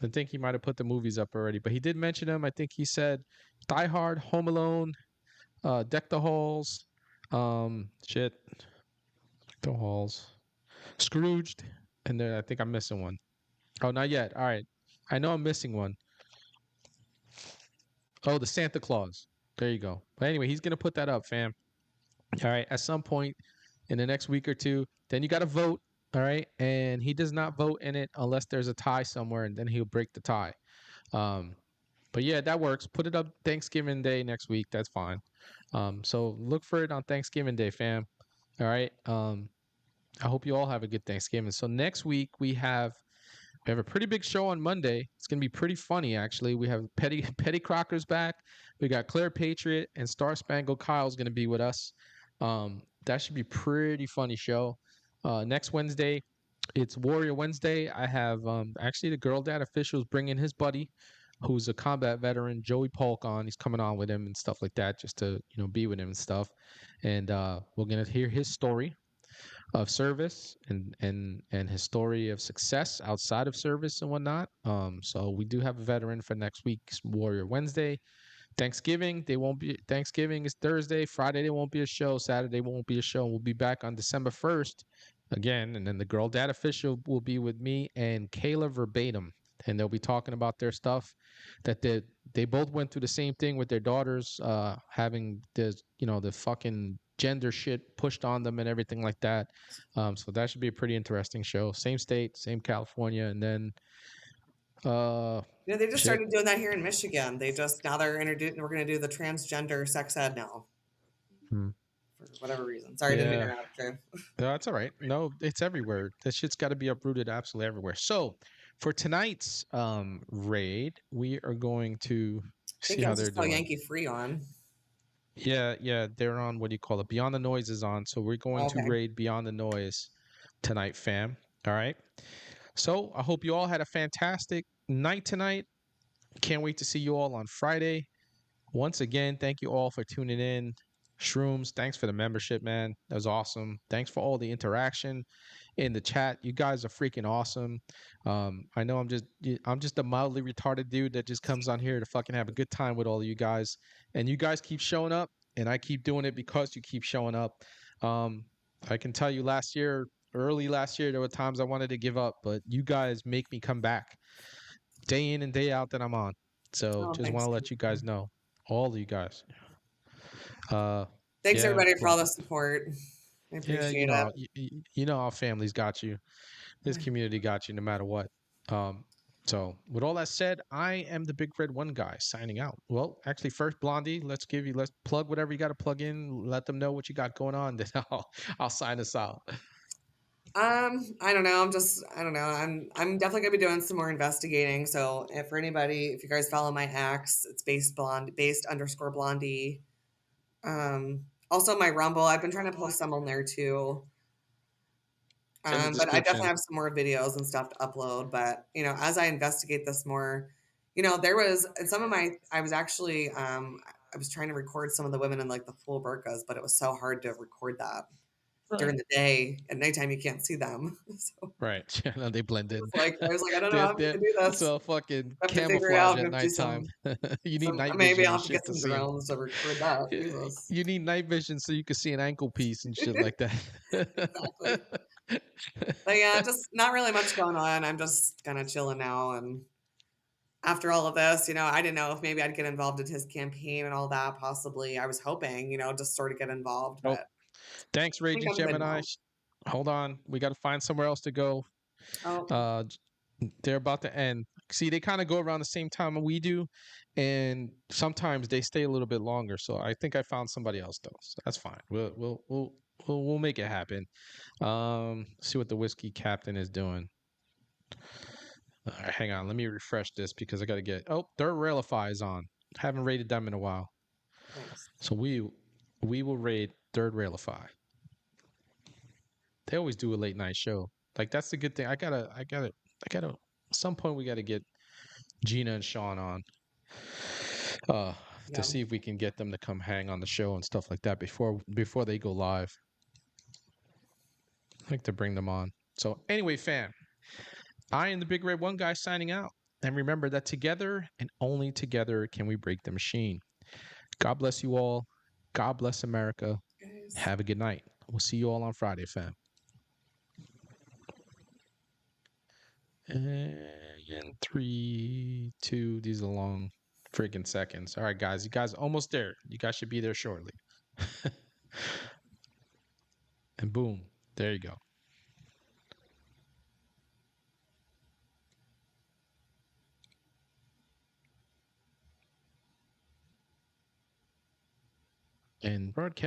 I think he might have put the movies up already, but he did mention them. I think he said Die Hard, Home Alone, Deck the Halls, shit, the Halls, Scrooged, and then I think I'm missing one. Oh, not yet. All right, I know I'm missing one. Oh, the Santa Claus. There you go. But anyway, he's gonna put that up, fam. All right, at some point in the next week or two. Then you got to vote. All right, and he does not vote in it unless there's a tie somewhere, and then he'll break the tie. Um, But yeah, that works. Put it up Thanksgiving Day next week. That's fine. So look for it on Thanksgiving Day, fam. All right. I hope you all have a good Thanksgiving. So next week we have a pretty big show on Monday. It's gonna be pretty funny actually. We have Petty Crocker's back. We got Claire Patriot and Star Spangled Kyle's gonna be with us. That should be pretty funny show. Next Wednesday, it's Warrior Wednesday. I have actually the Girl Dad officials bringing his buddy, who's a combat veteran, Joey Polk, on. He's coming on with him and stuff like that, just to be with him and stuff. And we're gonna hear his story of service and his story of success outside of service and whatnot. So we do have a veteran for next week's Warrior Wednesday. Thanksgiving is Thursday. Friday there won't be a show. Saturday won't be a show. We'll be back on December 1st again, and then the Girl Dad official will be with me and Kayla Verbatim, and they'll be talking about their stuff that they both went through the same thing with their daughters, having the fucking gender shit pushed on them and everything like that. So that should be a pretty interesting show. Same state, same California, and then they just shit. started doing that here in Michigan. Now they're introducing. We're going to do the transgender sex ed now. For whatever reason. Sorry, I didn't mean to interrupt you. No, that's all right. No, it's everywhere. That shit's got to be uprooted absolutely everywhere. So for tonight's raid, we are going to I think see I how was they're just saw doing. Yankee Free on. Yeah, they're on what do you call it? Beyond the Noise is on. So we're going to Okay. raid Beyond the Noise tonight, fam. All right. So I hope you all had a fantastic night tonight. Can't wait to see you all on Friday. Once again, thank you all for tuning in. Shrooms, thanks for the membership, man. That was awesome. Thanks for all the interaction in the chat. You guys are freaking awesome. I know I'm just a mildly retarded dude that just comes on here to fucking have a good time with all of you guys. And you guys keep showing up, and I keep doing it because you keep showing up. I can tell you early last year, there were times I wanted to give up, but you guys make me come back day in and day out that I'm on. So Oh, just want thanks. to let you guys know, all of you guys. Thanks Yeah, everybody for well, all the support. I yeah, appreciate it. you know our family's got you. This community got you no matter what. So with all that said, I am the Big Red One guy signing out. Well, actually, first Blondie, let's plug whatever you got to plug in. Let them know what you got going on. Then I'll sign us out. I don't know. I don't know. I'm definitely gonna be doing some more investigating. So if you guys follow my ex, it's based _blondie. Also my Rumble, I've been trying to post some on there too. It's in the But I definitely description. have some more videos and stuff to upload. But as I investigate this more, there was some of my. I was actually I was trying to record some of the women in like the full burqas, but it was so hard to record that during the day. At nighttime, you can't see them. So Right. Yeah, no, they blend in. I was like, I don't know how I'm gonna do It's this. a fucking I have to figure it camouflage out. I'm at gonna have to do nighttime. You need night maybe vision I'll and have to get shit to some see them. drones to record that. Jesus. You need night vision so you can see an ankle piece and shit like that. Exactly. But yeah, just not really much going on. I'm just kind of chilling now. And after all of this, I didn't know if maybe I'd get involved in his campaign and all that. Possibly, I was hoping, just sort of get involved. Oh, But thanks, I think Raging I'm good Gemini. now. Hold on, we got to find somewhere else to go. Oh, They're about to end. See, they kind of go around the same time we do, and sometimes they stay a little bit longer. So I think I found somebody else though. So that's fine. We'll make it happen. See what the whiskey captain is doing. All right, hang on. Let me refresh this because I got to get. Oh, Third Railify is on. Haven't rated them in a while. thanks. So we will raid Third Railify. They always do a late night show. Like that's the good thing. I gotta. At some point we gotta get Gina and Sean on. To see if we can get them to come hang on the show and stuff like that before they go live. I'd like to bring them on. So anyway, fam, I am the Big Red One guy signing out. And remember that together and only together can we break the machine. God bless you all. God bless America. Have a good night. We'll see you all on Friday, fam. And 3, 2, these are long freaking seconds. All right, guys. You guys are almost there. You guys should be there shortly. And boom. There you go. And broadcast.